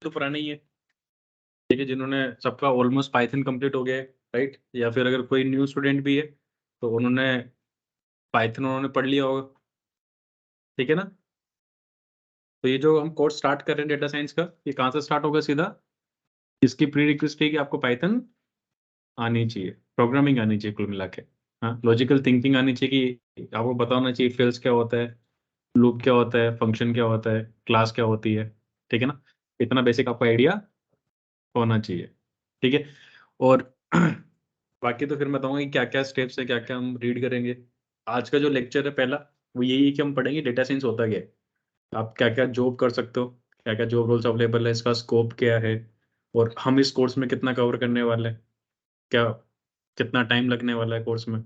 तो पुराने ही है, ठीक है, जिन्होंने सबका ऑलमोस्ट पाइथन कंप्लीट हो गया है, राइट। या फिर अगर कोई न्यू स्टूडेंट भी है तो उन्होंने पाइथन उन्होंने पढ़ लिया होगा, ठीक है ना। तो ये जो हम कोर्स स्टार्ट कर रहे हैं डेटा साइंस का, ये कहाँ से स्टार्ट होगा सीधा, इसकी प्री रिक्वेस्ट है कि आपको पाइथन आनी चाहिए, प्रोग्रामिंग आनी चाहिए कुल मिला के। हाँ, लॉजिकल थिंकिंग आनी चाहिए कि आपको पता होना चाहिए फिल्स क्या होता है, लूप क्या होता है, फंक्शन क्या होता है, क्लास क्या होती है, ठीक है ना। इतना बेसिक आपको आइडिया होना चाहिए, ठीक है। और बाकी तो फिर मैं बताऊंगा कि क्या क्या स्टेप्स है, क्या क्या हम रीड करेंगे। आज का जो लेक्चर है पहला, वो यही है कि हम पढ़ेंगे डेटा साइंस होता क्या है, आप क्या क्या जॉब कर सकते हो, क्या क्या जॉब रोल्स अवेलेबल है, इसका स्कोप क्या है, और हम इस कोर्स में कितना कवर करने वाले हैं, क्या कितना टाइम लगने वाला है कोर्स में,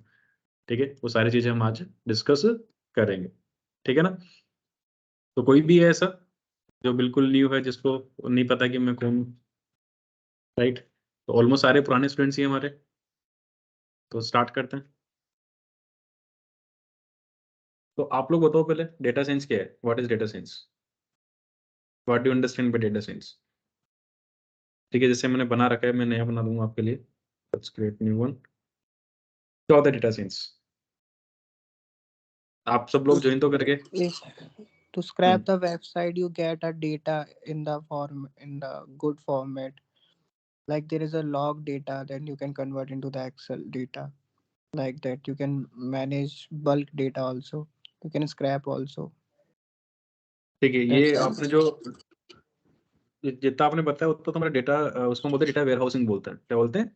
ठीक है। वो सारी चीजें हम आज डिस्कस करेंगे, ठीक है ना। तो कोई भी है ऐसा जो बिल्कुल न्यू है, जिसको नहीं पता कि मैं कौन हूँ, राइट। तो ऑलमोस्ट सारे पुराने स्टूडेंट्स ही हैं हमारे, तो स्टार्ट करते हैं। तो आप लोग बताओ पहले डेटा साइंस क्या है, what is data science, what do understand by data science, ठीक है। जैसे मैंने बना रखा है, मैं नया बना दूंगा आपके लिए, लेट्स क्रिएट न्यू वन। क्या होता है डेटा साइंस, आप सब लोग ज्वाइन तो करके। If to scrap the website, you get a data in the form in the good format. Like there is a log data, then you can convert into the Excel data. Like that, you can manage bulk data also. You can scrap also. ठीक है, ये That's आपने जो जितना आपने बताया उतना तो हमारा डेटा, उसको बोलते हैं डेटा वेयर हाउसिंग बोलते हैं, क्या बोलते हैं,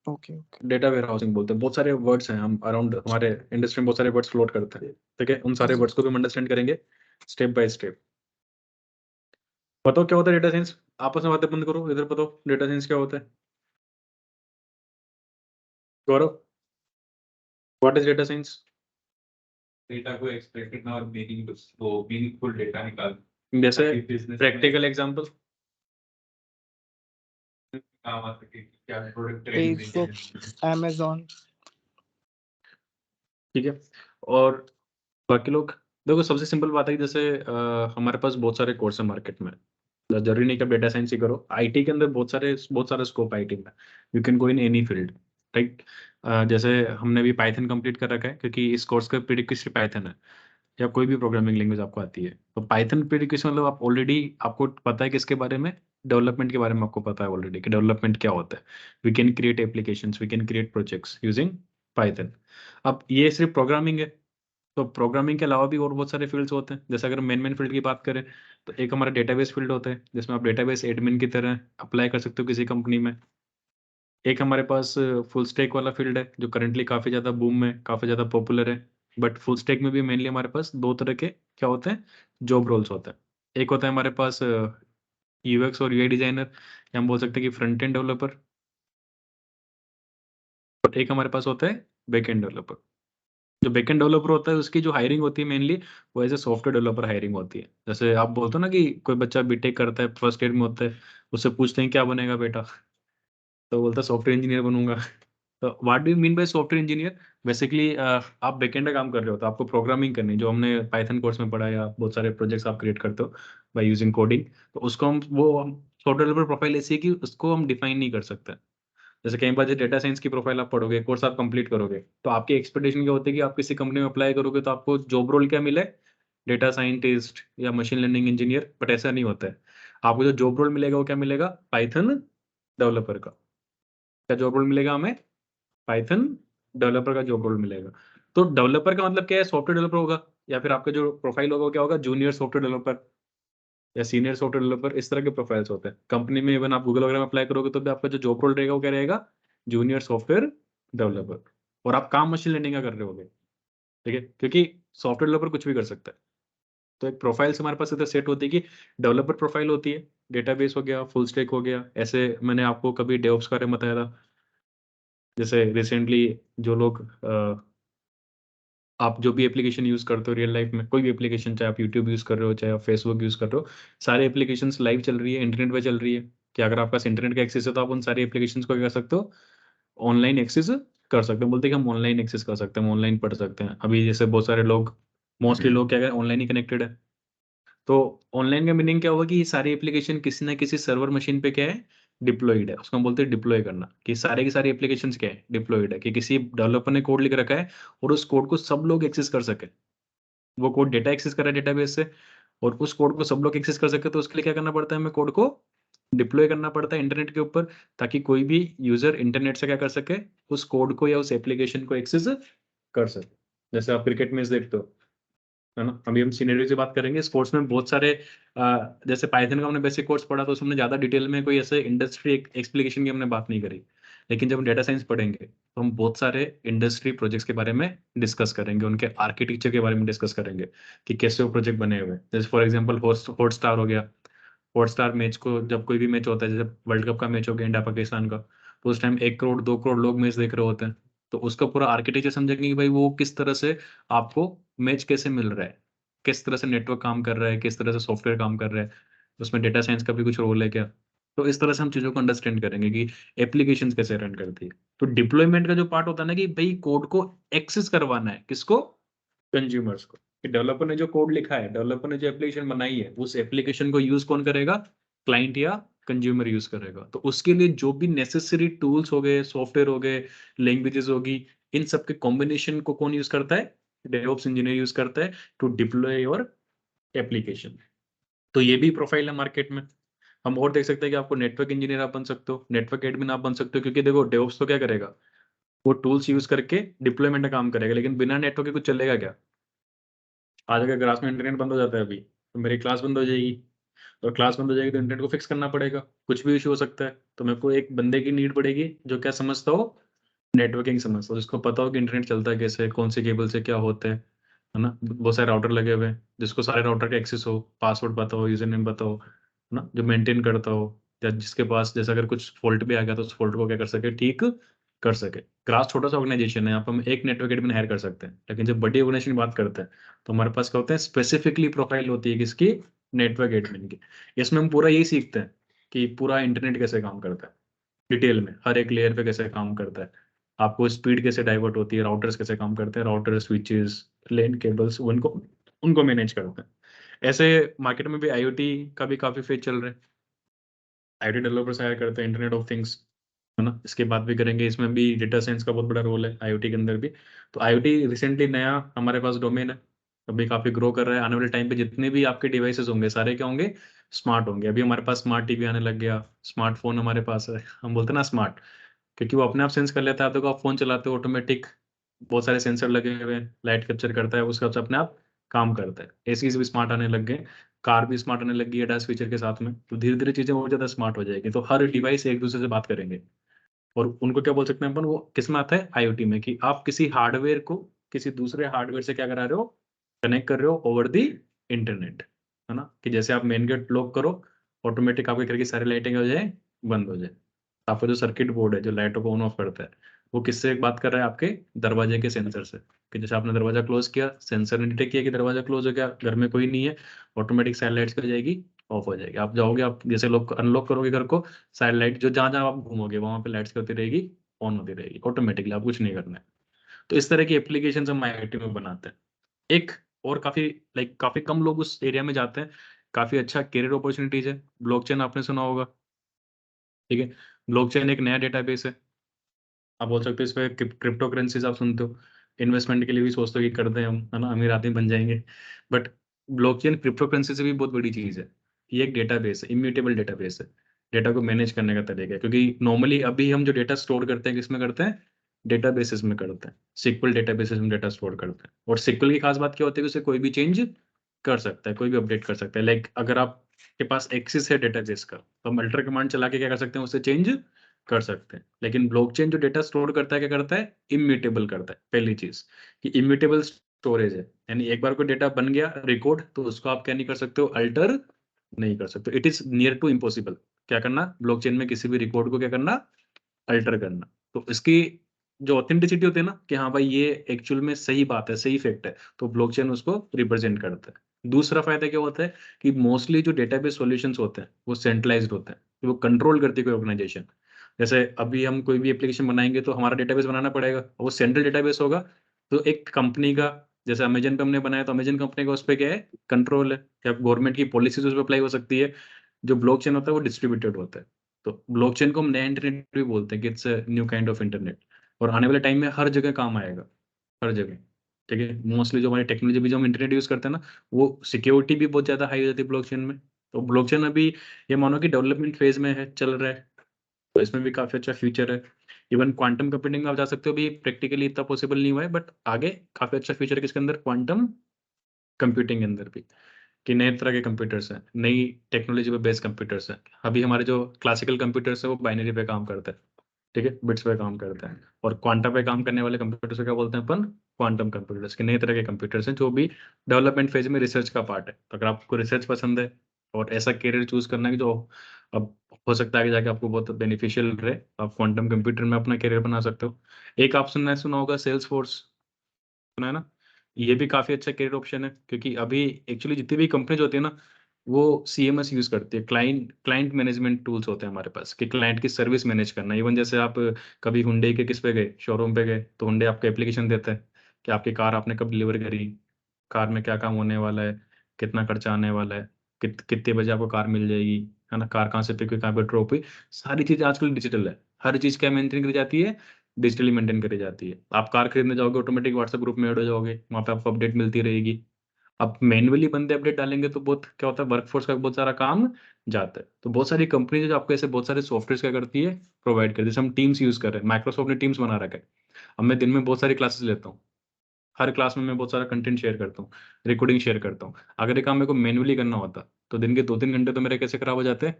okay. Okay. Data warehousing बोलते हैं। बहुत सारे वर्ड्स हैं, हम अराउंड हमारे इंडस्ट्री में बहुत सारे वर्ड्स फ्लोट करते हैं, ठीक है। उन सारे वर्ड्स को भी हम अंडरस्टैंड करेंगे स्टेप बाय स्टेप। बताओ क्या होता है डेटा साइंस, आपस में बातें बंद करो, इधर बताओ डेटा साइंस क्या होता है। Gaurav, what is data science. Data को एक्सप्रेस करना और मीनिंगफुल डेटा निकाल जैसे बिजनेस प्रैक्टिकल एग्जांपल, काम आ सके कि क्या प्रोडक्ट Facebook, Amazon. ठीक है। और बाकी लोग, देखो सबसे सिंपल बात है कि जैसे हमारे पास बहुत सारे कोर्स है मार्केट में, तो जरूरी नहीं कि डेटा साइंस ही करो, आईटी के अंदर बहुत सारे स्कोप आईटी में, you can go in any field, right. जैसे हमने भी पाइथन कंप्लीट कर रखा है क्योंकि इस कोर्स का प्रीरिक्विजिट पाइथन है, या कोई भी प्रोग्रामिंग लैंग्वेज आपको आती है तो पाइथन प्रीरिक्विजिट मतलब आप ऑलरेडी, आपको पता है किसके बारे में, डेवलपमेंट के बारे में आपको पता है ऑलरेडी कि डेवलपमेंट क्या होता है। We can create applications, we can create projects using Python. अब ये सिर्फ प्रोग्रामिंग है, तो प्रोग्रामिंग के अलावा भी और बहुत सारे फील्ड्स होते हैं। जैसे अगर मेन फील्ड की बात करें तो एक हमारा डेटाबेस फील्ड होता है, जिसमें आप डेटाबेस एडमिन की तरह अप्लाई कर सकते हो किसी कंपनी में। एक हमारे पास फुल स्टैक वाला फील्ड है जो करंटली काफ़ी ज़्यादा बूम में, काफ़ी ज़्यादा पॉपुलर है। बट फुल स्टैक में भी मेनली हमारे पास दो तरह के क्या होते हैं, जॉब रोल्स होते हैं। एक होता है हमारे पास यूएक्स और यूआई डिजाइनर, या हम बोल सकते हैं कि फ्रंट एंड डेवलपर, और एक हमारे पास होता है बैक एंड डेवलपर। जो बैकएंड डेवलपर होता है उसकी जो हायरिंग होती है मेनली, वो as a software developer hiring होती है। जैसे आप बोलते हो ना कि कोई बच्चा बीटेक करता है, फर्स्ट ईयर में होता है, उससे पूछते हैं क्या बनेगा बेटा, तो बोलता है सॉफ्टवेयर इंजीनियर बनूंगा। तो what do you mean by software engineer, basically आप बैकएंड का काम कर रहे हो तो आपको प्रोग्रामिंग करनी, जो हमने पाइथन कोर्स में पढ़ा, या बहुत सारे प्रोजेक्ट्स आप क्रिएट करते हो बाय यूजिंग कोडिंग, तो उसको हम सॉफ्टवेयर डेवलपर प्रोफाइल ऐसी है कि उसको हम डिफाइन नहीं कर सकते। जैसे कई बार जो डेटा साइंस की प्रोफाइल आप पढ़ोगे, कोर्स आप कंप्लीट करोगे, तो आपकी एक्सपेक्टेशन क्या होती है कि आप किसी कंपनी में अप्लाई करोगे तो आपको जॉब रोल क्या मिले, डेटा साइंटिस्ट या मशीन लर्निंग इंजीनियर। बट ऐसा नहीं होता है, आपको जो जॉब रोल मिलेगा वो क्या मिलेगा, पाइथन डेवलपर का। क्या जॉब रोल मिलेगा हमें, पाइथन डेवलपर का जॉब रोल मिलेगा। तो डेवलपर का मतलब क्या है, सॉफ्टवेयर डेवलपर होगा, या फिर आपका जो प्रोफाइल होगा वो क्या होगा, जूनियर सॉफ्टवेयर डेवलपर या सीनियर सॉफ्टवेयर डेवलपर। इस तरह के प्रोफाइल्स होते हैं कंपनी में। इवन आप गूगल वगैरह में अप्लाई करोगे तो भी आपका जो जॉब रोल रहेगा वो क्या रहेगा, जूनियर सॉफ्टवेयर डेवलपर। और आप काम मशीन लर्निंग का कर रहे होगे, ठीक है, क्योंकि सॉफ्टवेयर डेवलपर कुछ भी कर सकता है। तो एक प्रोफाइल्स हमारे पास इधर सेट होती है कि डेवलपर प्रोफाइल होती है, डेटाबेस हो गया, फुल स्टैक हो गया। ऐसे मैंने आपको कभी डेवऑप्स के बारे में बताया था। जैसे रिसेंटली जो लोग आप जो भी एप्लीकेशन यूज करते हो रियल लाइफ में, कोई भी एप्लीकेशन, चाहे आप यूट्यूब यूज कर रहे हो, चाहे आप फेसबुक यूज कर रहे हो, सारे एप्लीकेशन लाइव चल रही है, इंटरनेट पे चल रही है। कि अगर आपके पास इंटरनेट का एक्सेस है तो आप उन सारी एप्लीकेशन को क्या कर सकते हो, ऑनलाइन एक्सेस कर सकते हैं। बोलते हैं कि हम ऑनलाइन एक्सेस कर सकते हैं, हम ऑनलाइन पढ़ सकते हैं। अभी जैसे बहुत सारे लोग, मोस्टली लोग क्या है, ऑनलाइन ही कनेक्टेड है। तो ऑनलाइन का मीनिंग क्या होगा कि ये सारी एप्लीकेशन किसी ना किसी सर्वर मशीन पे क्या है, डिप्लॉइड है। उसको हम बोलते हैं डिप्लॉय करना, कि सारे की सारी एप्लीकेशंस क्या है, डिप्लॉइड है, कि किसी डेवलपर ने कोड लिख रखा है और उस कोड को सब लोग एक्सेस कर सके। वो कोड डेटा एक्सेस कर रहा है डेटाबेस से, और उस कोड को सब लोग एक्सेस कर सके, तो उसके लिए क्या करना पड़ता है, हमें कोड को डिप्लॉय करना पड़ता है इंटरनेट के ऊपर, ताकि कोई भी यूजर इंटरनेट से क्या कर सके, उस कोड को या उस एप्लीकेशन को एक्सेस कर सके। जैसे आप क्रिकेट मैच देखते हो, है ना, अभी हम सिनेरियो से बात करेंगे। स्पोर्ट्स में बहुत सारे जैसे पाइथन का हमने बेसिक कोर्स पढ़ा, तो उसमें ज्यादा डिटेल में कोई ऐसे इंडस्ट्री एक्सप्लिकेशन की हमने बात नहीं करी। लेकिन जब हम डेटा साइंस पढ़ेंगे तो हम बहुत सारे इंडस्ट्री प्रोजेक्ट्स के बारे में डिस्कस करेंगे, उनके आर्किटेक्चर के बारे में डिस्कस करेंगे कि कैसे वो प्रोजेक्ट बने हुए हैं। जैसे फॉर एग्जाम्पल हॉटस्टार हो गया। हॉटस्टार मैच को, जब कोई भी मैच होता है, जैसे वर्ल्ड कप का मैच हो गया इंडिया पाकिस्तान का, तो उस टाइम 1 करोड़ 2 करोड़ लोग मैच देख रहे होते हैं। तो उसका पूरा आर्किटेक्चर समझेंगे कि भाई वो किस तरह से आपको मैच कैसे मिल रहा है, किस तरह से नेटवर्क काम कर रहा है, किस तरह से सॉफ्टवेयर काम कर रहा है, उसमें डेटा साइंस का भी कुछ रोल है क्या। तो इस तरह से हम चीज़ों को अंडरस्टैंड करेंगे कि एप्लीकेशन कैसे रन करती है। तो डिप्लॉयमेंट का जो पार्ट होता है ना, कि भाई कोड को एक्सेस करवाना है, किसको, कंज्यूमर्स को। कि डेवलपर ने जो कोड लिखा है, डेवलपर ने जो एप्लीकेशन बनाई है, उस एप्लीकेशन को यूज कौन करेगा, क्लाइंट या कंज्यूमर यूज करेगा। तो उसके लिए जो भी नेसेसरी टूल्स हो गए, सॉफ्टवेयर हो गए, लैंग्वेजेस होगी, इन सब के कॉम्बिनेशन को कौन यूज करता है, डेवऑप्स इंजीनियर यूज करता है टू डिप्लॉय योर एप्लीकेशन। तो ये भी प्रोफाइल है मार्केट में। हम और देख सकते हैं कि आपको नेटवर्क इंजीनियर आप बन सकते हो, नेटवर्क एडमिन आप बन सकते हो, क्योंकि देखो डेवऑप्स तो क्या करेगा, वो टूल्स यूज करके डिप्लॉयमेंट का काम करेगा, लेकिन बिना नेटवर्क के कुछ चलेगा क्या। आज अगर क्लास में इंटरनेट बंद हो जाता है अभी, तो मेरी क्लास बंद हो जाएगी, और क्लास बंद हो जाएगी तो इंटरनेट को फिक्स करना पड़ेगा, कुछ भी इशू हो सकता है। तो मेरे को एक बंदे की नीड पड़ेगी जो क्या समझता हो, नेटवर्किंग समझता हो, जिसको पता हो कि इंटरनेट चलता है कैसे, कौन से केबल से क्या होते हैं, है ना। बहुत सारे राउटर लगे हुए हैं, जिसको सारे राउटर का एक्सेस हो, पासवर्ड पता हो, यूजर नेम पता हो, है ना, जो मेंटेन करता हो, या जिसके पास जैसे अगर कुछ फॉल्ट भी आ गया तो उस फॉल्ट को क्या कर सके, ठीक कर सके। क्लास छोटा सा ऑर्गेनाइजेशन है, यहाँ पर हम एक नेटवर्क एडमिन हायर कर सकते हैं, लेकिन जब बड़ी ऑर्गेनाइजेशन की बात करते हैं तो हमारे पास क्या होता है, स्पेसिफिकली प्रोफाइल होती है किसकी, नेटवर्क एडमिन की। इसमें हम पूरा यही सीखते हैं कि पूरा इंटरनेट कैसे काम करता है, डिटेल में हर एक लेयर पे कैसे काम करता है, आपको स्पीड कैसे डाइवर्ट होती है, राउटर्स कैसे काम करते हैं, राउटर स्विचेस लैन केबल्स, उनको उनको मैनेज करते हैं। ऐसे मार्केट में भी आईओटी का भी काफी फेज चल रहे हैं, आईटी डेवलपर्स हायर करते हैं, इंटरनेट ऑफ थिंग्स, है ना। इसके बात भी करेंगे, इसमें भी डेटा साइंस का बहुत बड़ा रोल है आईओटी के अंदर भी। तो आईओटी रिसेंटली नया हमारे पास डोमेन है, अभी काफी ग्रो कर रहा है। आने वाले टाइम पे जितने भी आपके डिवाइसेस होंगे सारे क्या होंगे, स्मार्ट होंगे। अभी हमारे पास स्मार्ट टीवी आने लग गया, स्मार्टफोन हमारे पास है, हम बोलते हैं ना स्मार्ट, क्योंकि वो अपने आप सेंस कर लेता है। आप देखो, आप फोन चलाते हो ऑटोमेटिक, बहुत सारे सेंसर लगे हुए हैं, लाइट कैप्चर करता है, उसका अपने आप काम करता है। एसीज भी स्मार्ट आने लग गए, कार भी स्मार्ट आने लगी है एडास फीचर के साथ में। तो धीरे धीरे चीजें बहुत ज्यादा स्मार्ट हो जाएगी, तो हर डिवाइस एक दूसरे से बात करेंगे। और उनको क्या बोल सकते हैं अपन, वो किस में आता है, आईओटी में, कि आप किसी हार्डवेयर को किसी दूसरे हार्डवेयर से क्या करा रहे हो, कनेक्ट कर रहे हो ओवर दी इंटरनेट, है ना। कि जैसे आप मेन गेट लॉक करो, ऑटोमेटिक आपके घर की सारी लाइटिंग हो जाए, बंद हो जाए। आपका जो सर्किट बोर्ड है जो लाइटों को ऑन ऑफ करता है, वो किससे बात कर रहा है, आपके दरवाजे के सेंसर से। कि जैसे आपने दरवाजा क्लोज किया, सेंसर ने डिटेक्ट किया कि दरवाजा क्लोज हो गया, घर में कोई नहीं है, ऑटोमेटिक साइड लाइट्स हो जाएगी, ऑफ हो जाएगी। आप जाओगे, आप जैसे लोग अनलॉक करोगे घर को, साइड लाइट जो जहाँ जहाँ आप घूमोगे वहां पे लाइट्स होती रहेगी, ऑन होती रहेगी ऑटोमेटिकली, आप कुछ नहीं करना है। तो इस तरह की एप्लीकेशन हम आईआईटी में बनाते हैं। एक और काफी काफी कम लोग उस एरिया में जाते हैं, काफी अच्छा करियर अपॉर्चुनिटीज है। ब्लॉकचेन आपने सुना होगा, ठीक है। ब्लॉकचेन एक नया डेटाबेस है, आप बोल सकते हो इस पे क्रिप्टो करेंसीज आप सुनते हो, इन्वेस्टमेंट के लिए भी सोचते हो कि कर दें हम, है ना, अमीर आदमी बन जाएंगे। बट ब्लॉकचेन क्रिप्टो करेंसी से भी बहुत बड़ी चीज है। ये एक डेटाबेस है, इम्यूटेबल डेटाबेस है, डेटा को मैनेज करने का तरीका है। क्योंकि नॉर्मली अभी हम जो डेटा स्टोर करते हैं किसमें करते हैं, डेटाबेसेस में करते हैं, सिक्वल डेटाबेसेस में डेटा स्टोर करते हैं। और सिक्वल की खास बात क्या होती है कि उसे कोई भी चेंज कर सकता है, कोई भी अपडेट कर सकता है। अगर आपके पास एक्सेस है डेटाबेस का, तो हम अल्टर कमांड चला के क्या कर सकते हैं, उसे चेंज कर सकते हैं। लेकिन ब्लॉकचेन जो डेटा स्टोर करता है क्या करता है, इम्यूटेबल करता है। पहली चीज कि इम्यूटेबल स्टोरेज है, यानी एक बार कोई डेटा बन गया रिकॉर्ड, तो उसको आप क्या नहीं कर सकते हो, अल्टर नहीं कर सकते। It is near to impossible क्या करना, ब्लॉकचेन में किसी भी रिकॉर्ड को क्या करना, अल्टर करना। तो इसकी जो ऑथेंटिसिटी होती है ना, कि हाँ भाई ये एक्चुअल में सही बात है, सही फैक्ट है, तो ब्लॉकचेन उसको रिप्रेजेंट करता है। दूसरा फायदा क्या होता है कि मोस्टली जो डेटाबेस सॉल्यूशंस होते हैं वो सेंट्रलाइज्ड होते हैं, वो कंट्रोल करती है कोई ऑर्गेनाइजेशन। जैसे अभी हम कोई भी एप्लीकेशन बनाएंगे तो हमारा डेटाबेस बनाना पड़ेगा, और वो सेंट्रल डेटाबेस होगा, तो एक कंपनी का जैसे अमेजन पे हमने बनाया, तो अमेजन कंपनी का उस पे क्या है, कंट्रोल है, या गवर्नमेंट की पॉलिसीज उस पर अप्लाई हो सकती है। जो ब्लॉकचेन होता है वो डिस्ट्रीब्यूटेड होता है, तो ब्लॉकचेन को हम नया इंटरनेट भी बोलते हैं कि it's new kind of internet, और आने वाले टाइम में हर जगह काम आएगा, हर जगह। ठीक है, मोस्टली जो हमारी टेक्नोलॉजी भी जो हम इंटरनेट यूज करते हैं ना, वो सिक्योरिटी भी बहुत ज्यादा हाई हो जाती है ब्लॉकचेन में। तो ब्लॉकचेन अभी ये मानो कि डेवलपमेंट फेज में है, चल रहा है, तो इसमें भी काफी अच्छा फ्यूचर है। इवन क्वांटम कंप्यूटिंग में आप जा सकते हो, भी प्रैक्टिकली इतना पॉसिबल नहीं हुआ है, बट आगे काफी अच्छा फ्यूचर है किसके अंदर, क्वांटम कंप्यूटिंग के अंदर भी, कि नए तरह के कंप्यूटर्स हैं, नई टेक्नोलॉजी पे बेस्ड कंप्यूटर्स हैं। अभी हमारे जो क्लासिकल कंप्यूटर्स है वो बाइनरी पे काम करते हैं, ठीक है, बिट्स पे काम करते हैं, और क्वांटम पे काम करने वाले कंप्यूटर्स को क्या बोलते हैं अपन, क्वांटम कंप्यूटर्स, के नए तरह के कंप्यूटर्स हैं जो भी डेवलपमेंट फेज में रिसर्च का पार्ट है। तो अगर आपको रिसर्च पसंद है और ऐसा करियर चूज करना है कि जो अब हो सकता है कि जाके आपको बहुत बेनिफिशियल रहे, तो आप क्वांटम कंप्यूटर में अपना करियर बना सकते हो। एक आप सुना होगा सेल्स फोर्स, सुना है ना, ये भी काफी अच्छा करियर ऑप्शन है, क्योंकि अभी एक्चुअली जितनी भी कंपनीज होती है ना, वो सीएमएस यूज करती है, क्लाइंट मैनेजमेंट टूल्स होते हैं हमारे पास, कि क्लाइंट की सर्विस मैनेज करना। इवन जैसे आप कभी हुंडई के किस पे गए, शोरूम पे गए, तो हुंडई आपका एप्लीकेशन देता है कि आपकी कार आपने कब डिलीवर करी, कार में क्या काम होने वाला है, कितना खर्चा आने वाला है, कितने बजे आपको कार मिल जाएगी, है ना, कार कहाँ से पिक हुई, कहाँ पे ड्रॉप हुई। सारी चीजें आजकल डिजिटल है, हर चीज क्या मेंटेन करी जाती है, डिजिटली मेंटेन करी जाती है। आप कार खरीदने जाओगे, ऑटोमेटिक व्हाट्सएप ग्रुप में ऐड हो जाओगे, वहाँ पे आपको अपडेट मिलती रहेगी। अब मैनुअली बंदे अपडेट डालेंगे तो बहुत क्या होता है, वर्कफोर्स का बहुत सारा काम जाता है। तो बहुत सारी कंपनी जो आपको ऐसे बहुत सारे सॉफ्टवेयर क्या करती है, प्रोवाइड करती है। जैसे हम टीम्स यूज कर रहे हैं, माइक्रोसॉफ्ट ने टीम्स बना रखा है। अब मैं दिन में बहुत सारी क्लासेस लेता हूँ, हर क्लास में मैं बहुत सारा कंटेंट शेयर करता हूँ, रिकॉर्डिंग शेयर करता हूँ। अगर ये काम मेरे को मैनुअली करना होता तो दिन के 2-3 घंटे तो मेरे कैसे खराब हो जाते हैं,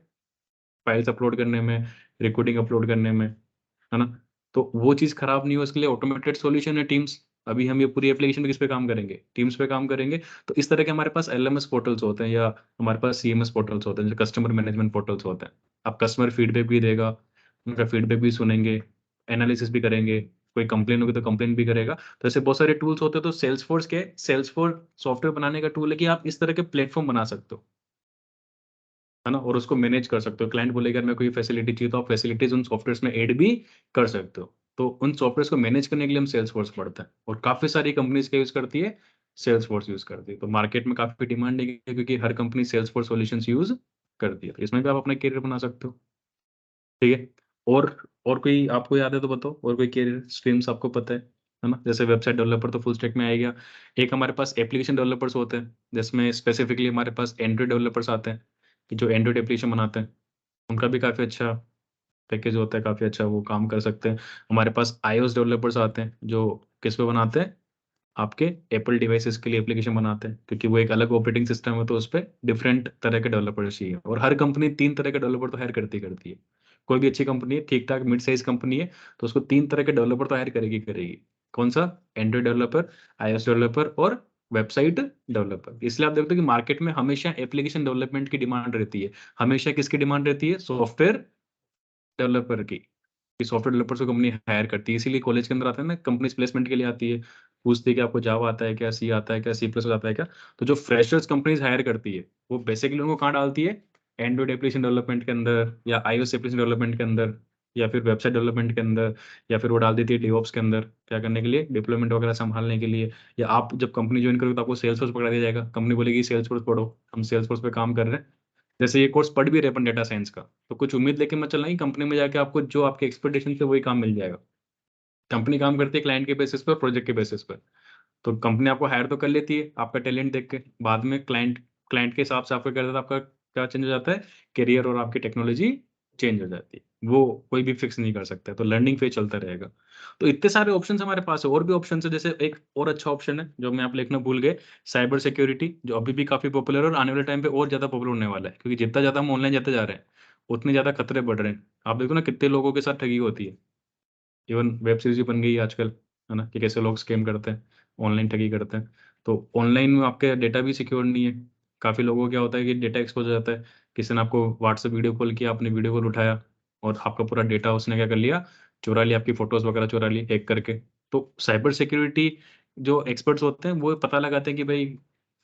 फाइल्स अपलोड करने में, रिकॉर्डिंग अपलोड करने में, है ना। तो वो चीज़ खराब नहीं हो, इसके लिए ऑटोमेटेड सॉल्यूशन है टीम्स। अभी हम ये पूरी एप्लीकेशन पे किस पे काम करेंगे, टीम्स पे काम करेंगे। तो इस तरह के हमारे पास एलएमएस पोर्टल्स होते हैं, या हमारे पास सीएमएस पोर्टल्स होते हैं, जो कस्टमर मैनेजमेंट पोर्टल्स होते हैं। अब कस्टमर फीडबैक भी देगा, उनका फीडबैक भी सुनेंगे, एनालिसिस भी करेंगे, कोई कंप्लेन होगी तो कंप्लेन भी करेगा। तो ऐसे बहुत सारे टूल्स होते हैं। तो सेल्सफोर्स सॉफ्टवेयर बनाने का टूल है कि आप इस तरह के प्लेटफॉर्म बना सकते हो, है ना, और उसको मैनेज कर सकते हो। क्लाइंट बोलेगा मैं कोई फैसिलिटी चाहिए, तो आप फैसिलिटीज उन सॉफ्टवेयर में ऐड भी कर सकते हो। तो उन सॉफ्टवेयर को मैनेज करने के लिए हम सेल्स फोर्स पढ़ते हैं, और काफी सारी कंपनीज क्या यूज करती है, सेल्स फोर्स यूज करती है। तो मार्केट में काफी डिमांड है, क्योंकि हर company Salesforce solution use करती है। तो इसमें भी आप अपना करियर बना सकते हो, ठीक है। और कोई आपको याद है तो बताओ, और कोई करियर स्ट्रीम्स आपको पता है ना। जैसे वेबसाइट डेवलपर तो फुल स्टैक में आएगा। एक हमारे पास एप्लीकेशन डेवलपर्स होते हैं, जिसमें स्पेसिफिकली हमारे पास एंड्रॉइड डेवलपर्स आते हैं, कि जो एंड्रॉइड एप्लीकेशन बनाते हैं। उनका भी काफ़ी अच्छा पैकेज होता है, काफ़ी अच्छा वो काम कर सकते हैं। हमारे पास iOS डेवलपर्स आते हैं, जो किस पे बनाते हैं, आपके एप्पल डिवाइसेस के लिए एप्लीकेशन बनाते हैं, क्योंकि वो एक अलग ऑपरेटिंग सिस्टम है, तो उस पर डिफरेंट तरह के डेवलपर चाहिए। और हर कंपनी 3 तरह के डेवलपर तो हायर करती है। कोई भी अच्छी कंपनी है, ठीक ठाक मिड साइज कंपनी है, तो उसको 3 तरह के डेवलपर तो हायर करेगी। कौन सा, एंड्रॉइड डेवलपर, iOS डेवलपर और वेबसाइट डेवलपर। इसलिए आप देखते हो कि मार्केट में हमेशा एप्लीकेशन डेवलपमेंट की डिमांड रहती है। हमेशा किसकी डिमांड रहती है, सॉफ्टवेयर डेवलपर की। कि सॉफ्टवेयर डेवलपर्स को कंपनी हायर करती है, इसीलिए कॉलेज के अंदर आता है ना, कंपनी प्लेसमेंट के लिए आती है, पूछती है कि आपको जावा आता है क्या, सी आता है क्या, सी प्लस आता है क्या। तो जो फ्रेशर्स कंपनीज हायर करती है, वो बेसिकली उनको कहाँ डालती है, एंड्रॉइड एप्लीकेशन डेवलपमेंट के अंदर, या iOS एप्लीकेशन डेवलपमेंट के अंदर, या फिर वेबसाइट डेवलपमेंट के अंदर, या फिर वो डाल देती है डेवऑप्स के अंदर, क्या करने के लिए, डिप्लॉयमेंट वगैरह संभालने के लिए। या आप जब कंपनी ज्वाइन करोगे तो आपको सेल्स फोर्स पकड़ा दिया जाएगा, कंपनी बोलेगी सेल्स फोर्स पढ़ो, हम सेल्स फोर्स पे काम कर रहे हैं। जैसे ये कोर्स पढ़ भी रहे अपन डेटा साइंस का, तो कुछ उम्मीद लेके मत चलना कि कंपनी में जाके आपको जो आपके एक्सपेक्टेशन से वही काम मिल जाएगा। कंपनी काम करती है क्लाइंट के बेसिस पर, प्रोजेक्ट के बेसिस पर। तो कंपनी आपको हायर तो कर लेती है आपका टैलेंट देख के, बाद में क्लाइंट क्लाइंट के हिसाब से आपको क्या रहता है, आपका क्या चेंज हो जाता है, करियर और आपकी टेक्नोलॉजी चेंज हो जाती है। वो कोई भी फिक्स नहीं कर सकता है, तो लर्निंग फेज चलता रहेगा। तो इतने सारे ऑप्शंस हमारे पास है, और भी ऑप्शन है। जैसे एक और अच्छा ऑप्शन है जो मैं आप लिखना भूल गए, साइबर सिक्योरिटी, जो अभी भी काफी पॉपुलर है, और आने वाले टाइम पे और ज्यादा पॉपुलर होने वाला है, क्योंकि जितना ज्यादा हम ऑनलाइन जाते जा रहे हैं, उतने ज्यादा खतरे बढ़ रहे हैं। आप देखो ना कितने लोगों के साथ ठगी होती है। इवन वेब सीरीज भी बन गई है आजकल, है ना, कि कैसे लोग स्कैम करते हैं, ऑनलाइन ठगी करते हैं। तो ऑनलाइन में आपके डेटा भी सिक्योर नहीं है। काफ़ी लोगों को क्या होता है कि डेटा एक्सपोज हो जाता है, किसी ने आपको व्हाट्सएप वीडियो कॉल किया, आपने वीडियो कॉल उठाया, और आपका पूरा डेटा उसने क्या कर लिया, चुरा लिया, आपकी फोटोज वगैरह चुरा ली हैक करके। तो साइबर सिक्योरिटी जो एक्सपर्ट्स होते हैं वो पता लगाते हैं कि भाई,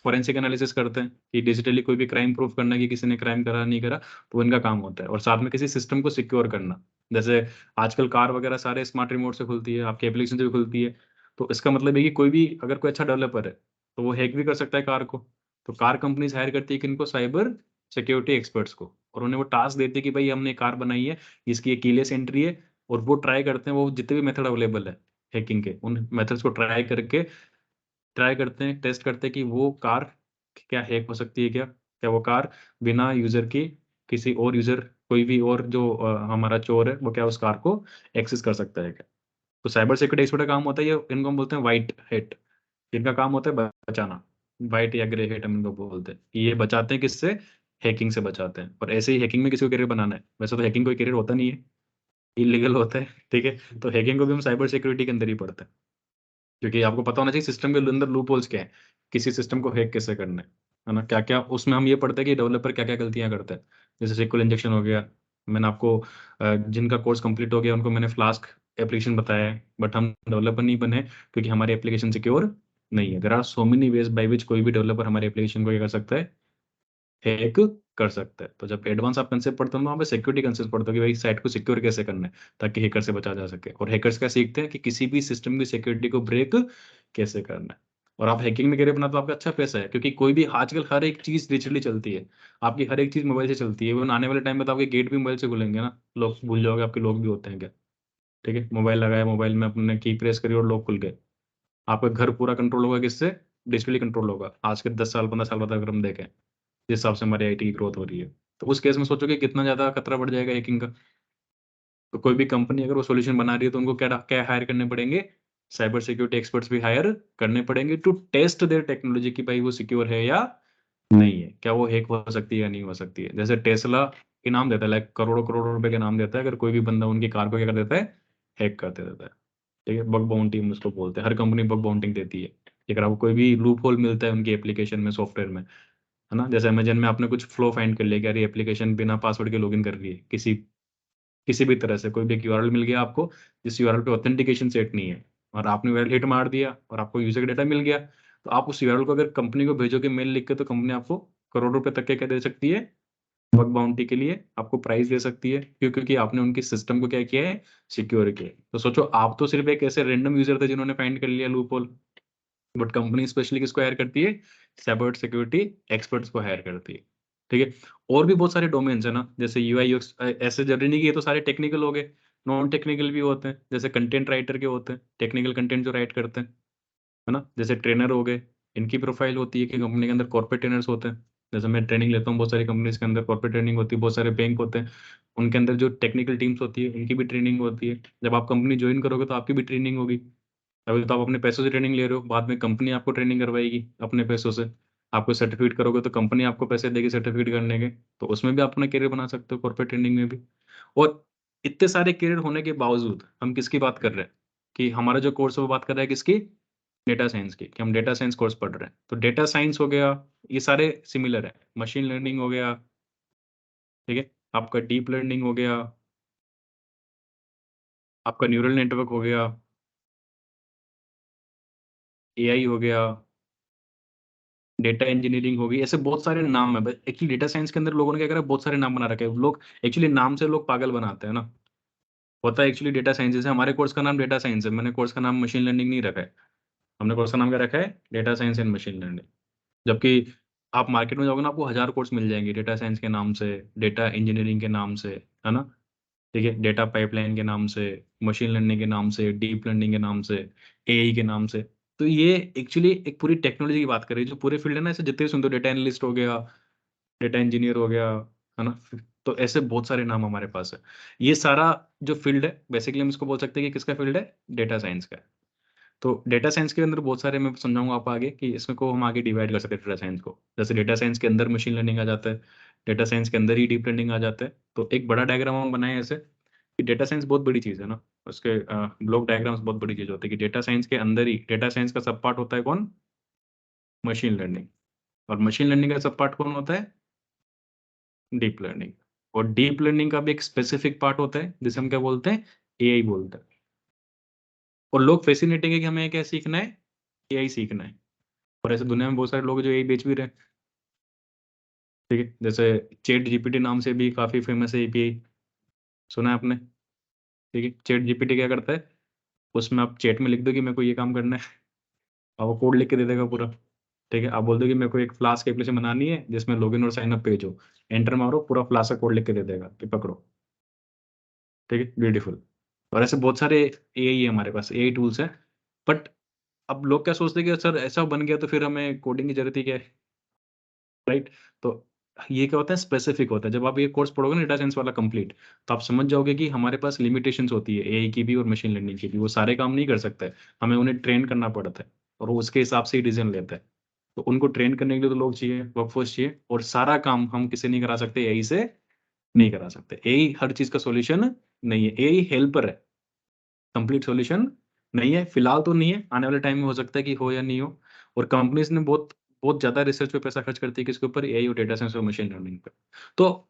फॉरेंसिक एनालिसिस करते हैं कि डिजिटली कोई भी क्राइम प्रूफ करना कि किसी ने क्राइम करा नहीं करा, तो इनका काम होता है। और साथ में किसी सिस्टम को सिक्योर करना, जैसे आजकल कार वगैरह सारे स्मार्ट रिमोट से खुलती है, आपकी एप्लीकेशन से भी खुलती है। तो इसका मतलब है कि कोई भी अगर कोई अच्छा डेवलपर है तो वो हैक भी कर सकता है कार को। तो कार कंपनीज हायर करती है किनको, साइबर सिक्योरिटी एक्सपर्ट्स को, और उन्हें वो टास्क देती है कि भाई हमने कार बनाई है, इसकी एक कीलेस एंट्री है, और वो ट्राई करते हैं, वो जितने भी मेथड अवेलेबल है हैकिंग के, उन मेथड्स को ट्राई करते हैं, टेस्ट करते हैं कि वो कार क्या हैक हो सकती है, क्या क्या वो कार बिना यूजर की, किसी और यूजर, कोई भी और जो हमारा चोर है वो क्या उस कार को एक्सेस कर सकता है क्या। तो साइबर सिक्योरिटी एक्सपर्ट का काम होता है ये, इनको हम बोलते हैं व्हाइट हेट, इनका काम होता है बचाना, व्हाइट या ग्रे हेट हम इनको बोलते हैं कि ये बचाते हैं, किससे, हैकिंग से बचाते हैं। और ऐसे ही हैकिंग में किसी को करियर बनाना है, वैसे तो हैकिंग कोई करियर होता नहीं है, इलीगल होता है, ठीक है। तो हैकिंग को भी हम साइबर सिक्योरिटी के अंदर ही पढ़ते हैं, क्योंकि आपको पता होना चाहिए सिस्टम के अंदर लूप होल्स क्या है, किसी सिस्टम को हैक कैसे करना है ना, क्या क्या उसमें हम ये पढ़ते हैं कि डेवलपर क्या क्या गलतियां करते हैं। जैसे सिक्वल इंजेक्शन हो गया, मैंने आपको जिनका कोर्स कंप्लीट हो गया उनको मैंने फ्लास्क एप्लीकेशन बताया है, बट हम डेवलपर नहीं बने क्योंकि हमारी एप्लीकेशन सिक्योर नहीं है। There are so many ways by which कोई भी डेवलपर हमारे एप्लीकेशन को क्या कर सकता है, हैक कर सकता है। तो जब एडवांस आप कंसेप्ट पढ़ते हो वहाँ पे सिक्योरिटी कंसेप्ट पढ़ते हो कि भाई साइट को सिक्योर कैसे करना है ताकि हैकर से बचा जा सके। और हैकर्स क्या सीखते हैं कि किसी भी सिस्टम की सिक्योरिटी को ब्रेक कैसे करना है। और आप हैकिंग में करियर बना तो आपका अच्छा पैसा है, क्योंकि कोई भी आजकल हर एक चीज डिजिटली चलती है, आपकी हर एक चीज मोबाइल से चलती है। वो आने वाले टाइम में तो आपके गेट भी मोबाइल से खुलेंगे ना, लोग भूल जाओगे आपके लोग भी होते हैं क्या, ठीक है। मोबाइल लगाया, मोबाइल में अपने की प्रेस करी और लोग खुल गए। आपका घर पूरा कंट्रोल होगा किससे, डिजिटली कंट्रोल होगा। आज के 10 साल 15 साल बाद अगर हम देखें जिस हिसाब से हमारी आईटी की ग्रोथ हो रही है, तो उस केस में सोचो कि कितना ज्यादा खतरा बढ़ जाएगा हैकिंग का। तो कोई भी कंपनी अगर वो सॉल्यूशन बना रही है तो उनको क्या क्या हायर करने पड़ेंगे, साइबर सिक्योरिटी एक्सपर्ट्स भी हायर करने पड़ेंगे टू टेस्ट देयर टेक्नोलॉजी की भाई वो सिक्योर है या नहीं है, क्या वो हैक हो सकती है या नहीं हो सकती है। जैसे टेस्ला इनाम देता है, लाइक करोड़ों करोड़ों रुपए का इनाम देता है अगर कोई भी बंदा उनकी कार को क्या कर देता है, हैक कर देता है, ठीक है। बग बाउंटी हम उसको बोलते हैं, हर कंपनी बग बाउंटिंग देती है। अगर आपको कोई भी लूप होल मिलता है उनकी एप्लीकेशन में, सॉफ्टवेयर में, है ना, जैसे अमेजन में आपने कुछ फ्लो फाइंड कर लिया कि यार ये एप्लीकेशन बिना पासवर्ड के लॉगिन कर रही है, किसी किसी भी तरह से कोई भी एक यूआरएल मिल गया आपको जिस यूआरएल पे ऑथेंटिकेशन सेट नहीं है, और आपने यूआरएल हिट मार दिया और आपको यूजर का डेटा मिल गया, तो आप उस यूआरएल को अगर कंपनी को भेजोगे मेल लिख के, तो कंपनी आपको करोड़ रुपए तक के क्या दे सकती है, बग बाउंटी के लिए आपको प्राइस दे सकती है। क्यों? क्योंकि आपने उनकी सिस्टम को क्या किया है, सिक्योर किया है। तो सोचो आप तो सिर्फ एक ऐसे रैंडम यूजर थे जिन्होंने फाइंड कर लिया loop hole, but company specially किसको हायर करती है, साइबर सिक्योरिटी एक्सपर्ट्स को हायर करती है, ठीक है। और भी बहुत सारे डोमेन्स है ना, जैसे यूआई यूएक्स, ऐसे जरूरी नहीं कि ये तो सारे टेक्निकल हो गए, नॉन टेक्निकल भी होते हैं। जैसे कंटेंट राइटर के होते हैं, टेक्निकल कंटेंट जो राइट करते हैं, है ना। जैसे ट्रेनर हो गए, इनकी प्रोफाइल होती है कि कंपनी के अंदर कॉर्पोरेट ट्रेनर्स होते हैं। जैसे मैं ट्रेनिंग लेता हूँ बहुत सारी कंपनीज के अंदर कॉर्पोरेट ट्रेनिंग होती है, बहुत सारे बैंक होते हैं, उनके अंदर जो टेक्निकल टीम्स होती है उनकी भी ट्रेनिंग होती है। जब आप कंपनी ज्वाइन करोगे तो आपकी भी ट्रेनिंग होगी। अभी तो आप अपने पैसों से ट्रेनिंग ले रहे हो, बाद में कंपनी आपको ट्रेनिंग करवाएगी अपने पैसों से। आपको सर्टिफिकेट करोगे तो कंपनी आपको पैसे देगी सर्टिफिकेट करने के, तो उसमें भी आप अपना करियर बना सकते हो, कॉर्पोरेट ट्रेनिंग में भी। और इतने सारे करियर होने के बावजूद हम किसकी बात कर रहे हैं, कि हमारा जो कोर्स है वो बात कर रहा है किसकी, डेटा साइंस की, कि हम डेटा साइंस कोर्स पढ़ रहे हैं। तो डेटा साइंस हो गया, ये सारे सिमिलर है। मशीन लर्निंग हो गया, ठीक है, आपका डीप लर्निंग हो गया, आपका न्यूरल नेटवर्क हो गया, एआई हो गया, डेटा इंजीनियरिंग होगी, ऐसे बहुत सारे नाम है। एक्चुअली डेटा साइंस के अंदर लोगों ने क्या करा, बहुत सारे नाम बना रखे हैं लोग। एक्चुअली नाम से लोग पागल बनाते हैं ना, होता है एक्चुअली डेटा साइंस। जैसे हमारे कोर्स का नाम डेटा साइंस है, मैंने कोर्स का नाम मशीन लर्निंग नहीं रखा है, हमने कोर्स का नाम क्या रखा है, data science and machine learning. जबकि आप मार्केट में जाओगे ना, आपको 1000 कोर्स मिल जाएंगे डेटा साइंस के नाम से, डेटा इंजीनियरिंग के नाम से, है ना, ठीक है, डेटा पाइपलाइन के नाम से, मशीन लर्निंग के नाम से, डीप लर्निंग के नाम से, एआई के नाम से। तो ये एक्चुअली एक पूरी टेक्नोलॉजी की बात कर रही है, जो पूरे फील्ड है ना, ऐसे जितने भी सुन दो, डेटा एनालिस्ट हो गया, डेटा इंजीनियर हो गया, है ना। तो ऐसे बहुत सारे नाम हमारे पास है। ये सारा जो फील्ड है बेसिकली हम इसको बोल सकते हैं कि किसका फील्ड है, डेटा साइंस का है। तो डेटा साइंस के अंदर बहुत सारे मैं समझाऊंगा आपको आगे कि इसमें को हम आगे डिवाइड कर सकते हैं डेटा साइंस को। जैसे डेटा साइंस के अंदर मशीन लर्निंग आ जाता है, डेटा साइंस के अंदर ही डीप लर्निंग आ जाता है। तो एक बड़ा डायग्राम हम बनाए ऐसे कि डेटा साइंस बहुत बड़ी चीज़ है ना, उसके ब्लॉक डायग्राम्स बहुत बड़ी चीज़ होती है कि डेटा साइंस के अंदर ही डेटा साइंस का सब पार्ट होता है कौन, मशीन लर्निंग। और मशीन लर्निंग का सब पार्ट कौन होता है, डीप लर्निंग। और डीप लर्निंग का भी एक स्पेसिफिक पार्ट होता है जिसे हम क्या बोलते हैं, एआई बोलते हैं। और लोग फैसिनेटिंग है कि हमें क्या सीखना है, एआई सीखना है। और ऐसे दुनिया में बहुत सारे लोग जो एआई बेच भी रहे हैं, ठीक है। जैसे चैट जीपीटी नाम से भी काफी फेमस है एपीआई, सुना है आपने, ठीक है। चैट जीपीटी क्या करता है, उसमें आप चैट में लिख दो कि मेरे को ये काम करना है, और वो कोड लिख के दे देगा पूरा। ठीक है, आप बोल दो कि मेरे को एक फ्लास्क एप्लीकेशन बनानी है जिसमें लॉगिन और साइन अप पेज हो, एंटर मारो, पूरा फ्लास्क का कोड लिख के दे देगा कि पकड़ो। ठीक है, ब्यूटीफुल। और ऐसे बहुत सारे एआई है, हमारे पास एआई टूल्स हैं। बट अब लोग क्या सोचते हैं कि सर ऐसा बन गया तो फिर हमें कोडिंग की जरूरत ही क्या है, राइट? तो ये क्या होता है, स्पेसिफिक होता है। जब आप ये कोर्स पढ़ोगे ना डेटा साइंस वाला कंप्लीट, तो आप समझ जाओगे कि हमारे पास लिमिटेशंस होती है एआई की भी और मशीन लर्निंग की भी। वो सारे काम नहीं कर सकता है, हमें उन्हें ट्रेन करना पड़ता है, और वो उसके हिसाब से ही डिसीजन लेता है। तो उनको ट्रेन करने के लिए तो लोग चाहिए, वर्कफोर्स चाहिए, और सारा काम हम किसी नहीं करा सकते, एआई से नहीं करा सकते। एआई हर चीज का सॉल्यूशन नहीं है, एआई हेल्पर है, कंप्लीट सॉल्यूशन नहीं है। फिलहाल तो नहीं है, आने वाले टाइम में हो सकता है कि हो या नहीं हो। और कंपनीज ने बहुत बहुत ज्यादा रिसर्च पे पैसा खर्च करती है किसके ऊपर, एआई और डेटा साइंस और मशीन लर्निंग पे। तो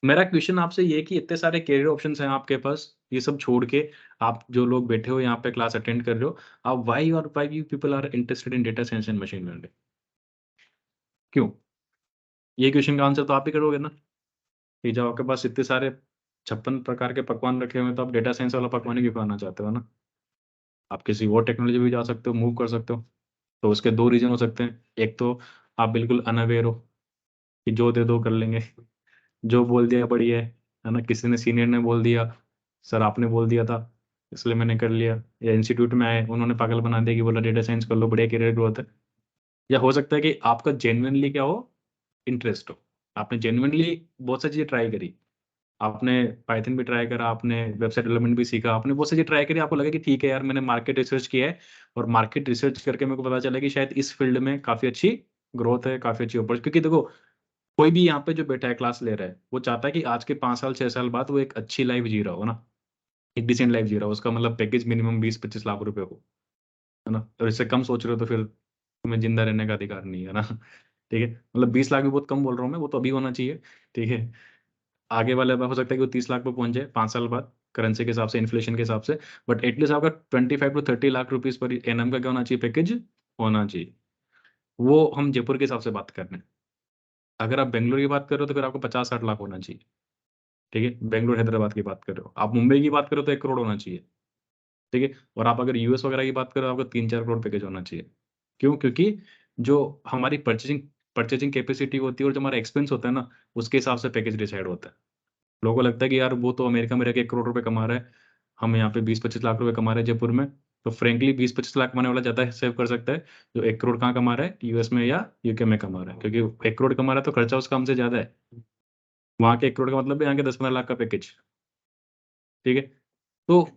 मेरा क्वेश्चन आपसे ये है कि इतने सारे कैरियर ऑप्शंस हैं आपके पास, ये सब छोड़ के आप जो लोग बैठे हो यहाँ पे क्लास अटेंड कर रहे हो, आप why you people are interested in data science and machine learning, क्यों? ये क्वेश्चन का आंसर तो आप ही करोगे ना, कि जब आपके पास इतने सारे 56 प्रकार के पकवान रखे हुए हैं, तो आप डेटा साइंस वाला पकवान ही क्यों खाना चाहते हो ना? आप किसी और टेक्नोलॉजी भी जा सकते हो, मूव कर सकते हो। तो उसके दो रीजन हो सकते हैं, एक तो आप बिल्कुल अनअवेयर हो कि जो दे दो कर लेंगे, जो बोल दिया बढ़िया है ना, किसी ने सीनियर ने बोल दिया, सर आपने बोल दिया था इसलिए मैंने कर लिया, या इंस्टीट्यूट में आए उन्होंने पागल बना दिया कि बोला डेटा साइंस कर लो बढ़िया करियर ग्रोथ है। या हो सकता है कि आपका जेन्युइनली क्या हो, इंटरेस्ट हो, आपने जेन्युइनली बहुत सारी चीजें ट्राई करी, आपने पाइथन भी ट्राई करा, आपने वेबसाइट डेवलपमेंट भी सीखा, आपने बहुत सारी ट्राई करी, आपको लगा कि ठीक है यार मैंने मार्केट रिसर्च किया है, और मार्केट रिसर्च करके मेरे को पता चला कि शायद इस फील्ड में काफी अच्छी ग्रोथ है, काफी अच्छी अपॉर्चुनिटी। क्योंकि देखो, कोई भी यहाँ पे जो बैठा है क्लास ले रहा है, वो चाहता है कि आज के 5 साल 6 साल बाद वो एक अच्छी लाइफ जी रहा हो ना, एक डिसेंट लाइफ जी रहा हो, उसका मतलब पैकेज मिनिमम 20-25 लाख रुपए हो, है ना? और इससे कम सोच रहे हो तो फिर तुम्हें जिंदा रहने का अधिकार नहीं है ना। ठीक है, मतलब 20 लाख भी बहुत कम बोल रहा हूँ मैं, वो तो अभी होना चाहिए। ठीक है, आगे वाले में हो सकता है कि वो 30 लाख पे पहुंच जाए 5 साल बाद, करेंसी के हिसाब से, इन्फ्लेशन के हिसाब से। बट एटलीस्ट आपका 25 to 30 lakh rupees per annum का क्या होना चाहिए, पैकेज होना चाहिए। वो हम जयपुर के हिसाब से बात कर रहे हैं। अगर आप बेंगलोर की बात कर रहे हो तो फिर आपको 50-60 लाख होना चाहिए। ठीक है, बेंगलोर हैदराबाद की बात कर रहे हो, आप मुंबई की बात करो तो 1 करोड़ होना चाहिए। ठीक है, और आप अगर यूएस वगैरह की बात करो, आपको 3-4 करोड़ पैकेज होना चाहिए। क्यों? क्योंकि जो हमारी परचेजिंग परचेजिंग कैपेसिटी होती है और जो हमारा एक्सपेंस होता है ना, उसके हिसाब से पैकेज डिसाइड होता है। लोगों को लगता है कि यार वो तो अमेरिका में रह के 1 करोड़ रुपए कमा रहा है, हम यहाँ पे 20-25 लाख रुपए कमा रहे हैं जयपुर में। तो फ्रेंकली 20-25 लाख कमाने वाला ज्यादा सेव कर सकता है जो 1 करोड़ कहाँ कमा रहा है, यूएस में या यूके में कमा रहा है। क्योंकि 1 करोड़ कमा रहा है तो खर्चा उसका हमसे ज्यादा है। वहां के 1 करोड़ का मतलब है यहाँ के 10-15 लाख का पैकेज। ठीक है, तो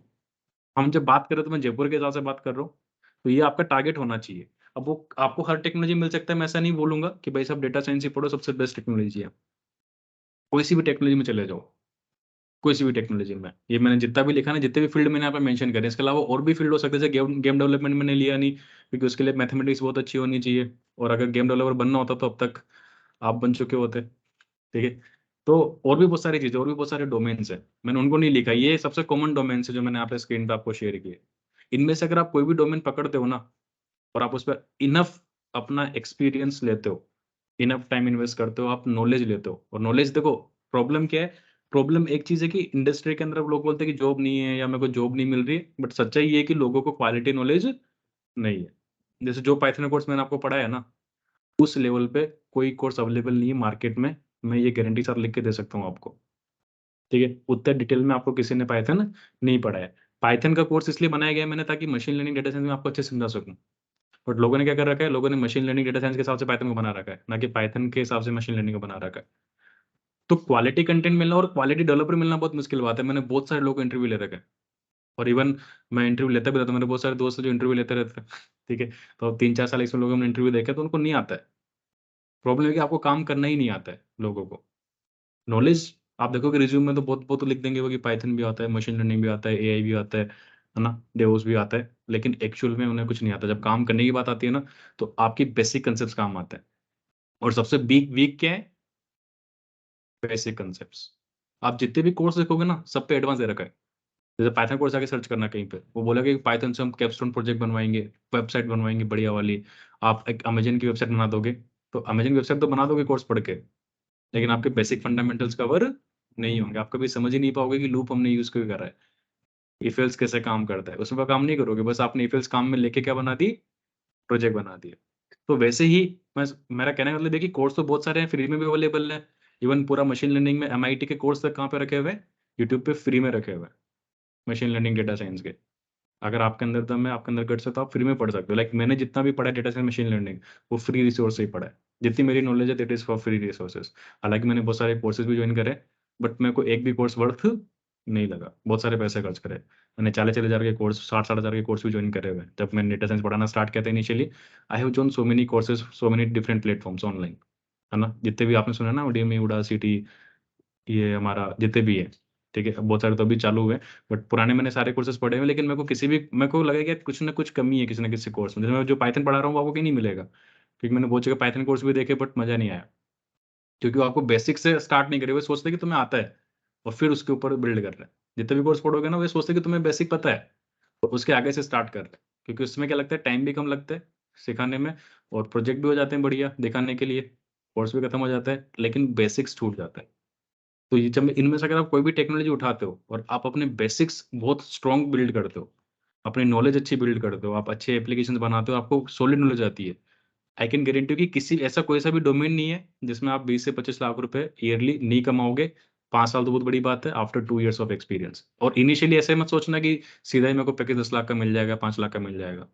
हम जब बात कर रहे हैं तो मैं जयपुर के हिसाब से बात कर रहा हूँ। तो ये आपका टारगेट होना चाहिए। अब वो आपको हर टेक्नोलॉजी मिल सकता है, मैं ऐसा नहीं बोलूंगा कि भाई सब डेटा साइंस ही पढ़ो, सबसे बेस्ट टेक्नोलॉजी है। कोई सी भी टेक्नोलॉजी में चले जाओ, कोई सी भी टेक्नोलॉजी में। ये मैंने जितना भी लिखा ना, जितने भी फील्ड मैंने यहाँ पे मेंशन करे, इसके अलावा और भी फील्ड हो सकते हैं। जैसे गेम गेम डेवलपमेंट मैंने लिया नहीं, क्योंकि उसके लिए मैथमेटिक्स बहुत अच्छी होनी चाहिए, और अगर गेम डेवलपर बनना होता तो अब तक आप बन चुके होते। ठीक है, तो और भी बहुत सारी चीजें, और भी बहुत सारे डोमेन्स है, मैंने उनको नहीं लिखा। ये सबसे कॉमन डोमेन्स है जो मैंने यहाँ पे स्क्रीन पे आपको शेयर किए। इनमें से अगर आप कोई भी डोमेन पकड़ते हो ना, और आप उस पर इनफ अपना एक्सपीरियंस लेते हो, इनफ टाइम इन्वेस्ट करते हो, आप नॉलेज लेते हो। और नॉलेज देखो, प्रॉब्लम क्या है, प्रॉब्लम एक चीज है कि इंडस्ट्री के अंदर अब लोग बोलते हैं कि जॉब नहीं है या मेरे को जॉब नहीं मिल रही है, बट सच्चाई ये है कि लोगों को क्वालिटी नॉलेज नहीं है। जैसे जो पाइथन कोर्स मैंने आपको पढ़ाया ना, उस लेवल पे कोई कोर्स अवेलेबल नहीं है मार्केट में, मैं ये गारंटी साथ लिख के दे सकता हूँ आपको। ठीक है, उतना डिटेल में आपको किसी ने पाइथन नहीं पढ़ाया। पाइथन का कोर्स इसलिए बनाया गया है मैंने, ताकि मशीन लर्निंग डेटा साइंस में आपको अच्छे से समझा सकूं। बट लोगों ने क्या कर रखा है, लोगों ने मशीन लर्निंग डेटा साइंस के हिसाब से पाइथन को बना रखा है, ना कि पाइथन के हिसाब से मशीन लर्निंग को बना रखा है। तो क्वालिटी कंटेंट मिलना और क्वालिटी डेवलपर मिलना बहुत मुश्किल बात है। मैंने बहुत सारे लोगों को इंटरव्यू ले रखा है, और इवन मैं इंटरव्यू लेता भी रहता हूं, मेरे बहुत सारे दोस्त हैं जो इंटरव्यू लेते रहते हैं। ठीक है, तो 3-4 साल इसमें लोगों ने इंटरव्यू देखा तो उनको नहीं आता है। प्रॉब्लम है कि आपको काम करना ही नहीं आता है लोगों को। नॉलेज आप देखोगे रिज्यूम में तो बहुत बहुत लिख देंगे वो कि पाइथन भी आता है, मशीन लर्निंग भी आता है, एआई भी आता है ना, डेवोस भी आता है, लेकिन एक्चुअल में उन्हें कुछ नहीं आता। जब काम करने की बात आती है ना, तो आपकी बेसिक कंसेप्ट काम आता है। और सबसे वीक वीक क्या है, बेसिक कंसेप्ट। आप जितने भी कोर्स देखोगे ना, सब पे एडवांस दे रखा है। जैसे पाइथन कोर्स आके सर्च करना कहीं पे, वो बोलेगा कि पाइथन से हम कैपस्टोन प्रोजेक्ट बनवाएंगे, वेबसाइट बनवाएंगे बढ़िया वाली। आप एक अमेजन की वेबसाइट बना दोगे, तो अमेजन की वेबसाइट तो बना दोगे कोर्स पढ़ के, लेकिन आपके बेसिक फंडामेंटल्स कवर नहीं होंगे, आप कभी समझ ही नहीं पाओगे कि लूप हमने यूज क्यों कर रहा है। इफ एल्स कैसे काम करता है उसमें काम नहीं करोगे, बस आपने इफ एल्स काम में लेके क्या बना दी, प्रोजेक्ट बना दिया। तो वैसे ही मैं मेरा कहने का मतलब है कि कोर्स तो बहुत सारे हैं, फ्री में भी अवेलेबल है। इवन पूरा मशीन लर्निंग में MIT के कोर्स तक कहाँ पे रखे हुए हैं, यूट्यूब पे फ्री में रखे हुए हैं, मशीन लर्निंग डेटा साइंस के। अगर आपके अंदर दम है, आपके अंदर गट्स है, तो आप फ्री में पढ़ सकते हो। लाइक मैंने जितना भी पढ़ा है डेटा साइंस मशीन लर्निंग, वो फ्री रिसोर्स से ही पढ़ा है। जितनी मेरी नॉलेज है that is for free resources. हालांकि मैंने बहुत सारे कोर्सेज भी ज्वाइन करे, बट मेरे को एक भी कोर्स वर्थ नहीं लगा, बहुत सारे पैसे खर्च करे। मैंने 40-40 हज़ार के कोर्स, 60-60 हज़ार के कोर्स भी ज्वाइन करे हुए हैं। जब मैंने डेटा साइंस पढ़ाना स्टार्ट किया था initially, I have join so many courses, so many different platforms online, है ना। जितने भी आपने सुना ना, उडीमी, उडासिटी, ये हमारा जितने भी है, ठीक है। बहुत सारे तो अभी चालू हुए, बट पुराने मैंने सारे कोर्सेज पढ़े हुए हैं। लेकिन मेरे को लगा कि कुछ ना कुछ कमी है किसी ना किसी कोर्स में। जैसे मैं जो पाइथन पढ़ा रहा हूँ वो आपको कहीं नहीं मिलेगा, क्योंकि मैंने बहुत जगह पाइथन कोर्स भी देखे, बट मजा नहीं आया। क्योंकि वो आपको बेसिक से स्टार्ट नहीं करे, वो सोचते कि तुम्हें आता है और फिर उसके ऊपर बिल्ड कर रहे हैं। जितने भी कोर्स पढ़ोगे ना, वो सोचते कि तुम्हें बेसिक पता है और उसके आगे से स्टार्ट कर रहे हैं। क्योंकि उसमें क्या लगता है, टाइम भी कम लगता है सिखाने में, और प्रोजेक्ट भी हो जाते हैं बढ़िया दिखाने के लिए, कोर्स भी खत्म हो जाता है, लेकिन बेसिक्स छूट जाता है। तो ये जब इनमें से अगर आप कोई भी टेक्नोलॉजी उठाते हो और आप अपने बेसिक्स बहुत स्ट्रॉन्ग बिल्ड करते हो, अपनी नॉलेज अच्छी बिल्ड करते हो, आप अच्छे एप्लीकेशंस बनाते हो, आपको सॉलिड नॉलेज आती है, आई कैन गारंटी कि किसी ऐसा कोई सा भी डोमेन नहीं है जिसमें आप 20 से 25 लाख रुपए ईयरली नहीं कमाओगे। 5 साल तो बहुत बड़ी बात है, आफ्टर 2 years ऑफ एक्सपीरियंस। और इनिशियली ऐसे मत सोचना कि सीधा ही मेरे को पैकेज 10 लाख का मिल जाएगा, 5 लाख का मिल जाएगा।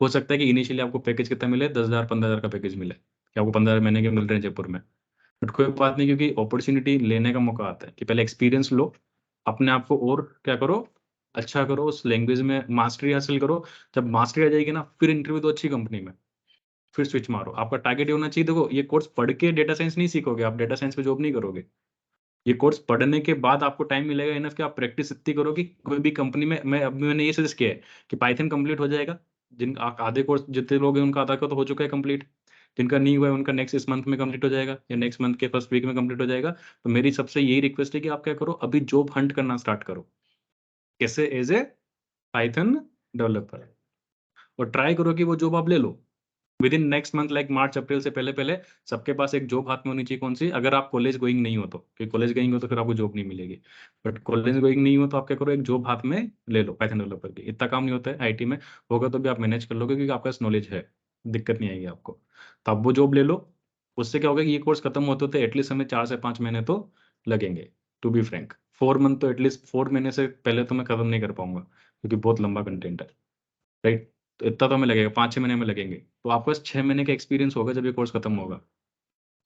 हो सकता है कि इनिशियली आपको पैकेज कितना मिले, 10 हज़ार 15 हज़ार का पैकेज मिले, कि आपको 15 महीने के मिल रहे हैं जयपुर में। बट कोई बात नहीं, क्योंकि अपॉर्चुनिटी लेने का मौका आता है कि पहले एक्सपीरियंस लो, अपने आप को और क्या करो, अच्छा करो, उस लैंग्वेज में मास्टरी हासिल करो। जब मास्टरी आ जाएगी ना, फिर इंटरव्यू दो अच्छी कंपनी में, फिर स्विच मारो। आपका टारगेट ये होना चाहिए, देखो ये कोर्स पढ़ के डेटा साइंस नहीं सीखोगे, आप डेटा साइंस पे जॉब नहीं करोगे। ये कोर्स पढ़ने के बाद आपको टाइम मिलेगा इनफ कि आप प्रैक्टिस इतनी करो कि कोई भी कंपनी में, मैंने ये सजेस्ट किया है कि पाइथन कंप्लीट हो जाएगा। जिन आधे कोर्स जितने लोग हैं उनका आधा का तो हो चुका है कंप्लीट, जिनका नहीं हुआ है उनका नेक्स्ट इस मंथ में कंप्लीट हो जाएगा, या नेक्स्ट मंथ के फर्स्ट वीक में कंप्लीट हो जाएगा। तो मेरी सबसे यही रिक्वेस्ट है कि आप क्या करो, अभी जॉब हंट करना स्टार्ट करो, कैसे, एज ए पाइथन डेवलपर। और ट्राई करो कि वो जॉब आप ले लो within next month, like March April से पहले पहले। सबके पास एक जॉब हाथ में होनी चाहिए, कौन सी, अगर आप कॉलेज गोइंग नहीं हो तो, क्योंकि कॉलेज गोइंग हो तो फिर आपको जॉब नहीं मिलेगी। बट कॉलेज गोइंग नहीं हो तो आप क्या करो, एक जॉब हाथ में ले लो पाइथन डेवलपर की। इतना काम नहीं होता है आईटी में, होगा तो भी आप मैनेज कर लोगे, क्योंकि आपके पास नॉलेज है, दिक्कत नहीं आएगी आपको। तो आप वो जॉब ले लो। उससे क्या होगा कि ये कोर्स खत्म होते होते एटलीस्ट हमें 4 से 5 महीने तो लगेंगे। टू बी फ्रैंक 4 मंथ तो एटलीस्ट, 4 महीने से पहले तो मैं खत्म नहीं कर पाऊंगा, क्योंकि बहुत लंबा कंटेंट है, राइट। तो इतना तो हमें लगेगा, 5-6 महीने में लगेंगे। तो आपके पास 6 महीने का एक्सपीरियंस होगा जब ये कोर्स खत्म होगा।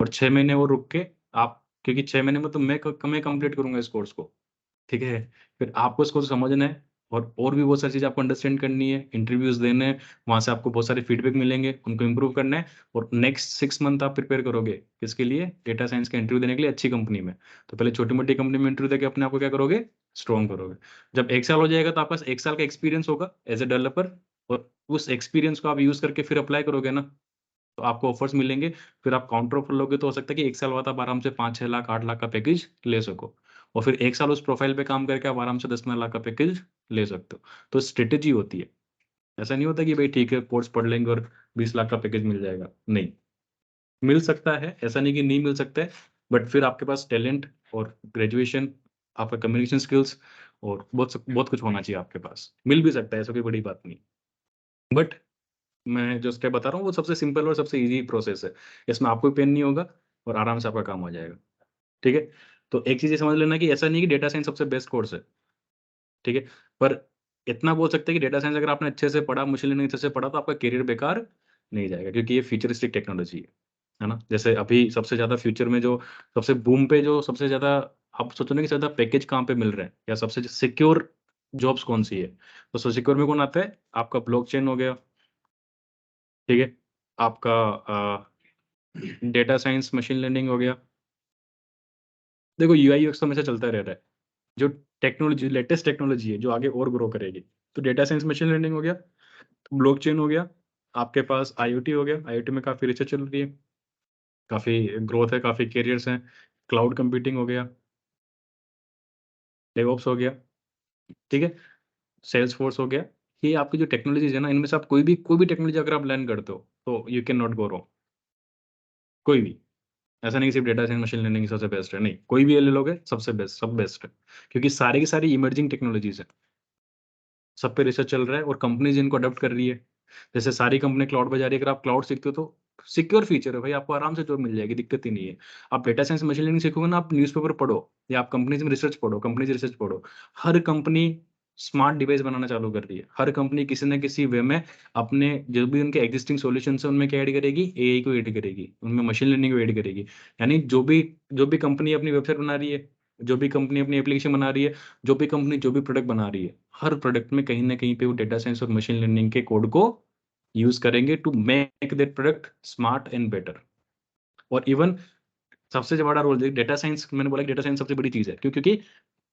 और 6 महीने वो रुक के आप, क्योंकि 6 महीने में तो मैं कंप्लीट करूंगा इस कोर्स को, ठीक है। फिर आपको इसको समझना है, और भी बहुत सारी चीज़ आपको अंडरस्टैंड करनी है, इंटरव्यूज देने हैं, वहां से आपको बहुत सारे फीडबैक मिलेंगे, उनको इंप्रूव करना है। और नेक्स्ट 6 मंथ आप प्रिपेयर करोगे किसके लिए, डेटा साइंस का इंटरव्यू देने के लिए अच्छी कंपनी में। तो पहले छोटी मोटी कंपनी में इंटरव्यू देके अपने आप को क्या करोगे, स्ट्रॉन्ग करोगे। जब 1 साल हो जाएगा तो आपके पास 1 साल का एक्सपीरियंस होगा एज ए डेवलपर, और उस एक्सपीरियंस को आप यूज करके फिर अप्लाई करोगे ना, तो आपको ऑफर्स मिलेंगे। फिर आप काउंटर ऑफर लोगे तो हो सकता है कि 1 साल बाद आप आराम से 5-6 लाख 8 लाख का पैकेज ले सको। और फिर 1 साल उस प्रोफाइल पे काम करके आप आराम से 10-15 लाख का पैकेज ले सकते हो। तो स्ट्रेटेजी होती है, ऐसा नहीं होता कि भाई ठीक है कोर्स पढ़ लेंगे और 20 लाख का पैकेज मिल जाएगा, नहीं। मिल सकता है, ऐसा नहीं कि नहीं मिल सकता है, बट फिर आपके पास टैलेंट और ग्रेजुएशन, आपका कम्युनिकेशन स्किल्स और बहुत बहुत कुछ होना चाहिए आपके पास। मिल भी सकता है, ऐसा कोई बड़ी बात नहीं। बट मैं जो स्टेप बता रहा हूँ वो सबसे सिंपल और सबसे ईजी प्रोसेस है। इसमें आपको पेन नहीं होगा और आराम से आपका काम हो जाएगा, ठीक है। तो एक चीज़ ये समझ लेना कि ऐसा नहीं कि डेटा साइंस सबसे बेस्ट कोर्स है, ठीक है। पर इतना बोल सकते हैं कि डेटा साइंस अगर आपने अच्छे से पढ़ा, मशीन लर्निंग अच्छे से पढ़ा, तो आपका करियर बेकार नहीं जाएगा, क्योंकि ये फ्यूचरिस्टिक टेक्नोलॉजी है ना। जैसे अभी सबसे ज़्यादा फ्यूचर में जो सबसे बूम पे, जो सबसे ज़्यादा आप सोचो ना कि ज़्यादा पैकेज कहाँ पे मिल रहे हैं, या सबसे सिक्योर जॉब्स कौन सी है, तो सिक्योर में कौन आता है, आपका ब्लॉकचेन हो गया, ठीक है, आपका डेटा साइंस मशीन लर्निंग हो गया। देखो यूआई यूएक्स तो हमेशा चलता रह रहा है, जो टेक्नोलॉजी, लेटेस्ट टेक्नोलॉजी है जो आगे और ग्रो करेगी। तो डेटा साइंस मशीन लर्निंग हो गया, ब्लॉकचेन हो गया, आपके पास आईओटी हो गया, आईओटी में काफ़ी रिसर्च चल रही है, काफ़ी ग्रोथ है, काफ़ी कैरियर्स हैं। क्लाउड कंप्यूटिंग हो गया, डेवऑप्स हो गया, ठीक है, सेल्स फोर्स हो गया। ये आपकी जो टेक्नोलॉजीज है ना, इनमें से आप कोई भी टेक्नोलॉजी अगर आप लर्न करते हो तो you can not go wrong, कोई भी। ऐसा नहीं कि सिर्फ डेटा साइंस मशीन लर्निंग सबसे बेस्ट है, नहीं, कोई भी ले लोगे सबसे बेस्ट, सब बेस्ट है, क्योंकि सारी की सारी इमर्जिंग टेक्नोलॉजीज है। सब पे रिसर्च चल रहा है और कंपनीज इनको अडॉप्ट कर रही है। जैसे सारी कंपनी क्लाउड पे जा रही है, अगर आप क्लाउड सीखते हो तो सिक्योर फीचर है भाई, आपको आराम से जॉब मिल जाएगी, दिक्कत ही नहीं है। आप डेटा साइंस मशीन लर्निंग सीखोगे ना, आप न्यूज़पेपर पढ़ो या आप कंपनीज में रिसर्च पढ़ो, कंपनीज रिसर्च पढ़ो, हर कंपनी स्मार्ट डिवाइस बनाना चालू कर रही है। हर कंपनी किसी न किसी वे में अपने जो भी उनके एग्जिस्टिंग सॉल्यूशन है उनमें क्या ऐड करेगी, एआई को ऐड करेगी, उनमें मशीन लर्निंग को ऐड करेगी। यानी जो भी कंपनी अपनी वेबसाइट बना रही है, जो भी कंपनी अपनी एप्लीकेशन बना रही है, जो भी कंपनी जो भी प्रोडक्ट बना रही है, हर प्रोडक्ट में कहीं ना कहीं पे वो डेटा साइंस और मशीन लर्निंग के कोड को यूज करेंगे to make that product smart and better. और इवन सबसे जो बड़ा रोल डेटा साइंस, मैंने बोला डेटा साइंस सबसे बड़ी चीज है, क्यों? क्योंकि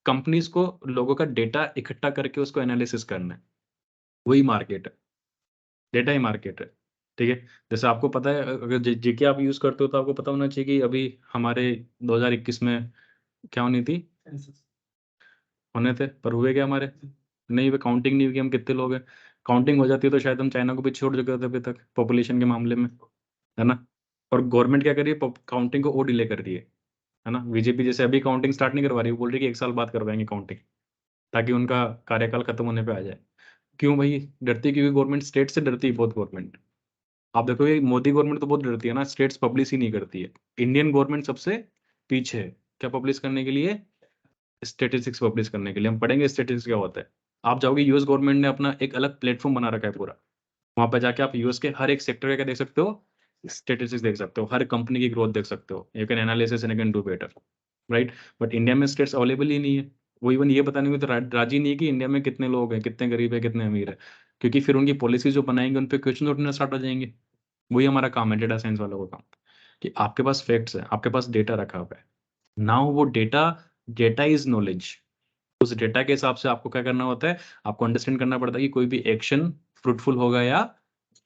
कंपनीज को लोगों का डेटा इकट्ठा करके उसको एनालिसिस करना है, वही मार्केट है, डेटा ही मार्केट है। ठीक है, जैसे आपको पता है, अगर जीके आप यूज करते हो तो आपको पता होना चाहिए कि अभी हमारे 2021 में क्या होनी थी, होने थे, पर हुए क्या हमारे? नहीं, वे काउंटिंग नहीं हुई कि हम कितने लोग हैं। काउंटिंग हो जाती है तो शायद हम चाइना को भी छोड़ चुके थे अभी तक पॉपुलेशन के मामले में, है ना? और गवर्नमेंट क्या कर रही है, काउंटिंग को और डिले कर रही है ना? बीजेपी जैसे अभी काउंटिंग स्टार्ट नहीं करवा रही, वो बोल रही है कि 1 साल बाद करवाएंगे काउंटिंग, ताकि उनका कार्यकाल खत्म होने पे आ जाए। क्यों भाई डरती है? क्योंकि गवर्नमेंट स्टेट से डरती है बहुत, गवर्नमेंट। आप देखोगे मोदी गवर्नमेंट तो बहुत डरती है ना, स्टेट्स पब्लिश ही नहीं करती है। इंडियन गवर्नमेंट सबसे पीछे है क्या पब्लिश करने के लिए, स्टेटिस्टिक्स पब्लिश करने के लिए। हम पढ़ेंगे स्टेटिस्टिक्स क्या होता है। आप जाओगे, यूएस गवर्नमेंट ने अपना एक अलग प्लेटफॉर्म बना रखा है पूरा, वहां पर जाके आप यूएस के हर एक सेक्टर का क्या देख सकते हो, स्टेटिस्टिक्स देख सकते हो, हर कंपनी की ग्रोथ देख सकते हो, you can analysis and you can do better, right? But India में स्टेट्स अवेलेबल ही नहीं है। वो इवन ये बताने में तो राजी नहीं है कि इंडिया में कितने लोग हैं, कितने गरीब है, कितने अमीर है, क्योंकि फिर उनकी पॉलिसी जो बनाएंगे उन पर क्वेश्चन उठना स्टार्ट हो जाएंगे। वही हमारा काम है, डेटा साइंस वालों का काम, कि आपके पास फैक्ट्स है, आपके पास डेटा रखा हुआ है, नाउ वो डेटा, डेटा इज नॉलेज। उस डेटा के हिसाब से आपको क्या करना होता है, आपको अंडरस्टैंड करना पड़ता है कि कोई भी एक्शन फ्रूटफुल होगा या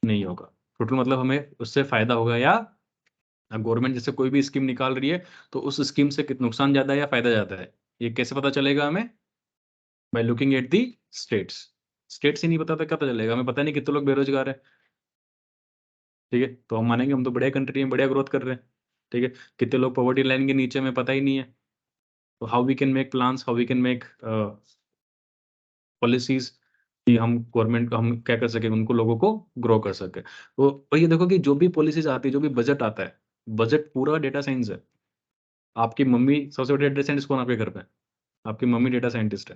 नहीं होगा। फ्रूटफुल मतलब हमें उससे फायदा होगा या, गवर्नमेंट जैसे कोई भी स्कीम निकाल रही है तो उस स्कीम से कितना नुकसान ज्यादा है या फायदा ज्यादा है, ये कैसे पता चलेगा हमें? By looking at the stats. Stats ही नहीं पता तो क्या पता चलेगा हमें? पता नहीं कितने लोग बेरोजगार है। ठीक है, तो हम मानेंगे हम तो बढ़िया कंट्री है, बढ़िया ग्रोथ कर रहे हैं। ठीक है, कितने लोग पॉवर्टी लाइन के नीचे में पता ही नहीं है। तो how we can make plans, how we can make policies, कि हम गवर्नमेंट हम क्या कर सके, उनको लोगों को ग्रो कर सके। तो ये देखो कि जो भी पॉलिसीज आती है, जो भी बजट आता है, बजट पूरा डेटा साइंस है। आपकी मम्मी सबसे बड़ी डेटा साइंटिस्ट कौन आपके घर पे? आपकी मम्मी डेटा साइंटिस्ट है।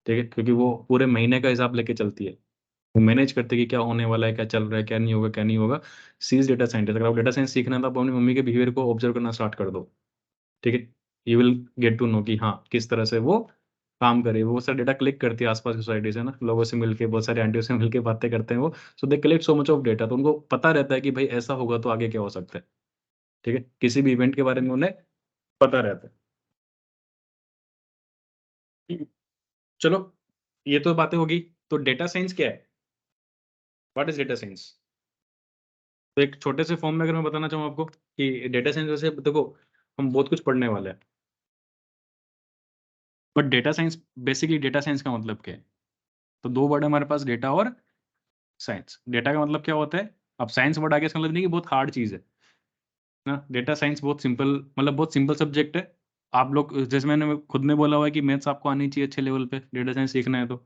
ठीक है, क्योंकि वो पूरे महीने का हिसाब लेके चलती है, वो मैनेज करते हैं कि क्या होने वाला है, क्या चल रहा है, क्या नहीं होगा, क्या नहीं होगा। सी इज डेटा साइंटिस्ट। अगर आप डेटा साइंस सीखना है तो आप अपनी मम्मी के बिहेवियर को ऑब्जर्व करना स्टार्ट कर दो। ठीक है, you will get to know कि हाँ किस तरह से वो काम करे। वो सारा डेटा कलेक्ट करती है आसपास की सोसाइटी से ना, लोगों से मिलके, बहुत सारे आंटियों से मिलके बातें करते हैं वो। So they collect so much of data, तो उनको पता रहता है कि भाई ऐसा होगा तो आगे क्या हो सकता है। ठीक है, किसी भी इवेंट के बारे में उन्हें पता रहता है। ठीक है? चलो, ये तो बातें होगी। तो डेटा साइंस क्या है, व्हाट इज डेटा साइंस? तो एक छोटे से फॉर्म में अगर मैं बताना चाहूँ आपको कि डेटा साइंस, वैसे देखो हम बहुत कुछ पढ़ने वाले हैं, but data science, basically data science का मतलब क्या है? तो दो वर्ड है हमारे पास, डेटा और साइंस। डेटा का मतलब क्या होता है? अब साइंस वर्ड आगे इसका मतलब नहीं कि बहुत हार्ड चीज है ना। डेटा साइंस बहुत सिंपल, मतलब बहुत सिंपल सब्जेक्ट है। आप लोग जैसे मैंने खुद ने बोला हुआ है कि मैथ्स आपको आनी चाहिए अच्छे लेवल पे डेटा साइंस सीखना है तो।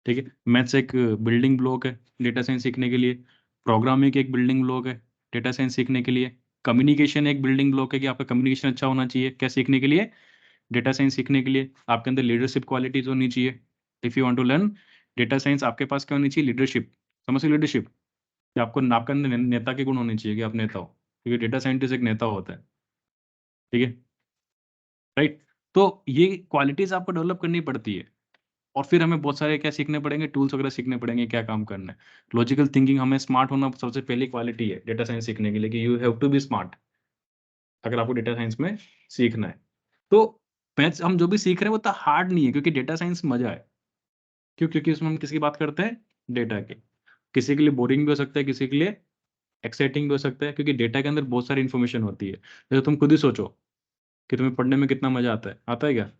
ठीक है, मैथ्स एक बिल्डिंग ब्लॉक है डेटा साइंस सीखने के लिए। प्रोग्रामिंग एक बिल्डिंग ब्लॉक है डेटा साइंस सीखने के लिए। कम्युनिकेशन एक बिल्डिंग ब्लॉक है कि आपका कम्युनिकेशन अच्छा होना चाहिए क्या सीखने के लिए, डेटा साइंस सीखने के लिए। आपके अंदर लीडरशिप क्वालिटीज होनी चाहिए। If you want to learn data science, आपके पास क्या होनी चाहिए? लीडरशिप। समझ लीडरशिप, कि आपको आपके अंदर नेता के गुण होने चाहिए कि आप नेता हो, क्योंकि डेटा साइंटिस्ट एक नेता होता है। ठीक है, राइट? तो ये क्वालिटीज आपको डेवलप करनी पड़ती है। और फिर हमें बहुत सारे क्या सीखने पड़ेंगे, टूल्स वगैरह सीखने पड़ेंगे, क्या काम करना है। लॉजिकल थिंकिंग, हमें स्मार्ट होना सबसे पहली क्वालिटी है डेटा साइंस सीखने के लिए, कि you have to be smart अगर आपको डेटा साइंस में सीखना है। तो मैथ्स हम जो भी सीख रहे हैं वो तो हार्ड नहीं है, क्योंकि डेटा साइंस मजा है। क्यों? क्योंकि उसमें हम किसकी बात करते हैं? डेटा के। किसी के लिए बोरिंग भी हो सकता है, किसी के लिए एक्साइटिंग भी हो सकता है, क्योंकि डेटा के अंदर बहुत सारी इन्फॉर्मेशन होती है। जैसे तुम खुद ही सोचो कि तुम्हें पढ़ने में कितना मजा आता है क्या?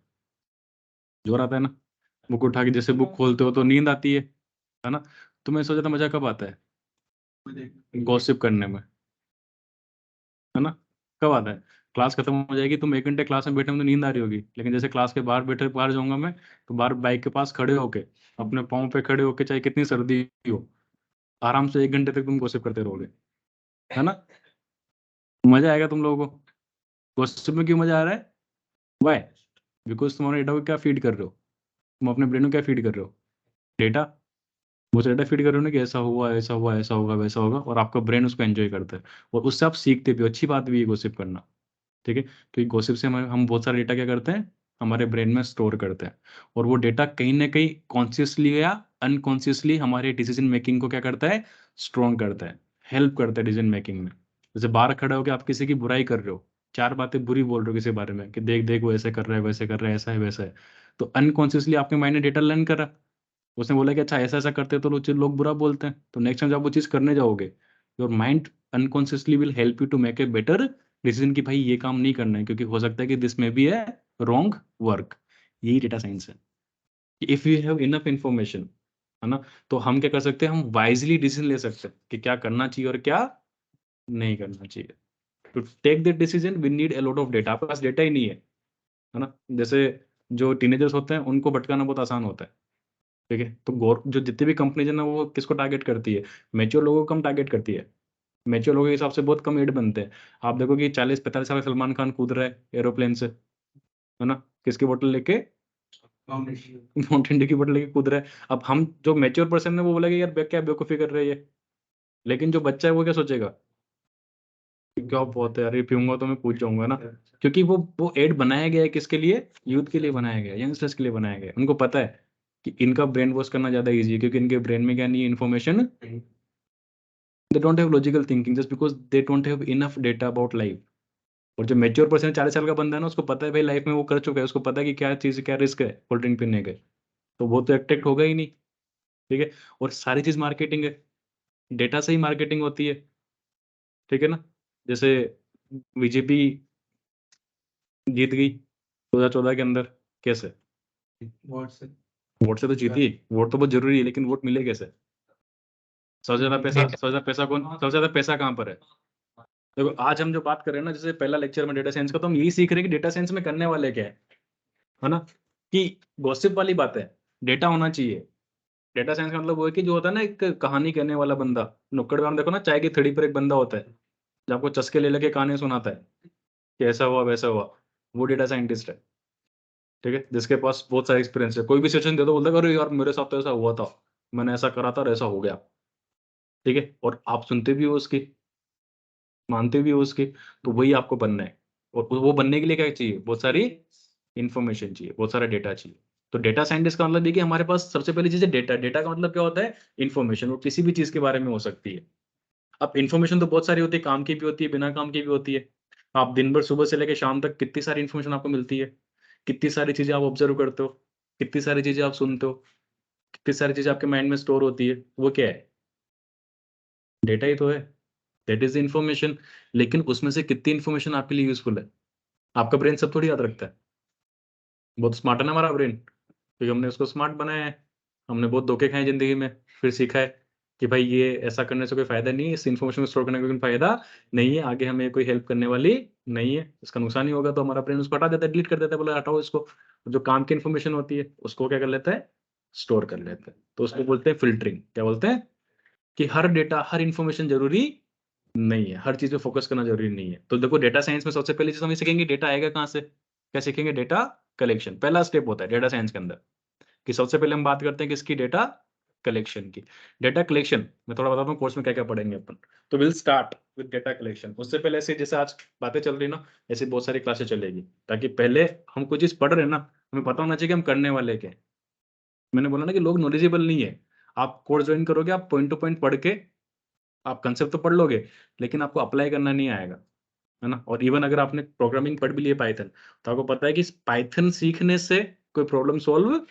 जोर आता है ना? बुक उठा के जैसे बुक खोलते हो तो नींद आती है ना? तुम्हें सोचा था मजा कब आता है? गॉसिप करने में, है ना? कब आता है? क्लास खत्म हो जाएगी, तुम 1 घंटे क्लास में बैठे में तो नींद आ रही होगी, लेकिन जैसे क्लास के बाहर बैठे, बाहर जाऊंगा मैं, तो बाहर बाइक के पास खड़े होके, अपने पाँव पे खड़े होके, चाहे कितनी सर्दी हो, आराम से 1 घंटे तक तुम गॉसिप करते रहोगे, है ना? मजा आएगा तुम लोगों को। गॉसिप में क्यों मजा आ रहा है? वाई? बिकॉज तुम्हारे डेटा को क्या फीड कर रहे हो, तुम अपने ब्रेन को क्या फीड कर रहे हो? डेटा। वो डेटा फीड कर रहे हो ना कि ऐसा हुआ, ऐसा हुआ, ऐसा होगा, वैसा होगा, और आपका ब्रेन उसको एंजॉय करता है, और उससे आप सीखते भी हो। अच्छी बात भी है गॉसिप करना, ठीक है, क्योंकि गॉसिप से हम बहुत सारा डेटा क्या करते हैं, हमारे ब्रेन में स्टोर करते हैं, और वो डेटा कहीं ना कहीं कॉन्शियसली या अनकॉन्शियसली हमारे डिसीजन मेकिंग को क्या करता है, स्ट्रॉन्ग करता है, हेल्प करता है डिसीजन मेकिंग में। जैसे बाहर खड़े होकर आप किसी की बुराई कर रहे हो, 4 बातें बुरी बोल रहे हो किसी के बारे में, कि देख देख वो ऐसे कर रहा है, वैसे कर रहा है, ऐसा है, वैसा है, तो अनकॉन्शियसली आपके माइंड ने डेटा लर्न करा, उसने बोला कि अच्छा ऐसा ऐसा करते हैं तो लोग बुरा बोलते हैं, तो नेक्स्ट टाइम जब आप वो चीज़ करने जाओगे, your mind unconsciously will help you to make a better decision, कि भाई ये काम नहीं करना है, क्योंकि हो सकता है कि दिस में भी है रॉन्ग वर्क। यही डेटा साइंस है, कि if you have enough information, है ना, तो हम क्या कर सकते हैं, हम वाइजली डिसीजन ले सकते हैं कि क्या करना चाहिए और क्या नहीं करना चाहिए। To take that decision we need a lot of data, आपके पास डेटा ही नहीं है ना? जैसे जो टीनेजर्स होते हैं उनको भटकाना बहुत आसान होता है, ठीक है, तो गौर जो जितनी भी कंपनीज है ना, वो किसको टारगेट करती है, मेच्योर लोगों को कम टारगेट करती है, मेच्योर लोगों के हिसाब से बहुत कम एड बनते हैं। आप देखो कि 40-45 साल का सलमान खान कूद रहा है एरोप्लेन से, है ना, किसकी बोतल लेके, माउंटेन ड्यू की बोतल लेके कूद रहा है। अब हम जो मेच्योर पर्सन है वो बोलेगा यार क्या बेवकूफ़ी कर रही है, लेकिन जो बच्चा है वो क्या सोचेगा, कि क्या बहुत है यार, ये पीऊंगा तो मैं कूद जाऊंगा ना, क्योंकि वो एड बनाया गया है किसके लिए, यूथ के लिए बनाया गया है, यंगस्टर्स के लिए बनाया गया है। उनको पता है कि इनका ब्रेन वॉश करना ज्यादा ईजी है, क्योंकि इनके ब्रेन में क्या नहीं है, information, they don't have logical thinking just because they don't have enough data about life. और जो मेच्योर पर्सन 40 साल का बंदा है ना, उसको पता है भाई लाइफ में वो कर चुका है, उसको पता है कि क्या चीज़, क्या रिस्क है कोल्ड ड्रिंक पीने के, तो वो तो अट्रैक्ट होगा ही नहीं, ठीक है। और सारी चीज़ मार्केटिंग है, डेटा से ही मार्केटिंग होती है, ठीक है ना। जैसे बीजेपी जीत गई 2014 के अंदर, कैसे? वोट से तो जीती, वोट तो बहुत जरूरी है, लेकिन वोट मिले कैसे? सबसे ज्यादा पैसा कौन, सबसे ज्यादा पैसा कहाँ पर है? देखो आज हम जो बात कर रहे हैं ना, जैसे पहला लेक्चर में डेटा साइंस का, तो हम यही सीख रहे हैं कि डेटा साइंस में करने वाले क्या है ना, कि गॉसिप वाली बात है, डेटा होना चाहिए। डेटा साइंस का मतलब वो है कि जो होता है ना, एक कहानी कहने वाला बंदा, नुक्कड़ में देखो ना, चाय की थड़ी पर एक बंदा होता है जो आपको चस्के ले लेके कहानी सुनाता है कि ऐसा हुआ वैसा हुआ, वो डेटा साइंटिस्ट है, ठीक है, जिसके पास बहुत सारा एक्सपीरियंस है। कोई भी सिचुएशन दे दो, बोलता है अरे यार मेरे साथ तो ऐसा हुआ था, मैंने ऐसा करा था और ऐसा हो गया, ठीक है, और आप सुनते भी हो उसकी, मानते भी हो उसकी, तो वही आपको बनना है। और वो बनने के लिए क्या चाहिए, बहुत सारी इंफॉर्मेशन चाहिए, बहुत सारा डेटा चाहिए। तो डेटा साइंटिस्ट का मतलब ये कि हमारे पास सबसे पहली चीज है डेटा। डेटा का मतलब क्या होता है, इन्फॉर्मेशन, वो किसी भी चीज के बारे में हो सकती है। अब इन्फॉर्मेशन तो बहुत सारी होती है, काम की भी होती है, बिना काम की भी होती है। आप दिन भर सुबह से लेकर शाम तक कितनी सारी इन्फॉर्मेशन आपको मिलती है, कितनी सारी चीजें आप ऑब्जर्व करते हो, कितनी सारी चीजें आप सुनते हो, कितनी सारी चीजें आपके माइंड में स्टोर होती है, वो क्या है, डेटा ही तो है, दैट इज इन्फॉर्मेशन। लेकिन उसमें से कितनी इन्फॉर्मेशन आपके लिए यूजफुल है? आपका ब्रेन सब थोड़ी याद रखता है। बहुत स्मार्ट है ना हमारा ब्रेन, क्योंकि हमने उसको स्मार्ट बनाया है। हमने बहुत धोखे खाए जिंदगी में, फिर सीखा है कि भाई ये ऐसा करने से कोई फायदा नहीं है, इस इन्फॉर्मेशन को स्टोर करने का कोई फायदा नहीं है, आगे हमें कोई हेल्प करने वाली नहीं है, इसका नुकसान ही होगा, तो हमारा ब्रेन उसको हटा देता है, डिलीट कर देता है, बोला हटाओ इसको। जो काम की इन्फॉर्मेशन होती है उसको क्या कर लेता है, स्टोर कर लेता है। तो उसको बोलते हैं फिल्टरिंग। क्या बोलते हैं, कि हर डेटा, हर इन्फॉर्मेशन जरूरी नहीं है, हर चीज पे फोकस करना जरूरी नहीं है। तो देखो डेटा साइंस में सबसे पहली चीज हम ये सीखेंगे, डेटा आएगा कहाँ से, क्या सीखेंगे, डेटा कलेक्शन। पहला स्टेप होता है डेटा साइंस के अंदर, कि सबसे पहले हम बात करते हैं किसकी, डेटा कलेक्शन की। डेटा कलेक्शन मैं थोड़ा बताता हूँ कोर्स में क्या क्या पढ़ेंगे अपन। तो will start with data collection. उससे पहले ऐसे जैसे आज बातें चल रही ना, ऐसे बहुत सारी क्लासेस चलेगी, ताकि पहले हम कुछ चीज पढ़ रहे हैं ना, हमें पता होना चाहिए कि हम करने वाले क्या हैं। मैंने बोला ना कि लोग नॉलेजेबल नहीं है। आप कोर्स ज्वाइन करोगे, आप पॉइंट टू पॉइंट पढ़ के आप कंसेप्ट तो पढ़ लोगे, लेकिन आपको अप्लाई करना नहीं आएगा, है ना। और इवन अगर आपने प्रोग्रामिंग पढ़ भी लिया पाइथन, तो आपको पता है कि पाइथन सीखने से कोई प्रॉब्लम सॉल्व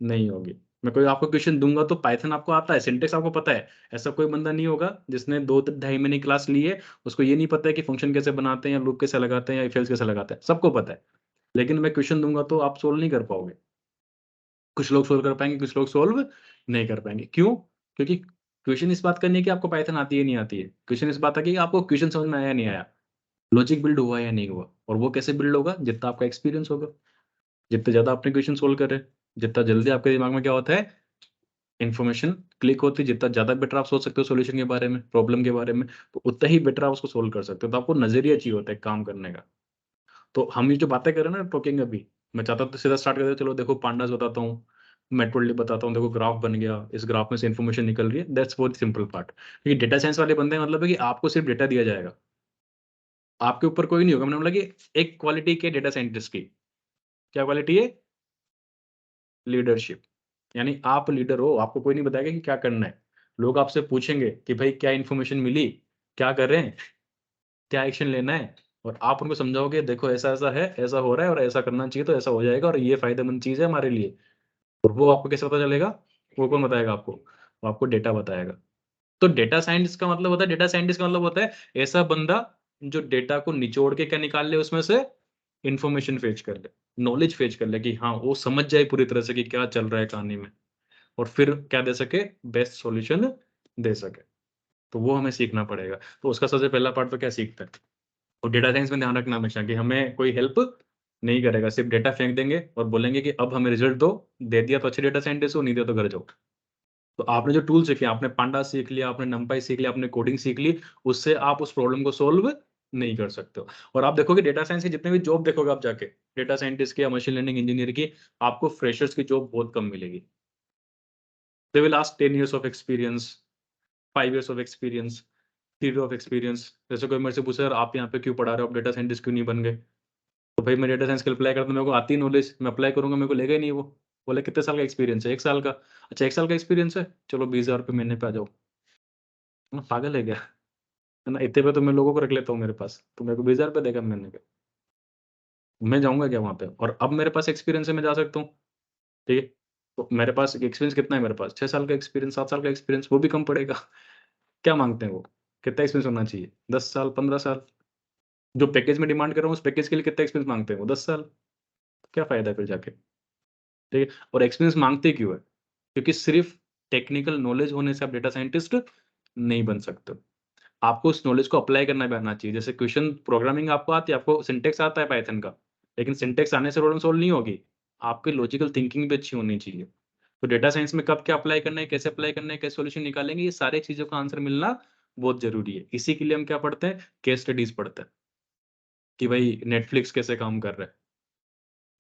नहीं होगी। मैं कोई आपको क्वेश्चन दूंगा तो पाइथन आपको आता है, सिंटेक्स आपको पता है, ऐसा कोई बंदा नहीं होगा जिसने 2-2.5 महीने क्लास ली है, उसको ये नहीं पता है कि फंक्शन कैसे बनाते हैं, या लूप कैसे लगाते हैं, या इफ एल्स कैसे लगाते हैं, सबको पता है। लेकिन मैं क्वेश्चन दूंगा तो आप सोल्व नहीं कर पाओगे। कुछ लोग सोल्व कर पाएंगे, कुछ लोग सोल्व नहीं कर पाएंगे। क्यों? क्योंकि क्वेश्चन इस बात का नहीं है कि आपको पाइथन आती है नहीं आती है, क्वेश्चन इस बात का कि आपको क्वेश्चन समझ में आया नहीं आया। लॉजिक बिल्ड हुआ या नहीं हुआ। और वो कैसे बिल्ड होगा? जितना आपका एक्सपीरियंस होगा, जितने ज़्यादा आपने क्वेश्चन सोल्व करे, जितना जल्दी आपके दिमाग में क्या होता है, इन्फॉर्मेशन क्लिक होती है, जितना ज़्यादा बेटर आप सोच सकते हो सॉल्यूशन के बारे में, प्रॉब्लम के बारे में, तो उतना ही बेटर आप उसको सोल्व कर सकते हो। तो आपको नज़रिया चाहिए होता है काम करने का। तो हम ये जो बातें कर रहे हैं ना टॉकिंग अभी, मैं चाहता हूँ तो सीधा स्टार्ट कर दे, चलो देखो पांडास बताता हूँ, मैटवर्ल्ड बताता हूँ, देखो ग्राफ बन गया, इस ग्राफ में से इन्फॉर्मेशन निकल रही है, दैट्स बहुत सिंपल पार्ट। क्योंकि डेटा साइंस वाले बंदे मतलब है कि आपको सिर्फ डेटा दिया जाएगा, आपके ऊपर कोई नहीं होगा। मैंने बोला कि एक क्वालिटी क्या डेटा साइंटिस्ट की, क्या क्वालिटी है? लीडरशिप। यानी आप लीडर हो, आपको कोई नहीं बताएगा कि क्या करना है। लोग आपसे पूछेंगे कि भाई क्या इन्फॉर्मेशन मिली, क्या कर रहे हैं, क्या एक्शन लेना है, और आप उनको समझाओगे देखो ऐसा-ऐसा है, ऐसा हो रहा है और ऐसा करना चाहिए तो ऐसा हो जाएगा और ये फ़ायदेमंद चीज़ है हमारे लिए। और वो आपको कैसे पता चलेगा? वो कौन बताएगा आपको? वो आपको डेटा बताएगा। तो डेटा साइंस का मतलब होता है, डेटा साइंटिस्ट का मतलब होता है ऐसा बंदा जो डेटा को निचोड़ के क्या निकाल ले उसमें से, इन्फॉर्मेशन फेच कर ले, नॉलेज फेच कर ले कि हाँ, वो समझ जाए पूरी तरह से कि क्या चल रहा है कहानी में, और फिर क्या दे सके, बेस्ट सॉल्यूशन दे सके। तो वो हमें सीखना पड़ेगा। तो उसका सबसे पहला पार्ट तो क्या सीखते हैं? तो डेटा साइंस में ध्यान रखना हमेशा कि हमें कोई हेल्प नहीं करेगा, सिर्फ डेटा फेंक देंगे और बोलेंगे कि अब हमें रिजल्ट दो, दे दिया तो अच्छे डेटा साइंटिस्ट हो, नहीं दिया तो घर जाओ। तो आपने जो टूल सीखे, आपने पांडास सीख लिया, आपने नंपाई सीख लिया, आपने कोडिंग सीख ली, उससे आप उस प्रॉब्लम को सोल्व नहीं कर सकते हो। और आप देखोगे डेटा साइंस की जितने भी जॉब देखोगे आप जाके, डेटा साइंटिस्ट की या मशीन लर्निंग इंजीनियर की, आपको फ्रेशर्स की जॉब बहुत कम मिलेगी। They will ask 10 years of experience, 5 years of experience, 3 years of experience। जैसे कोई मेरे से पूछे, "सर आप यहाँ पे क्यों पढ़ा रहे हो? आप डेटा साइंटिस्ट क्यों नहीं बन गए?" तो भाई मैं डेटा साइंस के लिए अप्लाई करता हूँ, मेरे को आती है नॉलेज, मैं अप्लाई करूँगा, मेरे को लेगा ही नहीं वो। बोले कितने साल का एक्सपीरियंस है? 1 साल का। अच्छा 1 साल का एक्सपीरियंस है? चलो 20,000 रुपए महीने पे आ जाओ। मैं पागल है क्या? है ना? इतने पे तो मैं लोगों को रख लेता हूँ मेरे पास, तो मेरे को 20,000 रुपए देगा महीने के। मैं जाऊँगा क्या वहाँ पे? और अब मेरे पास एक्सपीरियंस है, मैं जा सकता हूँ, ठीक है? तो मेरे पास एक्सपीरियंस कितना है मेरे पास? 6 साल का एक्सपीरियंस, 7 साल का एक्सपीरियंस, वो भी कम पड़ेगा। क्या माँगते हैं वो? कितना एक्सपीरियंस होना चाहिए? 10 साल, 15 साल? जो पैकेज में डिमांड कर रहा हूँ, उस पैकेज के लिए कितना एक्सपीरियंस माँगते हैं वो? 10 साल। क्या फ़ायदा है फिर जाके? ठीक है? और एक्सपीरियंस माँगते क्यों है? क्योंकि सिर्फ़ टेक्निकल नॉलेज होने से आप डेटा साइंटिस्ट नहीं बन सकते हो। आपको उस नॉलेज को अप्लाई करना भी आना चाहिए। जैसे क्वेश्चन प्रोग्रामिंग आपको आती है, आपको सिंटैक्स आता है पाइथन का, लेकिन सिंटैक्स आने से प्रॉब्लम सॉल्व नहीं होगी। आपकी लॉजिकल थिंकिंग भी अच्छी होनी चाहिए। तो डेटा साइंस में कब क्या अप्लाई करना है, कैसे अप्लाई करना है, कैसे सॉल्यूशन निकालेंगे, ये सारी चीज़ों का आंसर मिलना बहुत ज़रूरी है। इसी के लिए हम क्या पढ़ते हैं? केस स्टडीज़ पढ़ते हैं, कि भाई नेटफ्लिक्स कैसे काम कर रहा है,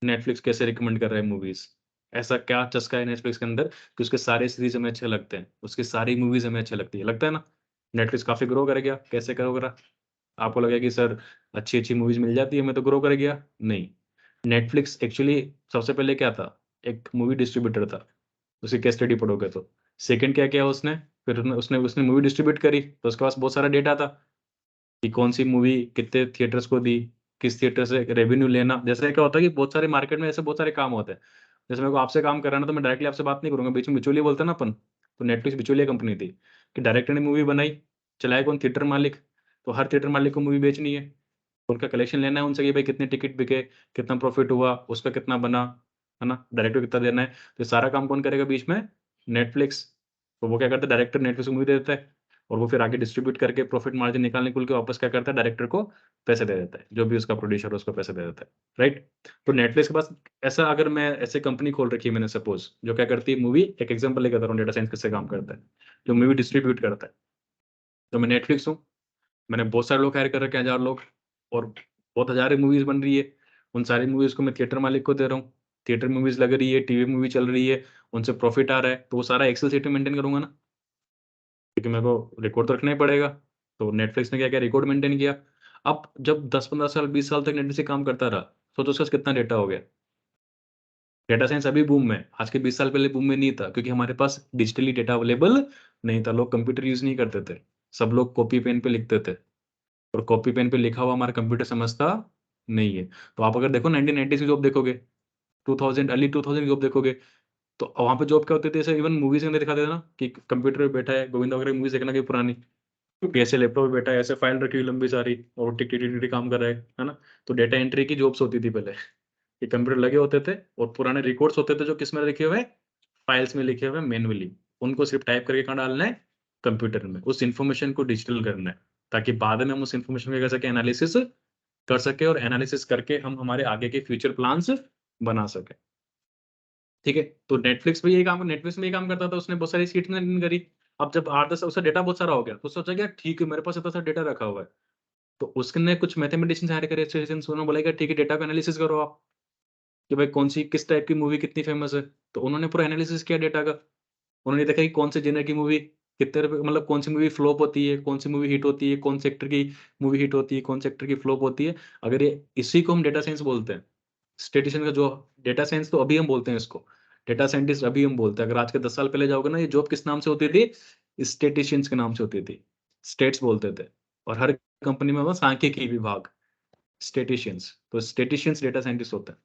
नेटफ्लिक्स कैसे रिकमेंड कर रहा है मूवीज़। ऐसा क्या चस्का है नेटफ्लिक्स के अंदर कि उसके सारे सीरीज़ हमें अच्छे लगते हैं, उसकी सारी मूवीज़ हमें अच्छी लगती है। लगता है ना? नेटफ्लिक्स काफ़ी ग्रो कर गया, कैसे ग्रो करा? आपको लगेगा कि सर अच्छी-अच्छी मूवीज़ मिल जाती है हमें तो ग्रो कर गया, नहीं। नेटफ्लिक्स एक्चुअली सबसे पहले क्या था? एक मूवी डिस्ट्रीब्यूटर था, उसकी केस स्टडी पढ़ोगे तो। सेकंड क्या किया उसने? फिर उसने उसने मूवी डिस्ट्रीब्यूट करी, तो उसके पास बहुत सारा डेटा था कि कौन-सी मूवी कितने थिएटर्स को दी, किस थिएटर से रेवेन्यू लेना। जैसे क्या होता है कि बहुत सारे मार्केट में ऐसे बहुत सारे काम होते हैं। जैसे मेरे को आपसे काम कराना है तो मैं डायरेक्टली आपसे बात नहीं करूँगा, बीच में बिचौलिया बोलते हैं ना अपन, तो नेटफ्लिक्स बिचौलिया कंपनी थी, कि डायरेक्टर ने मूवी बनाई, चलाए कौन? थिएटर मालिक। तो हर थिएटर मालिक को मूवी बेचनी है। उनका कलेक्शन लेना है उनसे कि भाई कितने टिकट बिके, कितना प्रॉफिट हुआ, उसका कितना बना, है ना? डायरेक्टर को कितना देना है, तो ये सारा काम कौन करेगा बीच में? नेटफ्लिक्स। तो वो क्या करता है, डायरेक्टर नेटफ्लिक्स को मूवी दे देता है और वो फिर आगे डिस्ट्रीब्यूट करके प्रॉफिट मार्जिन निकालने के वापस क्या करता है, डायरेक्टर को पैसे दे देता है, जो भी उसका प्रोड्यूसर है उसको पैसे दे देता है, राइट? तो नेटफ्लिक्स के पास ऐसा, अगर मैं ऐसे कंपनी खोल रखी है मैंने सपोज़, जो क्या करती है मूवी, एक एग्ज़ाम्पल लेके बता रहा हूँ डेटा साइंस कैसे काम करता है, जो मूवी डिस्ट्रीब्यूट करता है। तो मैं नेटफ्लिक्स हूँ, मैंने बहुत सारे लोग हायर कर रखे हैं, 1000 लोग, और बहुत हज़ारें मूवीज़ बन रही है। उन सारी मूवीज़ को मैं थिएटर मालिक को दे रहा हूँ। थिएटर मूवीज़ लग रही है, टीवी मूवी चल रही है, उनसे प्रॉफ़िट आ रहा है, तो वो सारा एक्सेल शीट में मेंटेन करूँगा ना, क्योंकि मेरे को रिकॉर्ड तो रखना ही पड़ेगा। तो नेटफ्लिक्स ने क्या किया, रिकॉर्ड मेंटेन किया। अब जब 10-15 साल, 20 साल तक नेटफ्लिक्स से काम करता रहा, सोचो उसके पास कितना डेटा हो गया। डेटा साइंस अभी बूम में, आज के 20 साल पहले बूम में नहीं था, क्योंकि हमारे पास डिजिटली डेटा अवेलेबल नहीं था। लोग कंप्यूटर यूज़ नहीं करते थे। सब लोग कॉपी पेन पे लिखते थे। और कॉपी पेन पे लिखा हुआ हमारा कंप्यूटर समझता नहीं है। तो आप अगर देखो 1990s की जॉब देखोगे, 2000 अर्ली 2000 की जॉब देखोगे, तो वहाँ पे जॉब क्या होती थी, ऐसे इवन मूवीज़ के अंदर दिखाते थे ना कि कंप्यूटर पे बैठा है, गोविंदा वगैरह की मूवीज़ देखना, कोई पुरानी, कि ऐसे लैपटॉप पे बैठा है, ऐसे फाइल रखी हुई लंबी सारी और टिक, टिक, टिक, टिक काम कर रहा है ना? तो डेटा एंट्री की जॉब्स होती थी पहले, कि कंप्यूटर लगे होते थे और पुराने रिकॉर्ड्स होते थे जो किसमें लिखे हुए हैं? फाइल्स में लिखे हुए हैं मैनुअली। उनको सिर्फ टाइप करके कहाँ डालना है? कंप्यूटर में। उस इन्फॉर्मेशन को डिजिटल करना है। ताकि बाद में हम उस इन्फॉर्मेशन को कर सके एनालिसिस कर सके, और एनालिसिस करके हम हमारे आगे के फ्यूचर प्लान्स बना सके। ठीक है, तो नेटफ्लिक्स में ये काम करता था, उसने बहुत सारी सीट्स करी। अब जब 8-10 उसका डेटा बहुत सारा हो गया, तो सोचा क्या ठीक है मेरे पास इतना सारा डेटा रखा हुआ है, तो उसने कुछ मैथमेटिशियंस हायर करे, स्टेटिस्टिशियंस, उन्होंने बोला कि ठीक है डेटा को एनालिसिस करो आप, कि भाई कौन सी किस टाइप की मूवी कितनी फेमस है। तो उन्होंने पूरा एनालिसिस किया डेटा का। उन्होंने देखा कि कौन से जेनर की मूवी कितने रुपए, मतलब कौन सी मूवी फ्लॉप होती है, कौन सी मूवी हिट होती है, कौन से एक्टर की मूवी हिट होती है, कौन से एक्टर की फ्लॉप होती है। अगर ये इसी को हम डेटा साइंस बोलते हैं, स्टेटिशियन का जो डेटा साइंस, तो अभी हम बोलते हैं इसको डेटा साइंटिस्ट, अभी हम बोलते हैं। अगर आज के 10 साल पहले जाओगे ना, ये जॉब किस नाम से होती थी, स्टेटिशियंस के नाम से होती थी, स्टेट्स बोलते थे। और हर कंपनी में वो सांख्यिकी विभाग, स्टेटिशियंस, तो स्टेटिशियंस डेटा साइंटिस्ट होते हैं।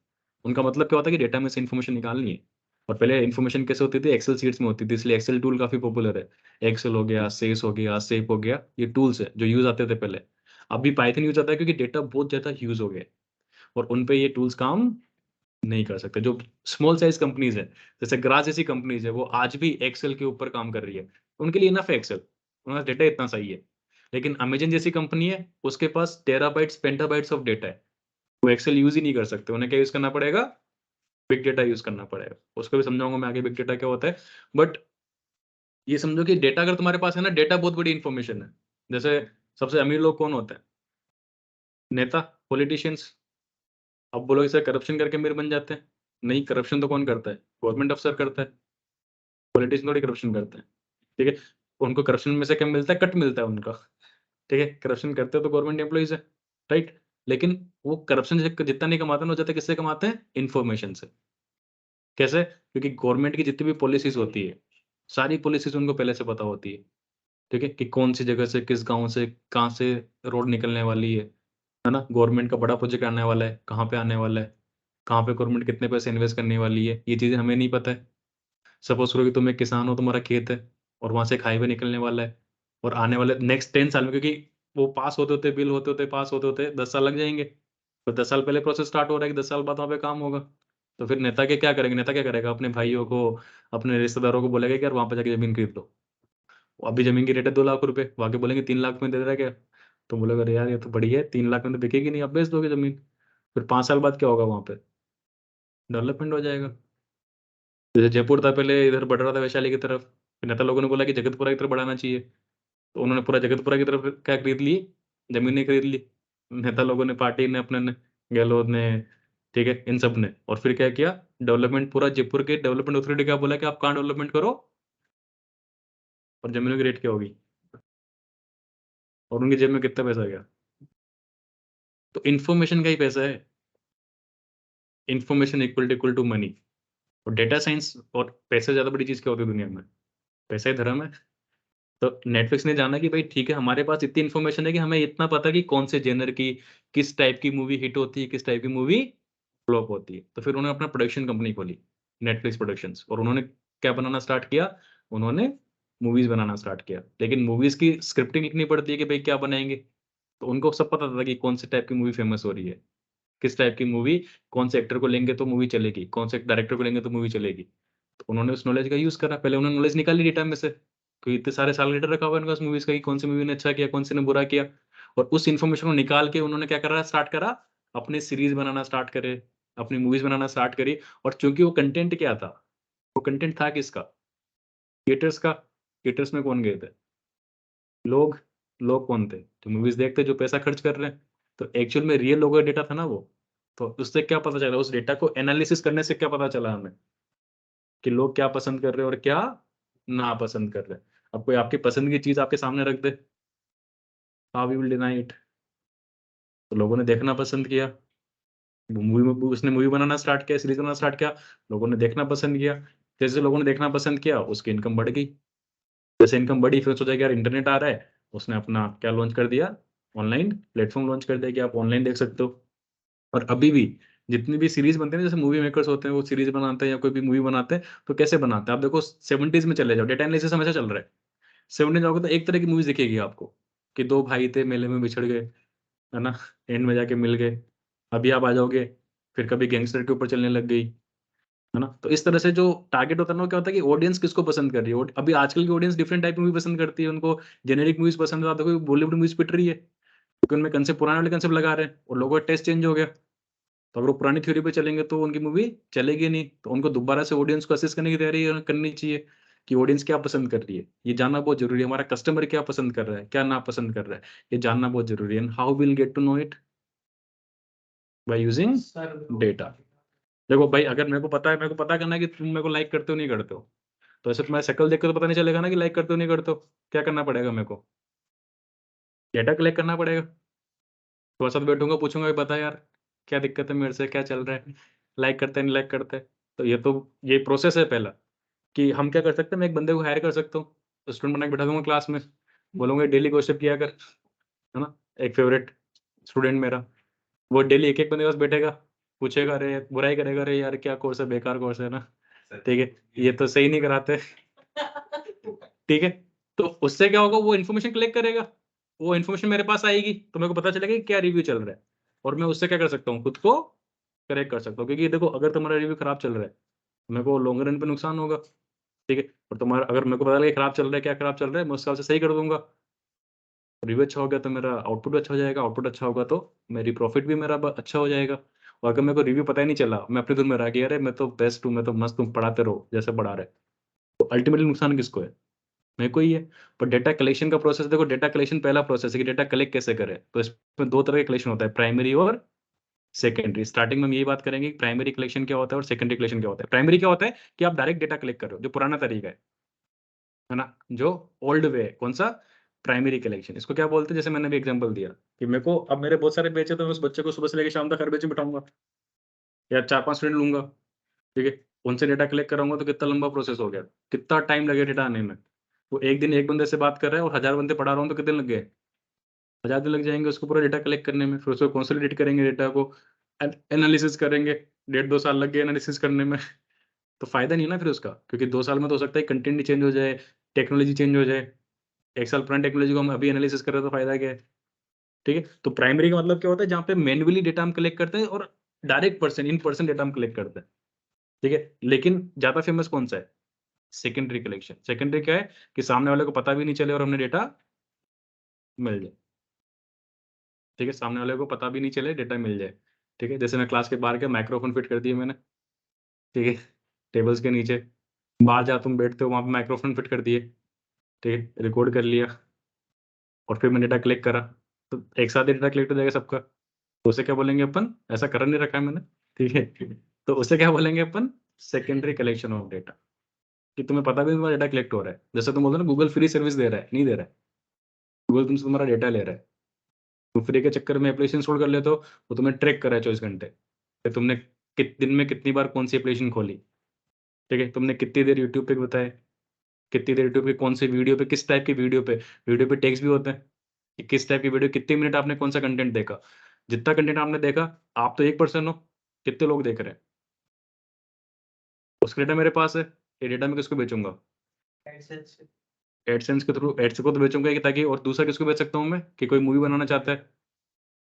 उनका मतलब क्या होता है कि डेटा में से इन्फॉर्मेशन निकालनी है। और पहले इन्फॉर्मेशन कैसे होती थी, एक्सेल शीट्स में होती थी, इसलिए एक्सेल टूल काफी पॉपुलर है। एक्सेल हो गया, सेस हो गया, सेप हो गया, ये टूल्स है जो यूज आते थे पहले। अभी पाइथन यूज आता है क्योंकि डेटा बहुत ज्यादा यूज हो गया है, और उन पे ये टूल्स काम नहीं कर सकते। जो स्मॉल साइज कंपनीज है, जैसे ग्रास जैसी कंपनीज है, वो आज भी एक्सेल के ऊपर काम कर रही है, उनके लिए इनफ है एक्सेल, उनका डेटा इतना सही है। लेकिन अमेजन जैसी कंपनी है, उसके पास टेराबाइट्स पेंटाबाइट्स ऑफ डेटा है, वो एक्सेल यूज ही नहीं कर सकते। उन्हें क्या यूज करना पड़ेगा, बिग डेटा यूज करना पड़ेगा। उसको भी समझाऊंगा मैं आगे बिग डेटा क्या होता है। बट ये समझो कि डेटा अगर तुम्हारे पास है ना, डेटा बहुत बड़ी इंफॉर्मेशन है। जैसे सबसे अमीर लोग कौन होते हैं, नेता, पॉलिटिशियंस। अब बोलोगे सर करप्शन करके अमीर बन जाते हैं, नहीं, करप्शन तो कौन करता है, गवर्नमेंट अफसर करता है, पॉलिटिशियन थोड़ी करप्शन करते हैं। ठीक है, उनको करप्शन में से क्या मिलता है, कट मिलता है उनका। ठीक है, करप्शन करते हो तो गवर्नमेंट एम्प्लॉइज है, राइट। लेकिन वो करप्शन जितना नहीं कमाते ना, वो ज्यादा किससे कमाते हैं, इन्फॉर्मेशन से। कैसे, क्योंकि गवर्नमेंट की जितनी भी पॉलिसीज होती है, सारी पॉलिसीज उनको पहले से पता होती है। ठीक है, कि कौन सी जगह से, किस गांव से, कहाँ से रोड निकलने वाली है ना, गवर्नमेंट का बड़ा प्रोजेक्ट आने वाला है, कहाँ पे आने वाला है, कहाँ पे गवर्नमेंट कितने पैसे इन्वेस्ट करने वाली है, ये चीजें हमें नहीं पता है। सपोज करो कि तुम एक किसान हो, तुम्हारा खेत है, और वहां से एक हाईवे निकलने वाला है, और आने वाले नेक्स्ट 10 साल में, क्योंकि वो पास होते होते, बिल होते होते, पास होते होते 10 साल लग जाएंगे, तो 10 साल पहले प्रोसेस स्टार्ट हो रहा है कि 10 साल बाद वहाँ पे काम होगा। तो फिर नेता के क्या करेंगे, नेता क्या करेगा, अपने भाइयों को, अपने रिश्तेदारों को बोलेगा कि यार वहां पे जाके जमीन खरीद लो। अभी जमीन की रेट है 2 लाख रुपए, वहां के बोलेंगे 3 लाख में दे रहा है क्या, तो बोलेगा अरे यार ये तो बड़ी है, 3 लाख में तो बिकेगी नहीं, आप बेच दोगे जमीन। फिर 5 साल बाद क्या होगा, वहां पे डेवलपमेंट हो जाएगा। जैसे जयपुर था पहले, इधर बढ़ रहा था वैशाली की तरफ, फिर नेता लोगों ने बोला कि जगतपुरा की तरफ बढ़ाना चाहिए, तो उन्होंने पूरा जगतपुरा की तरफ क्या खरीद ली, जमीनें खरीद ली। नेता लोगों ने, पार्टी ने, अपने ने, गहलोत ने, ठीक है, इन सब ने। और फिर क्या किया, डेवलपमेंट पूरा, जयपुर के डेवलपमेंट अथॉरिटी क्या बोला कि आप कहाँ डेवलपमेंट करो, और जमीनों की रेट क्या होगी, और उनकी जेब में कितना पैसा गया। तो इन्फॉर्मेशन का ही पैसा है, इन्फॉर्मेशन इक्वल टू मनी। और डेटा साइंस और पैसे से ज्यादा बड़ी चीज क्या होती है दुनिया में, पैसा ही धर्म है। तो नेटफ्लिक्स ने जाना कि भाई ठीक है, हमारे पास इतनी इन्फॉर्मेशन है कि हमें इतना पता कि कौन से जेनर की, किस टाइप की मूवी हिट होती है, किस टाइप की मूवी फ्लॉप होती है। तो फिर उन्होंने अपना प्रोडक्शन कंपनी खोली, नेटफ्लिक्स प्रोडक्शंस, और उन्होंने क्या बनाना स्टार्ट किया, उन्होंने मूवीज बनाना स्टार्ट किया। लेकिन मूवीज की स्क्रिप्टिंग लिखनी पड़ती है कि भाई क्या बनाएंगे, तो उनको सब पता था कि कौन से टाइप की मूवी फेमस हो रही है, किस टाइप की मूवी, कौन से एक्टर को लेंगे तो मूवी चलेगी, कौन से डायरेक्टर को लेंगे तो मूवी चलेगी। तो उन्होंने उस नॉलेज का यूज करा, पहले उन्होंने नॉलेज निकाली डेटा में से, क्योंकि इतने सारे साल डेटा रखा हुआ है उनका उस मूवीज का, कि कौन सी मूवी ने अच्छा किया, कौन सी ने बुरा किया। और उस इन्फॉर्मेशन को निकाल के उन्होंने क्या करा, स्टार्ट करा, अपने सीरीज बनाना स्टार्ट करे, अपनी मूवीज बनाना स्टार्ट करी। और चूंकि वो कंटेंट क्या था, वो कंटेंट था किसका, क्रिएटर्स का। क्रिएटर्स में कौन गए थे, लोग। लोग कौन थे, जो मूवीज देखते, जो पैसा खर्च कर रहे हैं। तो एक्चुअल में रियल लोगों का डेटा था ना वो। तो उससे क्या पता चला, उस डेटा को एनालिसिस करने से क्या पता चला हमें, कि लोग क्या पसंद कर रहे हैं और क्या ना पसंद कर रहे हैं। अब कोई आपकी पसंद की चीज आपके सामने रख दे, how we will deny it. तो लोगों ने देखना पसंद किया, मूवी, उसने मूवी बनाना स्टार्ट किया, सीरीज बनाना स्टार्ट किया, लोगों ने देखना पसंद किया। जैसे लोगों ने देखना पसंद किया, उसकी इनकम बढ़ गई। जैसे इनकम बढ़ी, फिर सोचा कि यार इंटरनेट आ रहा है, उसने अपना क्या लॉन्च कर दिया, ऑनलाइन प्लेटफॉर्म लॉन्च कर दिया कि आप ऑनलाइन देख सकते हो। और अभी भी जितनी भी सीरीज बनते हैं, जैसे मूवी मेकर्स होते हैं, वो सीरीज बनाते हैं या कोई भी मूवी बनाते हैं, तो कैसे बनाते हैं, आप देखो 70s में चले जाओ, डेटा एनालिसिस हमेशा चल रहा है। 70 जाओगे तो एक तरह की मूवीज दिखेगी आपको, कि दो भाई थे, मेले में बिछड़ गए, है ना, एंड में जाके मिल गए। अभी आप आ जाओगे, फिर कभी गैंगस्टर के ऊपर चलने लग गई, है ना। तो इस तरह से जो टारगेट होता है ना, वो क्या होता है कि ऑडियंस किसको पसंद कर रही है। अभी आजकल की ऑडियंस डिफरेंट टाइप की मूवी पसंद करती है, उनको जेनेरिक मूवीज पसंद आता है, कोई बॉलीवुड मूवीज पिट रही है क्योंकि उनमें कंसेप्ट, पुराने वाले कंसेप्ट लगा रहे हैं और लोगों का टेस्ट चेंज हो गया। तो अगर वो पुरानी थ्योरी पे चलेंगे तो उनकी मूवी चलेगी नहीं। तो उनको दोबारा से ऑडियंस को असेस करने की तैयारी करनी चाहिए कि ऑडियंस क्या पसंद कर रही है। ये जानना बहुत जरूरी है, हमारा कस्टमर क्या पसंद कर रहा है, क्या ना पसंद कर रहा है, ये जानना बहुत जरूरी है। How will get to know it? By using data. देखो भाई, अगर मेरे को पता है, मेरे को पता करना है कि तुम मेरे को लाइक करते हो नहीं करते हो, तो ऐसे तुम्हारी शक्ल देख कर तो पता नहीं चलेगा ना कि लाइक करते हो नहीं करते हो। क्या करना पड़ेगा मेरे को? डेटा कलेक्ट करना पड़ेगा। तुम्हारे साथ बैठूंगा, पूछूंगा कि बता यार क्या दिक्कत है, मेरे से क्या चल रहा है, लाइक करते हैं नहीं लाइक करते। तो ये प्रोसेस है पहला, कि हम क्या कर सकते हैं। मैं एक बंदे को हायर कर सकता हूँ, स्टूडेंट बना के बैठा दूंगा क्लास में, बोलूंगा डेली गॉसिप किया कर, है ना। एक फेवरेट स्टूडेंट मेरा, वो डेली एक एक बंदे के पास बैठेगा, पूछेगा, अरे बुराई करेगा, अरे यार क्या कोर्स है, बेकार कोर्स है ना, ठीक है, ये तो सही नहीं कराते, ठीक है। तो उससे क्या होगा, वो इन्फॉर्मेशन कलेक्ट करेगा, वो इन्फॉर्मेशन मेरे पास आएगी, तो मेरे को पता चलेगा कि क्या रिव्यू चल रहा है, और मैं उससे क्या कर सकता हूँ, खुद को करेक्ट कर सकता हूँ। क्योंकि देखो, अगर तुम्हारा रिव्यू खराब चल रहा है तो मेरे को लॉन्ग रन पे नुकसान होगा, ठीक है। और तुम्हारा, अगर मेरे को पता लगे खराब चल रहा है, क्या खराब चल रहा है, मैं उस हिसाब से सही कर दूंगा। रिव्यू अच्छा हो गया तो मेरा आउटपुट अच्छा हो जाएगा, आउटपुट अच्छा होगा तो मेरी प्रॉफिट भी मेरा अच्छा हो जाएगा। और अगर मेरे को रिव्यू पता ही नहीं चला, मैं अपनी धुन में रह गया, अरे मैं तो बेस्ट हूँ, मैं तो मस्त, तुम पढ़ाते रहो जैसे पढ़ा रहे, तो अल्टीमेटली नुकसान किसको है? मेरे को ही है। पर डेटा कलेक्शन का प्रोसेस देखो, डेटा कलेक्शन पहला प्रोसेस है कि डेटा कलेक्ट कैसे करें। तो इसमें दो तरह के कलेक्शन होता है, प्राइमरी और सेकेंडरी। स्टार्टिंग में हम यही बात करेंगे कि प्राइमरी कलेक्शन क्या होता है और सेकेंडरी कलेक्शन क्या होता है। प्राइमरी क्या होता है कि आप डायरेक्ट डेटा कलेक्ट कर रहे हो, जो पुराना तरीका है ना, जो ओल्ड वे है। कौन सा? Primary collection. इसको क्या बोलते हैं? जैसे मैंने भी एग्जांपल दिया कि मेरे को, अब मेरे बहुत सारे बैच है, तो मैं उस बच्चे को सुबह से लेकर शाम तक हर बैच में बिठाऊंगा, या 4-5 स्टूडेंट लूंगा, ठीक है, उनसे डेटा कलेक्ट कराऊंगा, तो कितना लंबा प्रोसेस हो गया, कितना टाइम लगेगा डेटा आने में। वो एक दिन एक बंदे से बात कर रहा है और 1000 बंदे पढ़ा रहा हूँ, तो कितने लग गए? 1000 दिन लग जाएंगे उसको पूरा डेटा कलेक्ट करने में। फिर उसको कंसोलिडेट करेंगे, डेटा को एनालिसिस करेंगे, 1.5-2 साल लग गए एनालिसिस करने में। तो फायदा नहीं है ना फिर उसका, क्योंकि 2 साल में तो हो सकता है कंटेंट ही चेंज हो जाए, टेक्नोलॉजी चेंज हो जाए। 1 साल पुरानी टेक्नोलॉजी को हम अभी एनालिसिस कर रहे हैं, तो फायदा क्या है? ठीक है। तो प्राइमरी का मतलब क्या होता है, जहाँ पे मैन्युअली डेटा हम कलेक्ट करते हैं और direct person in person data हम कलेक्ट करते हैं, ठीक है। लेकिन ज्यादा फेमस कौन सा है? Secondary collection. सेकेंडरी क्या है कि सामने वाले को पता भी नहीं चले और हमने डेटा मिल जाए, ठीक है, सामने वाले को पता भी नहीं चले, डेटा मिल जाए, ठीक है। जैसे मैं क्लास के बाहर के माइक्रोफोन फिट कर दिए मैंने, ठीक है, टेबल्स के नीचे, बाहर जहाँ तुम बैठते हो वहां पे माइक्रोफोन फिट कर दिए, ठीक है, रिकॉर्ड कर लिया, और फिर मैंने डेटा कलेक्ट करा, तो एक साथ ही डेटा कलेक्ट हो जाएगा सबका। तो उसे क्या बोलेंगे अपन, ऐसा कर नहीं रखा है मैंने, ठीक है, तो उसे क्या बोलेंगे अपन, सेकेंडरी कलेक्शन ऑफ डेटा। कि तुम्हें पता भी नहीं तुम्हारा डेटा कलेक्ट हो रहा है। जैसे तुम बोलते हो ना, गूगल फ्री सर्विस दे रहा है, नहीं दे रहा है, गूगल तुमसे तुम्हारा डेटा ले रहा है। तुम फ्री के चक्कर में एप्लीकेशन इंस्टॉल कर लेते हो, वो तुम्हें ट्रैक कर रहा है 24 घंटे कि तुमने दिन में कितनी बार कौन सी एप्लीकेशन खोली, ठीक है, तुमने कितनी देर यूट्यूब पे बताए, कितनी देर यूट्यूब पे कौन सी वीडियो पे, किस टाइप की वीडियो पे टेक्स्ट भी होते हैं कि किस टाइप की वीडियो, कितने मिनट आपने कौन सा कंटेंट देखा। जितना कंटेंट आपने देखा, आप तो 1% हो, कितने लोग देख रहे हैं, उसका डेटा मेरे पास है। ये डेटा मैं किसको बेचूंगा? एडसेंस के थ्रू, एड्स को तो बेचूंगा कि, ताकि, और दूसरा किसको बेच सकता हूँ मैं, कि कोई मूवी बनाना चाहता है,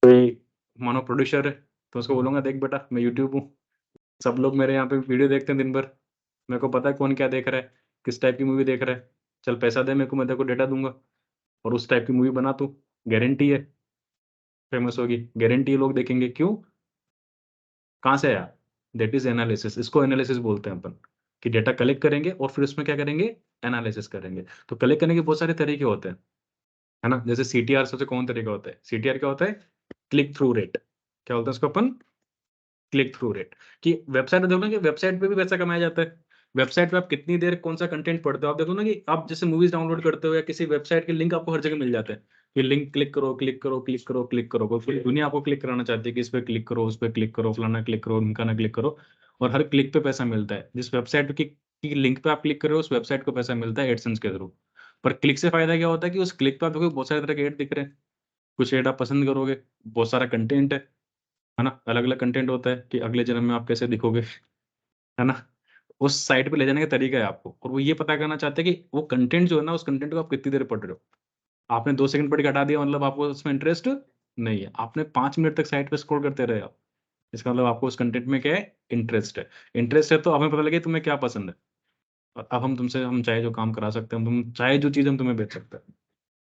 कोई मानो प्रोड्यूसर है, तो उसको बोलूंगा, देख बेटा मैं यूट्यूब हूँ, सब लोग मेरे यहाँ पे वीडियो देखते हैं दिन भर, मेरे को पता है कौन क्या देख रहा है, किस टाइप की मूवी देख रहा है, चल पैसा दे मेरे को, मैं तेरे को डेटा दूंगा, और उस टाइप की मूवी बना तू, गारंटी है फेमस होगी, गारंटी है लोग देखेंगे। क्यों? कहाँ से आया? That is analysis. इसको एनालिसिस बोलते हैं अपन, कि डेटा कलेक्ट करेंगे और फिर उसमें क्या करेंगे, एनालिसिस करेंगे। तो कलेक्ट करने के बहुत सारे तरीके होते हैं, है ना। जैसे सीटीआर सबसे कॉमन तरीका होता है। सीटीआर क्या होता है? Click through rate. क्या बोलते हैं उसको अपन? Click through rate. कि वेबसाइट में देखो ना, कि वेबसाइट पे भी पैसा कमाया जाता है। वेबसाइट पे आप कितनी देर कौन सा कंटेंट पढ़ते हो, आप देखो ना, कि आप जैसे मूवीज डाउनलोड करते हो या किसी वेबसाइट के लिंक आपको हर जगह मिल जाते हैं, कि लिंक क्लिक करो, क्लिक करो, क्लिक करो, क्लिक करो, पूरी दुनिया आपको क्लिक कराना चाहती है कि इस पे क्लिक करो, उस पे क्लिक करो, फलाना क्लिक करो, ढिमकाना क्लिक करो, और हर क्लिक पे पैसा मिलता है। जिस वेबसाइट की लिंक पे आप क्लिक कर रहे हो, उस वेबसाइट को पैसा मिलता है एडसेंस के थ्रू। पर क्लिक से फायदा क्या होता है कि उस क्लिक पे आप देखो बहुत सारे तरह के एड दिख रहे हैं, कुछ एड आप पसंद करोगे, बहुत सारा कंटेंट है ना, अलग अलग कंटेंट होता है कि अगले जन्म में आप कैसे दिखोगे, है ना। उस साइट पे ले जाने का तरीका है आपको, और वो ये पता करना चाहते हैं कि वो कंटेंट जो है ना, उस कंटेंट को आप कितनी देर पढ़ रहे हो। आपने 2 सेकंड पढ़ के हटा दिया, मतलब आपको उसमें इंटरेस्ट नहीं है। आपने 5 मिनट तक साइट पे स्क्रॉल करते रहे आप, इसका मतलब आपको उस कंटेंट में क्या है, इंटरेस्ट है। इंटरेस्ट है तो हमें पता लगे तुम्हें क्या पसंद है, और अब हम चाहे जो काम करा सकते हैं, तुम चाहे जो चीज़ हम तुम्हें बेच सकते हैं,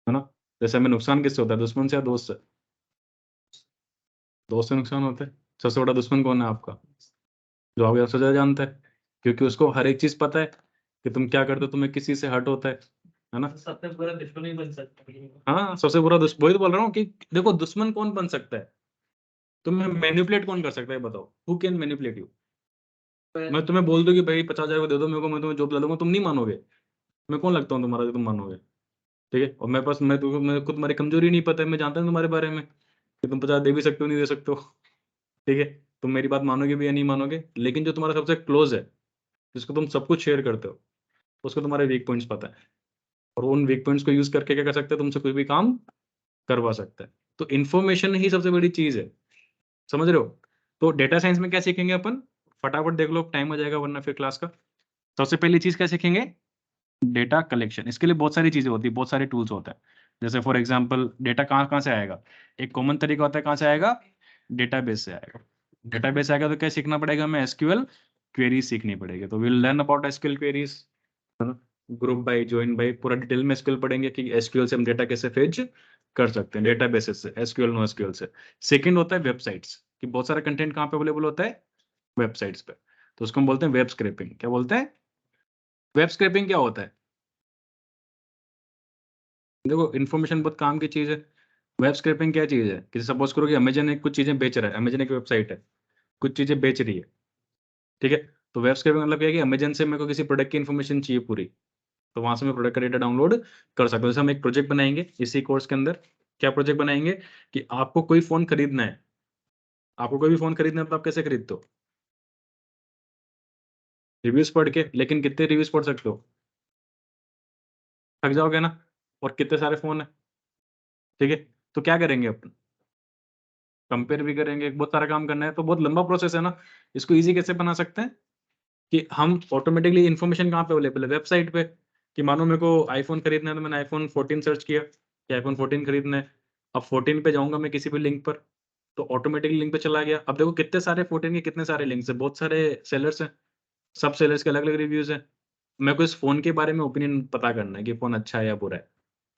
है ना। जैसे हमें नुकसान किससे होता है, दुश्मन से या दोस्त से? दोस्त से नुकसान होता है। सबसे बड़ा दुश्मन कौन है आपका? जो आपको सबसे ज्यादा जानता है, क्योंकि उसको हर एक चीज पता है कि तुम क्या करते हो, तुम्हें किसी से हर्ट होता है ना। सबसे बुरा दुश्मन ही बन सकता है। हाँ, सबसे बुरा दुश्मन, वही तो बोल रहा हूँ कि देखो दुश्मन कौन बन सकता है, तुम्हें मैनिपुलेट कौन कर सकता है, बताओ, हु कैन मैनिपुलेट यू? मैं तुम्हें बोल दूं कि भाई 50,000 को दे दो मेरे को, मैं तुम्हें जॉब ला दूंगा, तुम नहीं मानोगे। मैं कौन लगता हूँ तुम्हारा जो तुम मानोगे? ठीक है, और मेरे पास मैं खुद तुम्हारी कमजोरी नहीं पता है, मैं जानता हूँ तुम्हारे बारे में कि तुम 50 दे भी सकते हो, नहीं दे सकते हो। ठीक है, तुम मेरी बात मानोगे भी या नहीं मानोगे, लेकिन जो तुम्हारा सबसे क्लोज है, जिसको तुम सब कुछ शेयर करते हो, उसको तुम्हारे वीक पॉइंट्स पता है, और उन वीक पॉइंट्स को यूज करके क्या कर सकते हैं, तुमसे कोई भी काम करवा सकता है। तो इन्फॉर्मेशन ही सबसे बड़ी चीज है, समझ रहे हो। तो डेटा साइंस में क्या सीखेंगे अपन, फटाफट देख लो, टाइम हो जाएगा वरना फिर क्लास का। सबसे पहली चीज क्या सीखेंगे, डेटा कलेक्शन। इसके लिए बहुत सारी चीजें होती है, बहुत सारे टूल्स होते हैं। जैसे फॉर एग्जांपल डेटा कहाँ कहाँ से आएगा, एक कॉमन तरीका होता है कहाँ से आएगा, डेटाबेस से आएगा। डेटाबेस आएगा तो क्या सीखना पड़ेगा, हमें एसक्यूएल क्वेरीज सीखनी पड़ेगी। तो will learn about SQL queries, group by, join by, पूरा डिटेल में एसक्यूएल पढ़ेंगे कि एसक्यूएल से हम डेटा कैसे फेच कर सकते हैं, डेटाबेसेस से, एसक्यूएल नो एसक्यूएल से। सेकंड होता है वेबसाइट्स, कि बहुत सारा कंटेंट कहाँ पे अवेलेबल होता है, वेबसाइट्स पे। तो उसको हम बोलते हैं वेब स्क्रैपिंग। क्या बोलते हैं, वेब स्क्रैपिंग क्या होता है? देखो इन्फॉर्मेशन बहुत काम की चीज है। वेब स्क्रैपिंग क्या चीज है, कि सपोज करो कि अमेजन एक कुछ चीजें बेच रहा है, अमेजन एक वेबसाइट है, कुछ चीजें बेच रही है, ठीक है। तो वेब स्क्रैपिंग मतलब क्या है कि अमेजन से मेरे को किसी प्रोडक्ट की इन्फॉर्मेशन चाहिए पूरी, तो वहां से मैं प्रोडक्ट का डेटा डाउनलोड कर सकता हूँ। जैसे हम एक प्रोजेक्ट बनाएंगे इसी कोर्स के अंदर, क्या प्रोजेक्ट बनाएंगे, कि आपको कोई फोन खरीदना है, आपको कोई भी फोन खरीदना है तो आप कैसे खरीदते हो, रिव्यूज पढ़ के। लेकिन कितने रिव्यूज पढ़ सकते हो, थक जाओगे ना, और कितने सारे फोन है, ठीक है। तो क्या करेंगे अपन, कंपेयर भी करेंगे, बहुत सारा काम करना है, तो बहुत लंबा प्रोसेस है ना। इसको इजी कैसे बना सकते हैं, कि हम ऑटोमेटिकली इन्फॉर्मेशन कहाँ पे अवेलेबल है, वेबसाइट पे। कि मानो मेरे को आईफोन खरीदना है, तो मैंने आईफोन 14 सर्च किया कि आईफोन 14 खरीदना है। अब 14 पे जाऊंगा मैं किसी भी लिंक पर, तो ऑटोमेटिकली लिंक पे चला गया। अब देखो कितने सारे 14 के कितने सारे लिंक्स है, बहुत सारे सेलर्स हैं, सब सेलर्स के अलग अलग रिव्यूज हैं। मेरे को इस फोन के बारे में ओपिनियन पता करना है कि फोन अच्छा है या बुरा है।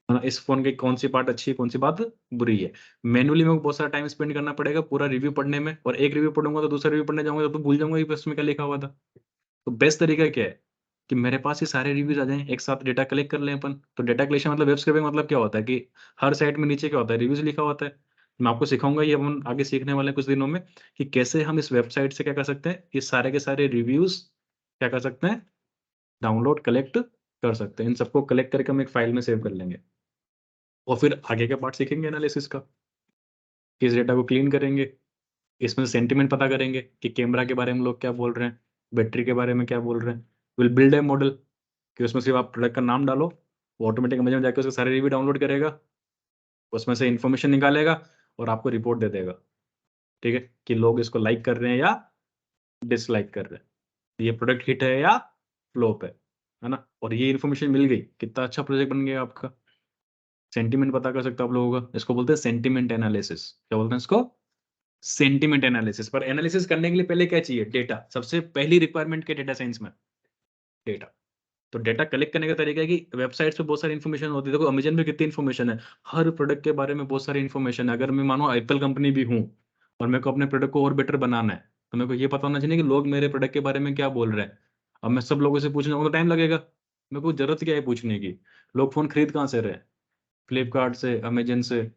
हाँ, इस फोन की कौन सी पार्ट अच्छी है, कौन सी बात बुरी है। मैनुअली मेरे को बहुत सारा टाइम स्पेंड करना पड़ेगा पूरा रिव्यू पढ़ने में, और एक रिव्यू पढ़ूंगा तो दूसरा रिव्यू पढ़ने जाऊंगा तो भूल जाऊंगा कि उसमें क्या लिखा हुआ था। तो बेस्ट तरीका क्या है, कि मेरे पास ये सारे रिव्यूज आ जाएं, एक साथ डेटा कलेक्ट कर लें अपन। तो डेटा कलेक्शन मतलब वेब स्क्रैपिंग मतलब क्या होता है, कि हर साइट में नीचे क्या होता है, रिव्यूज लिखा होता है। मैं आपको सिखाऊंगा, ये अपन आगे सीखने वाले हैं कुछ दिनों में, कि कैसे हम इस वेबसाइट से क्या कर सकते हैं, ये सारे के सारे रिव्यूज क्या कर सकते हैं, डाउनलोड कलेक्ट कर सकते हैं। इन सबको कलेक्ट करके हम एक फाइल में सेव कर लेंगे, और फिर आगे का पार्ट सीखेंगे एनालिसिस का, कि इस डेटा को क्लीन करेंगे, इसमें सेंटिमेंट पता करेंगे कि कैमरा के बारे में लोग क्या बोल रहे हैं, बैटरी के बारे में क्या बोल रहे हैं। विल बिल्ड ए मॉडल, कि उसमें सिर्फ आप प्रोडक्ट का नाम डालो, वो ऑटोमेटिक अमेजन में जाकर उसके सारे रिव्यू डाउनलोड करेगा, उसमें से इंफॉर्मेशन निकालेगा, और आपको रिपोर्ट दे देगा, ठीक है, कि लोग इसको लाइक कर रहे हैं या डिसलाइक कर रहे हैं, ये प्रोडक्ट हिट है या फ्लॉप है ना। और ये इन्फॉर्मेशन मिल गई, कितना अच्छा प्रोजेक्ट बन गया आपका। सेंटिमेंट पता कर सकते हो आप लोगों का, इसको बोलते हैं सेंटिमेंट एनालिसिस। क्या बोलते हैं इसको, सेंटिमेंट एनालिसिस। पर एनालिसिस करने के लिए पहले क्या चाहिए, डेटा। सबसे पहली रिक्वायरमेंट क्या डेटा साइंस में, डेटा। तो डेटा कलेक्ट करने का तरीका है कि वेबसाइट्स पे बहुत सारी इन्फॉर्मेशन होती है। देखो अमेजन पे कितनी इन्फॉर्मेशन है, हर प्रोडक्ट के बारे में बहुत सारी इन्फॉर्मेशन है। अगर मैं मानो एप्पल कंपनी भी हूँ, और मेरे को अपने प्रोडक्ट को और बेटर बनाना है, तो मेरे को ये पता होना चाहिए कि लोग मेरे प्रोडक्ट के बारे में क्या बोल रहे हैं। अब मैं सब लोगों से पूछने जाऊंगा तो टाइम लगेगा, मेरे को जरूरत क्या है पूछने की। लोग फोन खरीद कहाँ से रहे हैं, फ्लिपकार्ट से, अमेजन से,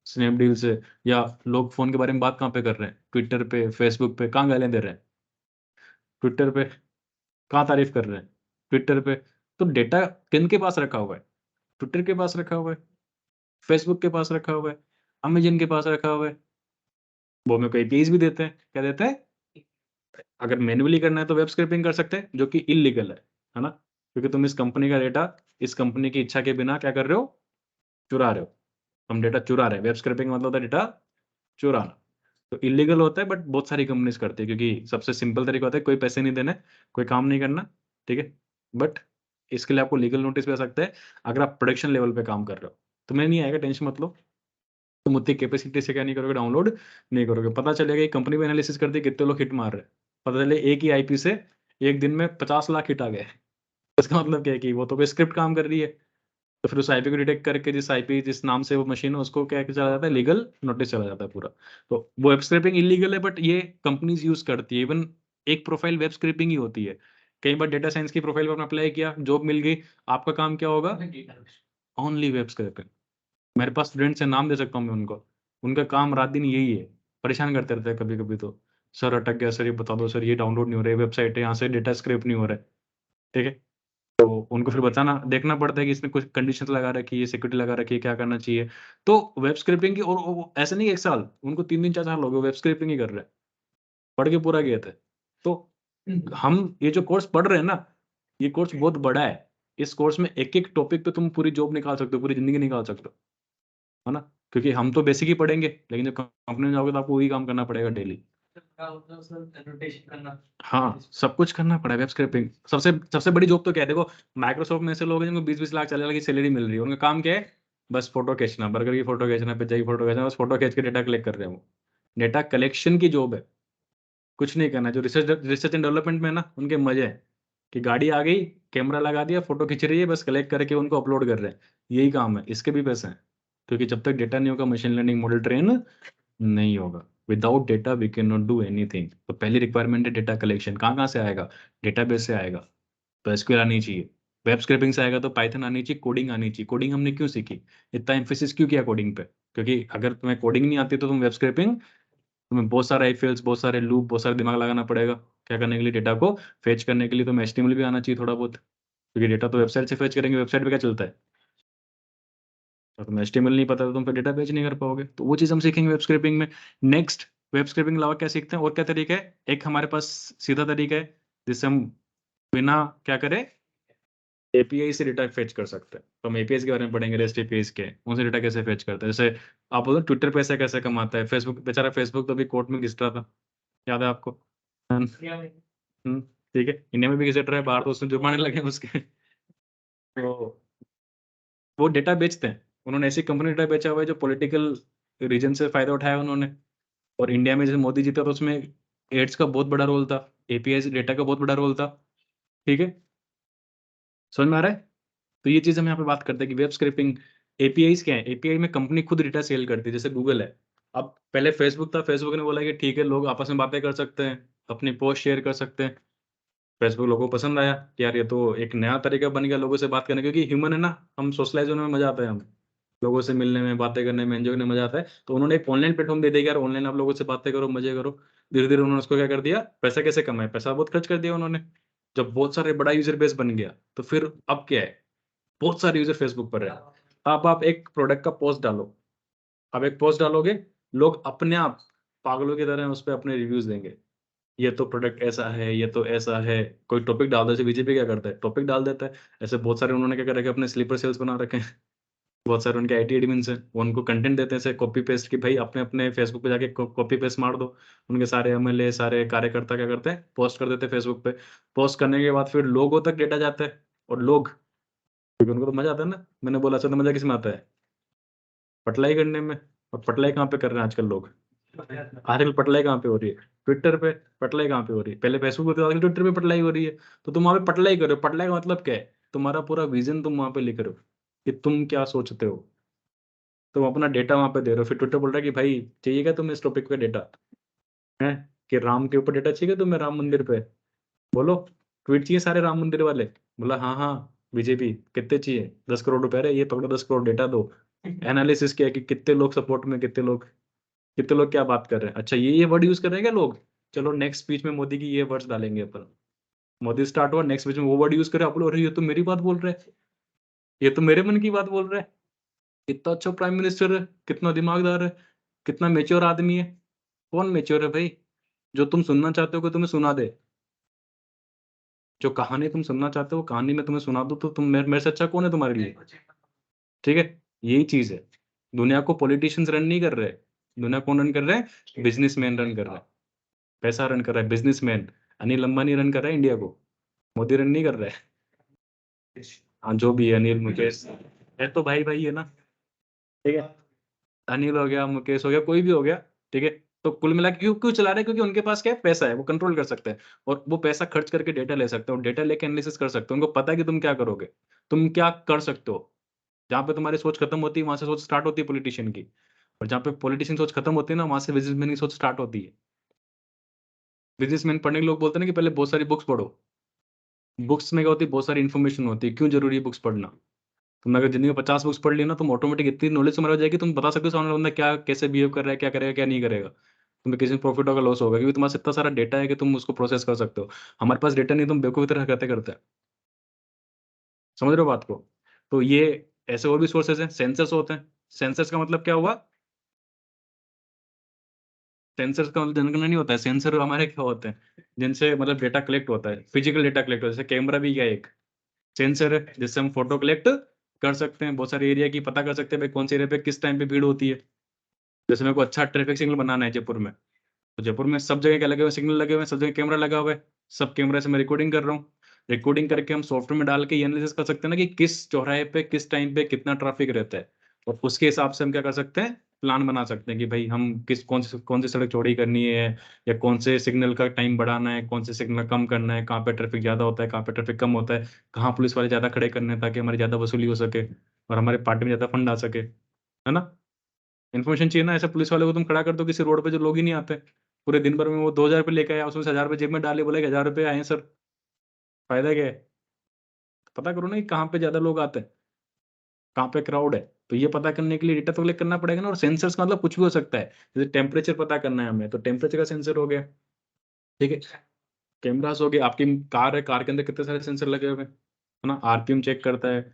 स्नैपडील से। या लोग फोन के बारे में बात कहाँ पे कर रहे हैं, ट्विटर पे, फेसबुक पे, कहाँ गालियां दे रहे हैं, ट्विटर पे। कहाँ तारीफ कर रहे हैं, ट्विटर पे। तो डेटा किन के पास रखा हुआ है, ट्विटर के पास रखा हुआ है, फेसबुक के पास रखा हुआ है, अमेजन के पास रखा हुआ है। वो मेरे को एपीआईज भी देते हैं, क्या देते हैं। अगर मैन्युअली करना है तो वेब स्क्रैपिंग कर सकते हैं, जो कि इलीगल है ना, क्योंकि तुम इस कंपनी का डेटा इस कंपनी की इच्छा के बिना क्या कर रहे हो, चुरा रहे हो। हम डेटा चुरा रहे हैं, वेब स्क्रैपिंग मतलब होता है डेटा चुराना। तो इलीगल होता है, बट बहुत सारी कंपनीज करती है, क्योंकि सबसे सिंपल तरीका होता है कोई पैसे नहीं देने, कोई काम नहीं करना, ठीक है। बट इसके लिए आपको लीगल नोटिस भी आ सकता है, अगर आप प्रोडक्शन लेवल पे काम कर रहे हो। तुम्हें नहीं आएगा, टेंशन मत लो। तुम उतनी कैपेसिटी से क्या नहीं करोगे, डाउनलोड नहीं करोगे। पता चलेगा, ये कंपनी भी एनालिसिस करती है कितने लोग हिट मार रहे हैं, पता चले एक ही आईपी से एक दिन में 50 लाख हिट आ गए। इसका मतलब क्या है कि वो तो कोई स्क्रिप्ट काम कर रही है, तो फिर उस आईपी को डिटेक्ट करके जिस आईपी जिस नाम से वो मशीन है उसको क्या चला जाता है, लीगल नोटिस चला जाता है पूरा। तो वो वेब स्क्रैपिंग इलीगल है, बट ये कंपनीज यूज करती है। इवन एक प्रोफाइल वेब स्क्रैपिंग ही होती है। कई बार डेटा साइंस की प्रोफाइल पर अप्लाई किया, जॉब मिल गई, आपका काम क्या होगा, ओनली वेब स्क्रैपिंग। मेरे पास स्टूडेंट्स हैं, नाम दे सकता हूँ मैं उनको, उनका काम रात दिन यही है, परेशान करते रहते हैं कभी कभी। तो सर अटक गया, सर ये बता दो, सर ये डाउनलोड नहीं हो रहा है, वेबसाइट है यहाँ से डेटा स्क्रैप नहीं हो रहा है। ठीक है, तो उनको फिर बताना, देखना पड़ता है कि इसने कुछ कंडीशन लगा रखी है, सिक्योरिटी लगा रखी है, क्या करना चाहिए। तो वेब स्क्रैपिंग की, और ऐसे नहीं 1 साल, उनको 3 3 4 4 हो गए वेब स्क्रैपिंग ही कर रहे हैं, पढ़ के पूरा गए थे। तो हम ये जो कोर्स पढ़ रहे हैं ना, ये कोर्स बहुत बड़ा है। इस कोर्स में एक एक टॉपिक पे तुम पूरी जॉब निकाल सकते हो, पूरी जिंदगी निकाल सकते हो, है ना। क्योंकि हम तो बेसिक ही पढ़ेंगे, लेकिन जब कंपनी में जाओगे तो आपको वही काम करना पड़ेगा डेली। हाँ, सब कुछ करना पड़ा, वेब स्क्रैपिंग सबसे सबसे बड़ी जॉब तो क्या है, देखो माइक्रोसॉफ्ट में से लोग हैं जिनको 20-20 लाख 40 लाख की सैलरी मिल रही है, उनका काम क्या है, बस फोटो खींचना, बर्गर की फोटो खींचना, पिज्जा की फोटो खींचना, बस फोटो खींच के डेटा कलेक्ट कर रहे हैं। वो डेटा कलेक्शन की जॉब है, कुछ नहीं करना। जो रिसर्च एंड डेवलपमेंट में है ना, उनके मजे हैं कि गाड़ी आ गई, कैमरा लगा दिया, फोटो खींच रही है, बस कलेक्ट करके उनको अपलोड कर रहे हैं, यही काम है। इसके भी पैसे हैं, क्योंकि जब तक डेटा नहीं होगा, मशीन लर्निंग मॉडल ट्रेन नहीं होगा। Without data we can not do anything. तो पहली रिक्वायरमेंट है डेटा कलेक्शन। कहाँ से आएगा, डेटाबेस से आएगा, तो एसक्यूएल आनी चाहिए। वेब स्क्रैपिंग से आएगा तो पाइथन आनी चाहिए, कोडिंग आनी चाहिए। कोडिंग हमने क्यों सीखी, इतना एम्फेसिस क्यों किया कोडिंग पे, क्योंकि अगर तुम्हें कोडिंग नहीं आती तो तुम वेब स्क्रैपिंग, तुम्हें बहुत सारा इफ-एल्स, बहुत सारे लूप, बहुत सारा दिमाग लगाना पड़ेगा। क्या करने के लिए, डेटा को फेच करने के लिए तुम्हें एचटीएमएल भी आना चाहिए थोड़ा बहुत, क्योंकि डेटा तो वेबसाइट से फेच करेंगे, वेबसाइट पे क्या चलता है। तो तुम्हें एचटीएमएल नहीं पता तो तुम फिर डेटा फेच नहीं कर पाओगे। तो वो चीज़ हम सीखेंगे वेब स्क्रैपिंग में। नेक्स्ट, वेब स्क्रैपिंग अलावा क्या सीखते हैं, और क्या तरीका है, एक हमारे पास सीधा तरीका है जिससे हम बिना क्या करें, एपीआई से डेटा फेच कर सकते हैं। तो हम एपीआई के बारे में पढ़ेंगे, रेस्ट एपीआई के, उनसे डेटा कैसे फेच करते हैं। जैसे आप बोलो ट्विटर पैसे कैसे कमाता है, फेसबुक बेचारा, फेसबुक तो अभी कोर्ट में घिस रहा था, याद है आपको। ठीक है, इंडिया में भी घिस रहा है, बाहर तो उसमें जुर्माने लगे हैं उसके। तो वो डेटा बेचते हैं, उन्होंने ऐसी कंपनी डेटा बेचा हुआ है जो पॉलिटिकल रीजन से फायदा उठाया उन्होंने। और इंडिया में जैसे मोदी जीता तो उसमें एड्स का बहुत बड़ा रोल था, एपीआई डेटा का बहुत बड़ा रोल था। ठीक है, समझ में आ रहा है। तो ये चीज़ हम यहाँ पे बात करते हैं कि वेब स्क्रैपिंग, एपीआईज क्या है, एपीआई में कंपनी खुद डेटा सेल करती है, जैसे गूगल है। अब पहले फेसबुक था, फेसबुक ने बोला कि ठीक है, लोग आपस में बातें कर सकते हैं, अपनी पोस्ट शेयर कर सकते हैं। फेसबुक लोगों को पसंद आया कि यार ये तो एक नया तरीका बन गया लोगों से बात करने, क्योंकि ह्यूमन है ना, हम सोशलाइज होने में मजा आता है, हम लोगों से मिलने में, बातें करने में, एंजॉय करने में मजा आता है। तो उन्होंने एक ऑनलाइन प्लेटफॉर्म दे दिया, यार ऑनलाइन आप लोगों से बातें करो, मजे करो। धीरे धीरे उन्होंने उसको क्या कर दिया, पैसा कैसे कमाए, पैसा बहुत खर्च कर दिया उन्होंने। जब बहुत सारे बड़ा यूजर बेस बन गया, तो फिर अब क्या है, बहुत सारे यूजर फेसबुक पर है। अब आप एक प्रोडक्ट का पोस्ट डालो, आप एक पोस्ट डालोगे, लोग अपने आप पागलों की तरह उस पर अपने रिव्यूज देंगे, ये तो प्रोडक्ट ऐसा है, ये तो ऐसा है। कोई टॉपिक डाल दो, जैसे बीजेपी क्या करता है, टॉपिक डाल देता है। ऐसे बहुत सारे उन्होंने क्या कर रखे, अपने स्लीपर सेल्स बना रखे हैं। बहुत सारे उनके आईटी एडमिन्स हैं, वो उनको कंटेंट देते हैं, ऐसे कॉपी पेस्ट की, भाई अपने अपने फेसबुक पे जाके कॉपी पेस्ट मार दो। उनके सारे एमएलए, सारे कार्यकर्ता क्या करते हैं, पोस्ट कर देते हैं फेसबुक पे। पोस्ट करने के बाद फिर लोगों तक डेटा जाता है, और लोग, क्योंकि उनको तो मजा आता है ना, मैंने बोला अच्छा, तो मजा किस में आता है, पटलाई करने में। और पटलाई कहाँ पे कर रहे हैं आजकल लोग, आजकल पटलाई कहाँ पे हो रही है, ट्विटर पे। पटलाई कहाँ पे हो रही है, पहले फेसबुक पे थी, आजकल ट्विटर पे पटलाई हो रही है। तो तुम वहाँ पे पटलाई करो, पटलाई का मतलब क्या है, तुम्हारा पूरा विजन तुम वहाँ पे लिख रहे हो कि तुम क्या सोचते हो, तुम अपना डेटा वहाँ पे दे रहे हो। फिर ट्विटर बोल रहा है कि भाई चाहिए क्या तुम्हें इस टॉपिक पे डेटा है, कि राम के ऊपर डेटा चाहिए तुम्हें, राम मंदिर पे बोलो, ट्वीट चाहिए सारे राम मंदिर वाले। बोला हाँ हाँ, बीजेपी कितने चाहिए, 10 करोड़ रुपए, अरे ये पकड़ो 10 करोड़ डेटा दो। एनालिसिस किया कि कितने लोग सपोर्ट में, कितने लोग क्या बात कर रहे हैं, अच्छा ये वर्ड यूज कर रहे हैं क्या लोग, चलो नेक्स्ट स्पीच में मोदी की ये वर्ड्स डालेंगे अपन। मोदी स्टार्ट हुआ, नेक्स्ट स्पीच में वो वर्ड यूज करे, आप बोलो अरे ये तो मेरी बात बोल रहे हैं, ये तो मेरे मन की बात बोल रहे हैं। कितना अच्छा प्राइम मिनिस्टर है, कितना दिमागदार है, कितना मेच्योर आदमी है। कौन मेच्योर है भाई, जो तुम सुनना चाहते हो कि तुम्हें सुना दे, जो कहानी तुम सुनना चाहते हो कहानी में तुम्हें सुना दो, तो तुम मेरे से अच्छा कौन है तुम्हारे लिए। ठीक है, यही चीज है। दुनिया को पॉलिटिशियंस रन नहीं कर रहे, दुनिया कौन रन कर रहे हैं, बिजनेसमैन रन कर रहे हैं, पैसा रन कर रहा है बिजनेसमैन। अनिल अंबानी रन कर रहा है इंडिया को, मोदी रन नहीं कर रहा है। हाँ, जो भी है, अनिल मुकेश है तो भाई भाई है ना। ठीक है, अनिल हो गया, मुकेश हो गया, कोई भी हो गया, ठीक है। तो कुल मिला के क्यों क्यों चला रहे हैं? क्योंकि उनके पास क्या है, पैसा है, वो कंट्रोल कर सकते हैं और वो पैसा खर्च करके डेटा ले सकते हैं और डेटा लेके एनालिसिस कर सकते हैं। उनको पता है कि तुम क्या करोगे, तुम क्या कर सकते हो। जहाँ पे तुम्हारी सोच खत्म होती है, वहां से सोच स्टार्ट होती है पॉलिटिशियन की, और जहाँ पे पॉलिटिशियन सोच खत्म होती है ना, वहां से बिजनेसमैन की सोच स्टार्ट होती है। बिजनेसमैन पढ़ने के लोग बोलते हैं ना कि पहले बहुत सारी बुक्स पढ़ो। बुक्स में क्या होती है, बहुत सारी इन्फॉर्मेशन होती है। क्यों जरूरी है बुक्स पढ़ना? तुमने अगर जिंदगी में 50 बुक्स पढ़ ली ना, तुम ऑटोमेटिक इतनी नॉलेज तुम्हारी हो जाएगी, तुम बता सकते हो सामने वाला बंदा क्या कैसे बिहेव कर रहा है, क्या करेगा क्या नहीं करेगा। तुम्हें किसी में प्रॉफिट होगा लॉस होगा, क्योंकि तुम्हारे पास इतना सारा डेटा है कि तुम उसको प्रोसेस कर सकते हो। हमारे पास डेटा नहीं, तुम बेवकूफी तरह करते करते हैं। समझ रहे हो बात को? तो ये ऐसे और भी सोर्सेज हैं, सेंसर्स होते हैं। सेंसर्स का मतलब क्या हुआ? सेंसर्स का मतलब जनगणना नहीं होता है। सेंसर हमारे क्या होते हैं, जिनसे मतलब डेटा कलेक्ट होता है, फिजिकल डेटा कलेक्ट होता है। जैसे कैमरा भी क्या है, एक सेंसर है जिससे हम फोटो कलेक्ट कर सकते हैं, बहुत सारे एरिया की पता कर सकते हैं भाई कौन से एरिया पे किस टाइम पे भीड़ होती है। जैसे मेरे को अच्छा ट्रैफिक सिग्नल बनाना है जयपुर में, तो जयपुर में सब जगह क्या लगे हुए, सिग्नल लगे हुए हैं, सब जगह कैमरा लगा हुआ है। सब कैमरा से मैं रिकॉर्डिंग कर रहा हूँ। रिकॉर्डिंग करके हम सॉफ्टवेयर में डाल के ये एनालिसिस कर सकते हैं ना कि किस चौराहे पे किस टाइम पे कितना ट्रैफिक रहता है, और उसके हिसाब से हम क्या कर सकते हैं, प्लान बना सकते हैं कि भाई हम किस कौन सी सड़क चौड़ी करनी है, या कौन से सिग्नल का टाइम बढ़ाना है, कौन से सिग्नल कम करना है, कहाँ पे ट्रैफिक ज्यादा होता है, कहाँ पे ट्रैफिक कम होता है, कहाँ पुलिस वाले ज्यादा खड़े करने हैं ताकि हमारी ज्यादा वसूली हो सके और हमारे पार्टी में ज्यादा फंड आ सके, है ना। इन्फॉर्मेशन चाहिए ना। ऐसे पुलिस वाले को तुम खड़ा कर दो किसी रोड पे जो लोग ही नहीं आते, पूरे दिन भर में वो 2,000 रुपये लेके आया, उसमें से 1,000 रुपये जेब में डाले, बोले 1,000 रुपये आए हैं सर, फायदा क्या है? पता करो ना कि कहाँ पे ज्यादा लोग आते हैं, कहाँ पे क्राउड है। तो ये पता करने के लिए डेटा तो कलेक्ट करना पड़ेगा ना। और सेंसर्स का मतलब कुछ भी हो सकता है। जैसे टेम्परेचर पता करना है हमें, तो टेम्परेचर का सेंसर हो गया, ठीक है। कैमरास हो गए, आपकी कार है, कार के अंदर कितने सारे सेंसर लगे हुए हैं, है ना। आरपीएम चेक करता है,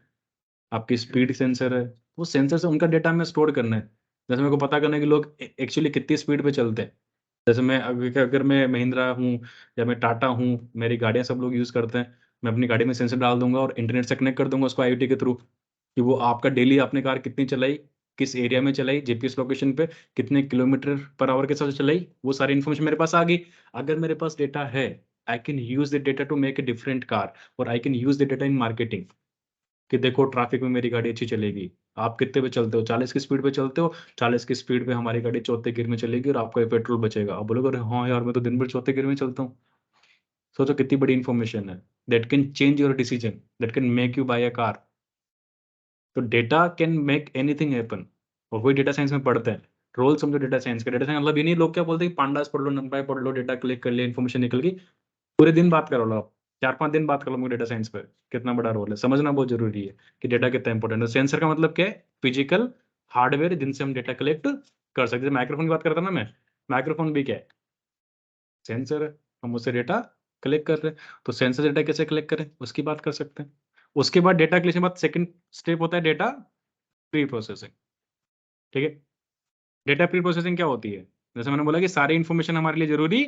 आपकी स्पीड सेंसर है। वो सेंसर से उनका डेटा हमें स्टोर करना है। जैसे मेरे को पता करना है कि लोग एक्चुअली कितनी स्पीड पे चलते हैं। जैसे मैं अगर मैं महिंद्रा हूँ या मैं टाटा हूँ, मेरी गाड़ियाँ सब लोग यूज़ करते हैं, मैं अपनी गाड़ी में सेंसर डाल दूंगा और इंटरनेट से कनेक्ट कर दूंगा उसको आईओटी के थ्रू, कि वो आपका डेली आपने कार कितनी चलाई, किस एरिया में चलाई, जीपीएस लोकेशन पे कितने किलोमीटर पर आवर के साथ चलाई, वो सारी इन्फॉर्मेशन मेरे पास आ गई। अगर मेरे पास डेटा है, I can use the data to make a different car, और I can use the data in marketing, कि देखो ट्रैफिक में मेरी गाड़ी अच्छी चलेगी। आप कितने पे चलते हो, 40 की स्पीड पे चलते हो, 40 की स्पीड पे हमारी गाड़ी चौथे गियर में चलेगी और आपका ये पेट्रोल बचेगा। आप बोलोगे अरे हाँ यार, मैं तो दिन भर चौथे गियर में चलता हूँ। सोचो कितनी बड़ी इन्फॉर्मेशन है, that can change your decision, that can make you buy a car. तो data can make anything happen. और वही डेटा साइंस में पढ़ते हैं। रोल समझो डेटा साइंस का। डेटा साइंस मतलब ये नहीं, लोग क्या बोलते हैं कि पांडास पढ़ लो, नंपाई पढ़ लो, डेटा कलेक्ट कर लिया, इन्फॉर्मेशन निकल गई। पूरे दिन बात करो आप, 4-5 दिन बात कर लो डेटा साइंस पे, कितना बड़ा रोल है, समझना बहुत जरूरी है कि डेटा कितना इंपॉर्टेंट है। सेंसर का मतलब क्या है, फिजिकल हार्डवेयर जिनसे हम डेटा कलेक्ट कर सकते हैं। माइक्रोफोन की बात करता ना मैं, माइक्रोफोन भी क्या है, सेंसर है, हम उससे डेटा कलेक्ट कर रहे हैं। तो सेंसर डेटा कैसे कलेक्ट करें उसकी बात कर सकते हैं। उसके बाद डेटा कलेक्शन के बाद सेकंड स्टेप होता है डेटा प्री प्रोसेसिंग, ठीक है। डेटा प्री प्रोसेसिंग क्या होती है? जैसे मैंने बोला कि सारी इन्फॉर्मेशन हमारे लिए जरूरी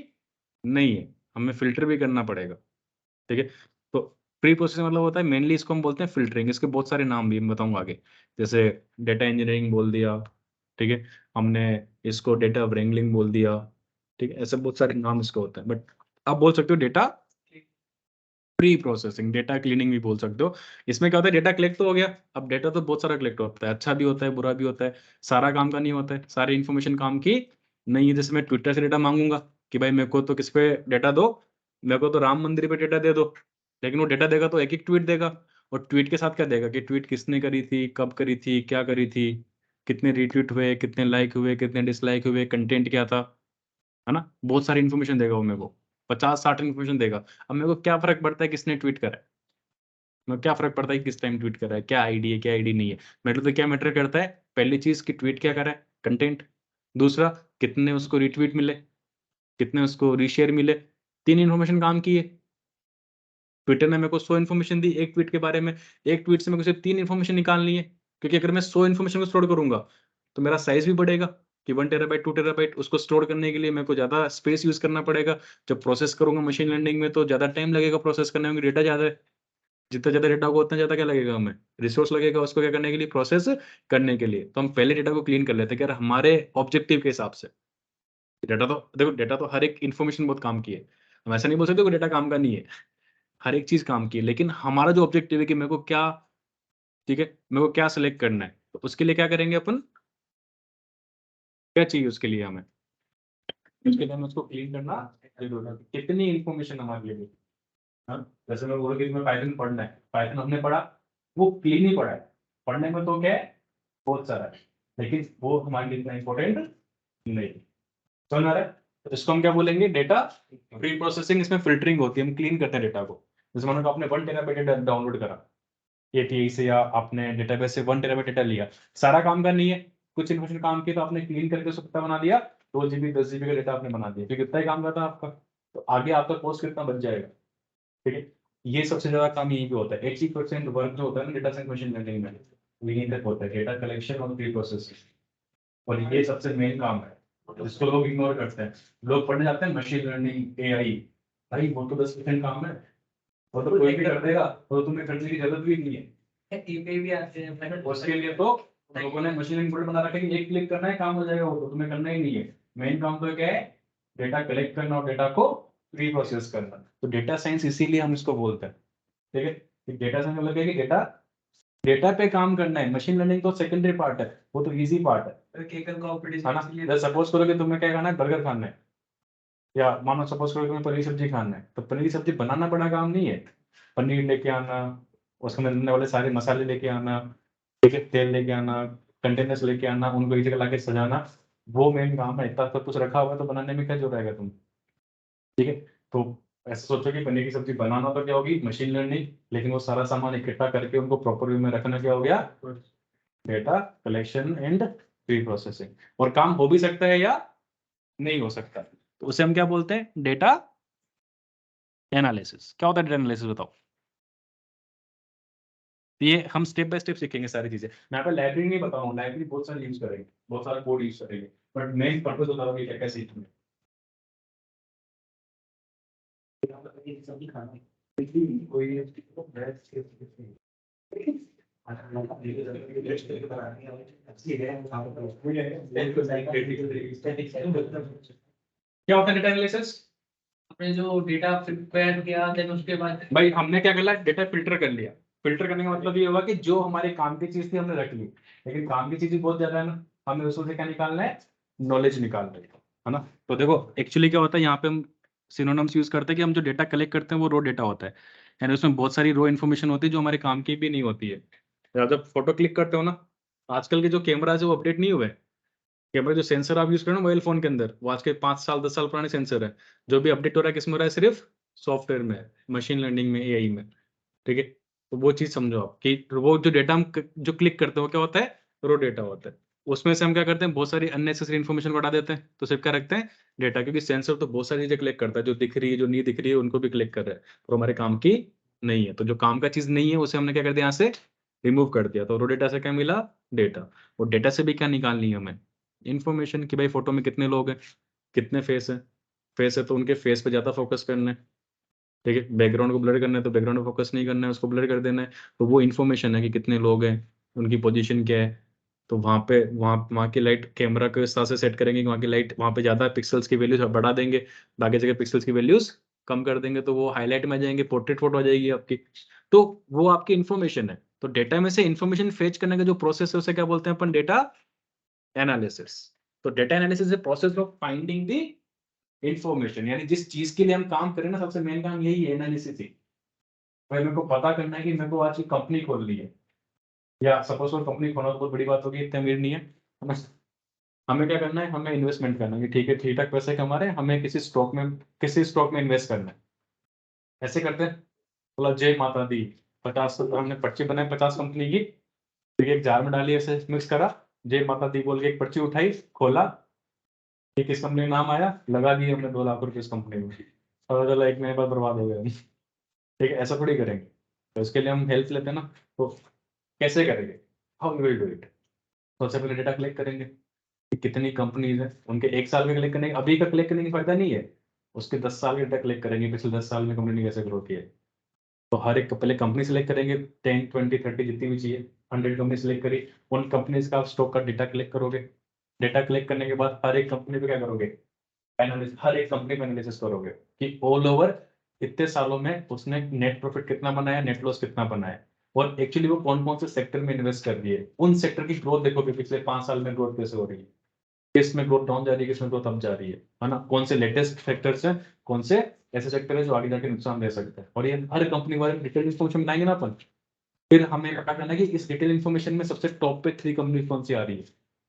नहीं है, हमें फिल्टर भी करना पड़ेगा, ठीक है। तो प्री प्रोसेसिंग मतलब होता है, मेनली इसको हम बोलते हैं फिल्टरिंग। इसके बहुत सारे नाम भी मैं बताऊंगा आगे, जैसे डेटा इंजीनियरिंग बोल दिया, ठीक है, हमने इसको डेटा व्रेंगलिंग बोल दिया, ठीक है। ऐसे बहुत सारे नाम इसको होते हैं, बट आप बोल सकते हो data pre processing, data cleaning भी बोल सकते हो। इसमें क्या होता है, डेटा कलेक्ट तो हो गया, अब डेटा तो बहुत सारा कलेक्ट होता है, अच्छा भी होता है बुरा भी होता है, सारा काम का नहीं होता है, सारी इन्फॉर्मेशन काम की नहीं है। जैसे मैं ट्विटर से डेटा मांगूंगा कि भाई मेरे को तो किस पे डेटा दो, मेरे को तो राम मंदिर पे डेटा दे दो, लेकिन वो डेटा देगा तो एक एक ट्वीट देगा, और ट्वीट के साथ क्या देगा कि ट्वीट किसने करी थी, कब करी थी, क्या करी थी, कितने रीट्वीट हुए, कितने लाइक हुए, कितने डिसलाइक हुए, कंटेंट क्या था, है ना। बहुत सारी इन्फॉर्मेशन देगा वो मेरे को, 50-60 इन्फॉर्मेशन देगा। अब मेरे को क्या फर्क पड़ता है किसने ट्वीट करा है, मेरे को क्या फर्क पड़ता है कि किस टाइम ट्वीट करा है, क्या आईडी है क्या आईडी नहीं है। मेरे तो क्या मैटर करता है, पहली चीज कि ट्वीट क्या करा है, कंटेंट। दूसरा, कितने उसको रीट्वीट मिले, कितने उसको रीशेयर मिले। 3 इन्फॉर्मेशन काम की है। ट्विटर ने मेरे को 100 इन्फॉर्मेशन दी एक ट्वीट के बारे में, एक ट्वीट से मेरे को सिर्फ 3 इन्फॉर्मेशन निकालनी है, क्योंकि अगर मैं 100 इन्फॉर्मेशन को स्टोर करूंगा तो मेरा साइज भी बढ़ेगा, कि 1 टेराबाइट 2 टेराबाइट उसको स्टोर करने के लिए मेरे को ज्यादा स्पेस यूज करना पड़ेगा। जब प्रोसेस करूंगा मशीन लर्निंग में तो ज्यादा टाइम लगेगा प्रोसेस करने में, डेटा ज्यादा है। जितना ज्यादा डेटा होगा उतना ज्यादा क्या लगेगा, हमें रिसोर्स लगेगा उसको क्या करने के लिए, प्रोसेस करने के लिए। तो हम पहले डेटा को क्लीन कर लेते हैं कि यार हमारे ऑब्जेक्टिव के हिसाब से। डेटा तो देखो, डेटा तो हर एक इन्फॉर्मेशन बहुत काम की है, हम ऐसा नहीं बोल सकते कि डेटा काम का नहीं है, हर एक चीज काम की है। लेकिन हमारा जो ऑब्जेक्टिव है कि मेरे को क्या, ठीक है, मेरे को क्या सिलेक्ट करना है, तो उसके लिए क्या करेंगे अपन, क्या चाहिए उसके लिए हमें? उसके लिए हमें उसको क्लीन करना जरूरी है। कितनी इन्फॉर्मेशन हमारे लिए? हाँ, जैसे मैं बोल कि तुम्हें पाइथन पढ़ना है, पाइथन हमने पढ़ा, वो क्लीन ही पढ़ा है। पढ़ने में तो क्या है, बहुत सारा है, लेकिन वो हमारे लिए इतना इंपॉर्टेंट नहीं। समझ आ रहा है? तो इसको हम क्या बोलेंगे? Data pre processing. इसमें फिल्टरिंग होती है, हम क्लीन करते हैं डेटा को। जैसे मान लो आपने 1 टेराबाइट डेटा डाउनलोड करा एपीआई से, या आपने डेटाबेस से 1 टेराबाइट डेटा लिया, सारा काम का नहीं है, कुछ इन्फॉर्मेशन काम की, तो आपने क्लीन करके उसको कितना बना दिया, 2 GB 10 GB का डेटा आपने बना दिया, फिर कितना ही काम करता आपका, तो आगे आपका कॉस्ट कितना बच जाएगा। ठीक है, ये सबसे ज्यादा काम यही पे होता है। 80% वर्क जो होता है ना डेटा साइंस मशीन लर्निंग में, यहीं तक होता है, डेटा कलेक्शन और प्री प्रोसेसिंग, और ये सबसे मेन काम है जिसको लोग इग्नोर करते हैं। लोग पढ़ने जाते हैं मशीन लर्निंग, एआई, भाई वो तो 10% काम है, वो तो कोई भी कर देगा, तो तुम्हें करने की जरूरत भी नहीं है। भी आते हैं उसके लिए, तो लोगों ने मशीन लर्निंग मॉडल बना रखा है कि एक क्लिक करना है काम हो जाएगा, वो तो तुम्हें करना ही नहीं है। मेन काम तो क्या है, डेटा कलेक्ट करना और डेटा को प्री प्रोसेस करना। तो डेटा साइंस इसीलिए हम इसको बोलते हैं। ठीक है, डेटा साइंस मतलब क्या है कि डेटा डेटा पे काम करना है। मशीन लर्निंग तो सेकेंडरी पार्ट है, वो तो इजी पार्ट है ना। सपोज करो कि तुम्हें क्या खाना है, बर्गर खाना है, या मानो सपोज करो तुम्हें पनीर सब्जी खाना है, तो पनीर सब्जी बनाना बड़ा काम नहीं है। पनीर लेके आना, उसमें डलने वाले सारे मसाले लेके आना, ठीक है, तेल लेके आना, कंटेनर्स लेके आना, उनको एक जगह लाके सजाना, वो मेन काम है। इतना सब कुछ रखा हुआ है, तो बनाने में क्या जो रहेगा तुम। ठीक है, तो ऐसे सोचो कि पनीर की सब्जी बनाना तो क्या होगी, मशीन लर्निंग, लेकिन वो सारा सामान इकट्ठा करके उनको प्रॉपर वे में रखना क्या हो गया, data collection and pre processing. और काम हो भी सकता है या नहीं हो सकता, तो उसे हम क्या बोलते हैं, डेटा एनालिसिस। क्या होता है डेटा एनालिसिस, बताओ। ये हम स्टेप बाय स्टेप सीखेंगे सारी चीजें। मैं यहाँ पे लाइब्रेरी नहीं बताऊँ, लाइब्रेरी बहुत सारी यूज करेंगे, बहुत सारा कोड यूज करेंगे, बट मेन पर्पज बता रहा हूँ क्या कैसे सीखना क्या होता है डेटा एनालिसिस। आपने जो डेटा प्रिपेयर किया देन उसके बाद भाई हमने क्या कर लिया, डेटा फिल्टर कर लिया। फिल्टर करने का मतलब ये होगा कि जो हमारे काम की चीज थी हमने रख ली, लेकिन काम की चीज बहुत ज्यादा है ना, हमें उसमें से क्या निकालना है, नॉलेज निकालना है ना। तो देखो एक्चुअली क्या होता है, यहाँ पे हम सिनोनिम्स यूज करते हैं कि हम जो डेटा कलेक्ट करते हैं वो रो डेटा होता है, यानी उसमें बहुत सारी रो इन्फॉर्मेशन होती है जो हमारे काम की भी नहीं होती है। या जब फोटो क्लिक करते हो ना, आजकल के जो कैमरा है वो अपडेट नहीं हुए। कैमरा जो सेंसर आप यूज कर रहे हो मोबाइल फोन के अंदर, वो आज के 5 साल 10 साल पुराने सेंसर है। जो भी अपडेट हो रहा है किसमें हो रहा है, सिर्फ सॉफ्टवेयर में, मशीन लर्निंग में, एआई में। ठीक है, तो वो चीज समझो आप कि वो जो डेटा हम जो क्लिक करते हैं वो क्या होता है, रो डेटा होता है। उसमें से हम क्या करते हैं, बहुत सारी अननेसेसरी इन्फॉर्मेशन को हटा देते हैं, तो सिर्फ क्या रखते हैं, डेटा। क्योंकि सेंसर तो बहुत सारी चीजें कलेक्ट करता है, जो दिख रही है जो नहीं दिख रही है उनको भी कलेक्ट कर रहा है, और हमारे काम की नहीं है। तो जो काम का चीज नहीं है उसे हमने क्या कर दिया, यहाँ से रिमूव कर दिया। तो रो डेटा से क्या मिला, डेटा। और डेटा से भी क्या निकालनी है हमें, इन्फॉर्मेशन कि भाई फोटो में कितने लोग हैं, कितने फेस है। फेस है तो उनके फेस पे ज्यादा फोकस करना है। ठीक है, बैकग्राउंड को ब्लर करना है तो बैकग्राउंड पे फोकस नहीं करना है, उसको ब्लर कर देना है। तो वो इन्फॉर्मेशन है कि कितने लोग हैं, उनकी पोजीशन क्या है। तो वहाँ की लाइट कैमरा के हिसाब से सेट करेंगे कि वहाँ की लाइट, वहाँ पे ज़्यादा पिक्सल्स की वैल्यूज बढ़ा देंगे, बाकी जगह पिक्सल्स की वैल्यूज कम कर देंगे, तो वो हाईलाइट में आ जाएंगे, पोर्ट्रेट फोटो आ जाएगी आपकी। तो वो आपकी इन्फॉर्मेशन है। तो डेटा में से इन्फॉर्मेशन फेच करने का जो प्रोसेस है उसे क्या बोलते हैं अपन, डेटा एनालिसिस। तो data analysis is process of finding the information, यानी जिस चीज के लिए हम काम करें ना, सबसे मेन काम यही है, एनालिसिस ही। भाई मेरे को पता करना है कि मेरे को आज की कंपनी खोल ली है, या सपोज कोई कंपनी खोलना तो बहुत बड़ी बात होगी, इतने अमीर नहीं है हमें। हमें क्या करना है, हमें इन्वेस्टमेंट करना है कि ठीक है, ठीक ठाक पैसे कमा रहे हैं, हमें किसी स्टॉक में इन्वेस्ट करना है। ऐसे करते हैं, बोला जय माता दी, 50 हमने पर्ची बनाई 50 कंपनी की, फिर एक जार में डाली, ऐसे मिक्स करा, जय माता दी बोल के एक पर्ची उठाई, खोला, ये किस कंपनी का नाम आया, लगा दिए हमने 2 लाख रुपए इस कंपनी में, पता चला 1 महीने बाद बर्बाद हो गया। ठीक है, ऐसा थोड़ी करेंगे। तो इसके लिए हम हेल्प लेते हैं ना, तो कैसे करेंगे, how we will do it. सबसे पहले डेटा कलेक्ट करेंगे कि कितनी कंपनीज है, उनके 1 साल में कलेक्ट करने, अभी का कलेक्ट करने की फायदा नहीं है, उसके 10 साल के डेटा कलेक्ट करेंगे, पिछले 10 साल में कंपनी ने कैसे ग्रो किया है। तो हर एक पहले कंपनी सेलेक्ट करेंगे, 10 20 30 जितनी भी चाहिए, 100 कंपनी सेलेक्ट करी, उन कंपनीज का स्टॉक का डेटा कलेक्ट करोगे। डेटा कलेक्ट करने के बाद हर एक कंपनी पे क्या करोगे, एनालिसिस, हर एक कंपनी का एनालिसिस करोगे कि ऑल ओवर इतने सालों में उसने नेट प्रॉफिट कितना बनाया, नेट लॉस कितना बनाया, और एक्चुअली वो कौन कौन से सेक्टर में इन्वेस्ट कर दिए, उन सेक्टर की ग्रोथ देखोगे पिछले 5 साल में ग्रोथ कैसे हो रही है। किस में ग्रोथ डाउन जा रही है, किस में ग्रोथ अप जा रही है ना, कौन से लेटेस्ट फैक्टर्स हैं, कौन से ऐसे सेक्टर है जो आगे जाके नुकसान दे सकते हैं, और ये हर कंपनी वाले डिटेल इन्फॉर्मेशन बनाएंगे ना अपन। फिर हमें पता करना है कि इस डिटेल इन्फॉर्मेशन में सबसे टॉप पे 3 कंपनी कौन सी आ रही है।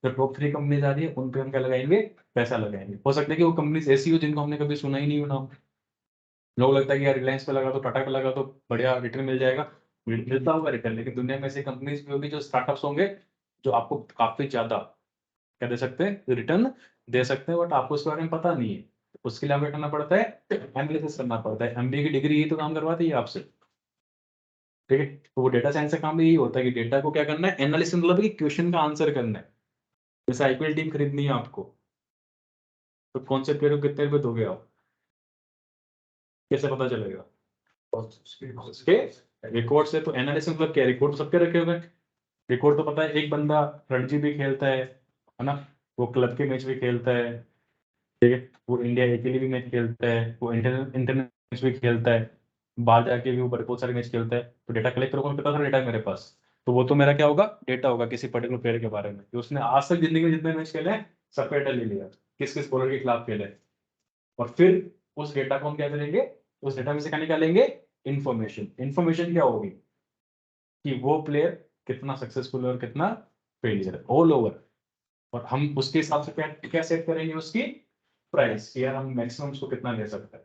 जो टॉप 3 कंपनीज आ रही है उन पे हम क्या लगाएंगे, पैसा लगाएंगे। हो सकता है कि वो कंपनीज ऐसी हो जिनको हमने कभी सुना ही नहीं हो नाम। लोग लगता है कि यार रिलायंस पे लगा तो, टाटा पे लगा तो बढ़िया रिटर्न मिल जाएगा, मिलता होगा रिटर्न, लेकिन दुनिया में ऐसी कंपनीज भी होगी जो स्टार्टअप्स होंगे जो आपको काफी ज्यादा क्या दे सकते हैं, रिटर्न दे सकते हैं, बट आपको उसके बारे में पता नहीं है। उसके लिए आपको करना पड़ता है, एनालिसिस करना पड़ता है। एमबीए की डिग्री यही तो काम करवाती है आपसे, ठीक है। तो वो डेटा साइंस का काम भी यही होता है कि डेटा को क्या करना है, एनालिसिस, मतलब कि क्वेश्चन का आंसर करना है। जैसे आईपीएल टीम खरीदनी है आपको, तो कौन से प्लेयर को कितने रुपए दोगे आप, कैसे पता चलेगा, उसके रिकॉर्ड से। तो एनालिसिस मतलब क्या, रिकॉर्ड तो सबके रखे हुए हैं। रिकॉर्ड तो पता है, एक बंदा रणजी भी खेलता है ना, वो क्लब के मैच भी खेलता है, ठीक है, वो इंडिया ए के लिए भी मैच खेलता है, वो इंटरनेशनल मैच भी खेलता है, बाहर जाके भी वो बहुत सारे मैच खेलता है। तो डेटा कलेक्ट करोगे, पता था डेटा मेरे पास, तो वो तो मेरा क्या होगा, डेटा होगा किसी पर्टिकुलर प्लेयर के बारे में कि उसने आज तक जिंदगी में जितने मैच खेले हैं सब डेटा ले लिया, किस किस बॉलर के खिलाफ खेले। और फिर उस डेटा को हम क्या करेंगे, उस डेटा में से क्या निकालेंगे, इन्फॉर्मेशन। इन्फॉर्मेशन क्या होगी कि वो प्लेयर कितना सक्सेसफुल है और कितना फेलियर है, ऑल ओवर। और हम उसके हिसाब से क्या क्या सेट करेंगे, उसकी प्राइस कि यार हम मैक्सिमम उसको कितना ले सकते हैं।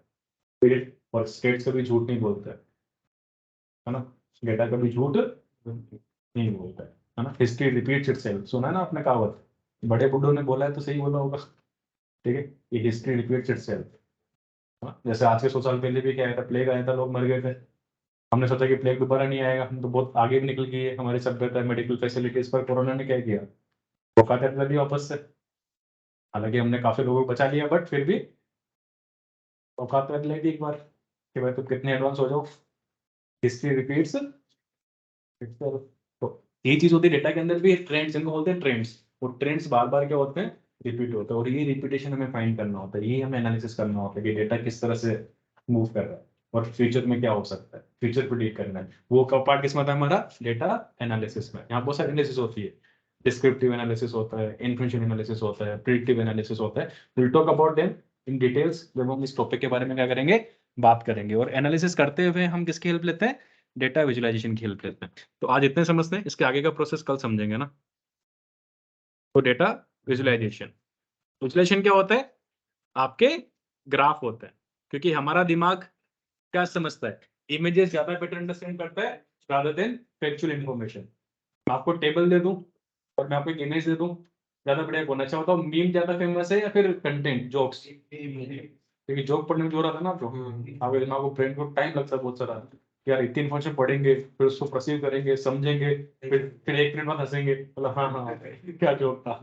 फिर और स्टेट्स कभी झूठ नहीं बोलते है ना, डेटा कभी झूठ नहीं बोलता है ना। हिस्ट्री रिपीट्स इटसेल्फ, सुना है ना आपने कहावत, बड़े बुड्ढों ने बोला है तो सही बोला होगा, ठीक है। ये हिस्ट्री रिपीट्स इटसेल्फ। जैसे आज के 100 साल पहले भी क्या आया था, प्लेग आया था, लोग मर गए थे। हमने सोचा कि प्लेग दोबारा नहीं आएगा, हम तो बहुत आगे भी निकल गई है हमारी सभ्यता, मेडिकल फैसिलिटीज पर। कोरोना ने क्या किया, मौका कर दिया वापस से। हालांकि हमने काफी लोगों को बचा लिया, बट फिर भी औकात कर लेगी एक बार कि भाई तुम कितने एडवांस हो जाओ। History repeats. तो ये चीज होती है डेटा के अंदर भी, ट्रेंड्स इनको बोलते हैं ट्रेंड्स। वो ट्रेंड्स बार बार क्या होते हैं, रिपीट होते हैं, और ये रिपीटेशन हमें फाइंड करना होता है, ये हमें एनालिसिस करना होता है कि डेटा किस तरह से मूव कर रहा है और फ्यूचर में क्या हो सकता है, फ्यूचर प्रिडिक्ट करना है। वो का पार्ट किसमें आता है हमारा, डेटा एनालिसिस में। यहाँ बहुत सारी एनालिसिस होती है, डिस्क्रिप्टिव एनालिसिस होता है, इन्फॉर्मेशन एनालिसिस होता है, प्रिडिक्टिव एनालिसिस होता है। Will talk about them in details जब हम इस टॉपिक के बारे में क्या करेंगे, बात करेंगे। और एनालिसिस करते हुए हम किसकी हेल्प लेते हैं, डेटा विजुअलाइजेशन की हेल्प लेते हैं। तो आज इतने समझते हैं, इसके आगे का प्रोसेस कल समझेंगे ना। तो डेटा विजुअलाइजेशन, विजुअलाइजेशन क्या होता है, आपके ग्राफ होते हैं। क्योंकि हमारा दिमाग क्या समझता है, इमेजेस ज्यादा बेटर अंडरस्टैंड करता है रादर देन फैक्चुअल इंफॉर्मेशन। मैं आपको टेबल दे दूं और मैं आपको एक इमेज दे दूं, ज्यादा बढ़िया कौन अच्छा होता है, मीम ज्यादा फेमस है या फिर कंटेंट जोक्स। क्योंकि जोक पढ़ने में जो रहा था ना, जो आपके दिमाग को, ब्रेन को टाइम लगता है बहुत सारा। यार इतनी इन्फॉर्मेशन पढ़ेंगे, फिर उसको परसीव करेंगे, समझेंगे, फिर 1 मिनट बाद हंसेंगे, मतलब हाँ हाँ क्या जोक था,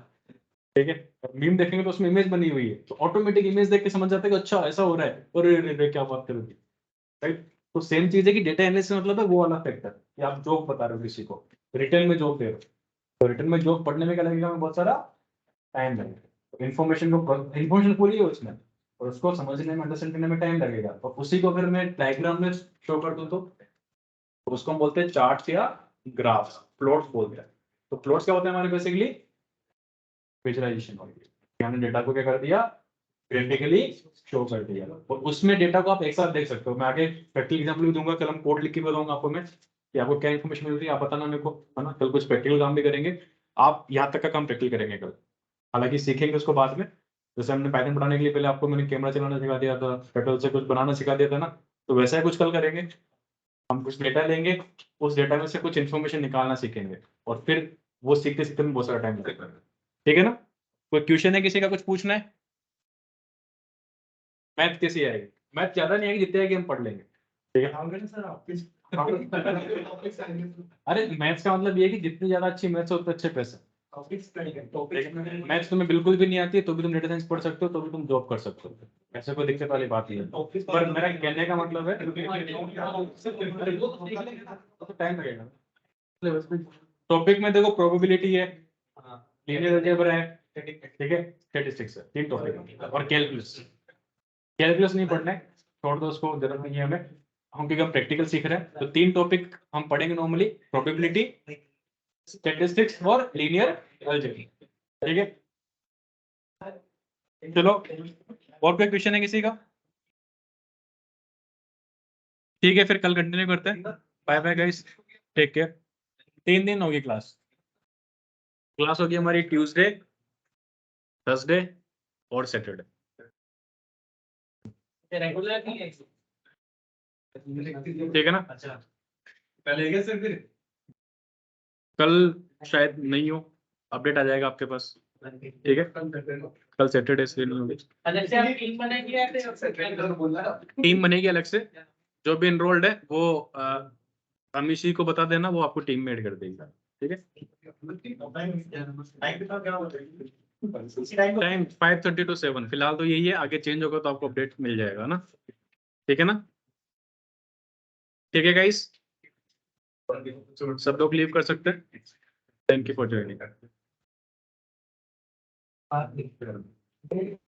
ठीक है। मीम देखेंगे तो उसमें इमेज बनी हुई है, तो ऑटोमेटिक इमेज देख के समझ जाते हैं कि अच्छा ऐसा हो रहा है, और क्या बात कर रही है, राइट। तो सेम चीज है कि डेटा एनालिसिस मतलब है वो वाला फैक्टर कि आप जोक बता रहे हो किसी को, रिटर्न में जोक दे रहे हो, तो रिटर्न में जोक पढ़ने में क्या लगेगा, हमें बहुत सारा टाइम लगेगा। इन्फॉर्मेशन पूरी है उसमें, और उसको समझने में, अंडरस्टैंड करने में टाइम लगेगा। और उसी को अगर मैं डायग्राम में शो कर दूं तो उसको हम बोलते हैं चार्ट या ग्राफ्स, प्लॉट्स बोलते हैं। तो प्लॉट्स क्या होते हैं हमारे, बेसिकली विजुअलाइजेशन होती है। हमने डेटा को क्या कर दिया, ग्राफिकली शो कर दिया, और उसमें डेटा को आप एक साथ देख सकते हो। मैं आगे प्रैक्टिकल एग्जांपल भी दूंगा, कल हम कोड लिख के बताऊंगा आपको मैं कि आपको क्या इन्फॉर्मेशन मिल रही है, आप बताना मेरे को, है ना। कल कुछ प्रैक्टिकल काम भी करेंगे, आप यहाँ तक का काम प्रैक्टिकल करेंगे कल, हालांकि सीखेंगे उसको बाद में। जैसे हमने पाइथन बनाने के लिए पहले आपको मैंने कैमरा चलाना सिखा दिया था, टर्टल से कुछ बनाना सिखा दिया था ना, तो वैसा ही कुछ कल करेंगे। हम कुछ डेटा लेंगे, उस डेटा में से कुछ इन्फॉर्मेशन निकालना सीखेंगे, और फिर वो सीखते सीखते में बहुत सारा टाइम लगेगा, ठीक है ना। कोई क्वेश्चन है किसी का, कुछ पूछना है। मैथ कैसी आएगी, मैथ ज्यादा नहीं आएगी, जितनी आएगी हम पढ़ लेंगे, ठीक है सर। अरे मैथ्स का मतलब ये है कि जितनी ज्यादा अच्छी मैथ्स हो उतने अच्छे पैसे। मैथ्स तुम्हें बिल्कुल भी नहीं आती है तो भी तुम डेटा साइंस पढ़ सकते हो, तो भी तुम जॉब कर सकते हो, ऐसे कोई दिक्कत वाली बात नहीं है। पर मेरा कहने का मतलब है टाइम लगेगा। टॉपिक में देखो, प्रोबेबिलिटी है, लीनियर अलजेब्रा है, ठीक है, स्टैटिस्टिक्स है, 3 टॉपिक, और कैलकुलस। कैलकुलस नहीं पढ़ना है, छोड़ दो उसको, जरूरत नहीं है हमें। हम क्योंकि हम प्रैक्टिकल सीख रहे हैं, तो 3 टॉपिक हम पढ़ेंगे नॉर्मली, प्रोबेबिलिटी, स्टैटिस्टिक्स और लीनियर अलजेब्रा, ठीक है। चलो और कोई क्वेश्चन है किसी का? ठीक है फिर कल कंटिन्यू करते हैं। Bye bye guys, take care. 3 दिन होगी क्लास। क्लास होगी हमारी ट्यूसडे, थर्सडे और सैटरडे। रेगुलर नहीं है। ठीक है ना? अच्छा कल सर फिर कल शायद नहीं हो, अपडेट आ जाएगा आपके पास। ठीक है, कल सैटरडे से नहीं होगी। अलग से आप टीम बनाएंगे या फिर टीम बनेगी अलग से, जो भी इनरोल्ड है वो अमीशी को बता देना, वो आपको टीम में ऐड कर देगी। ठीक है, टाइम 5:30 to 7 फिलहाल तो यही है, आगे चेंज होगा तो आपको अपडेट मिल जाएगा ना। ठीक है ना? ठीक है गाइस, सब लोग लीव कर सकते हैं। Thank you for joining.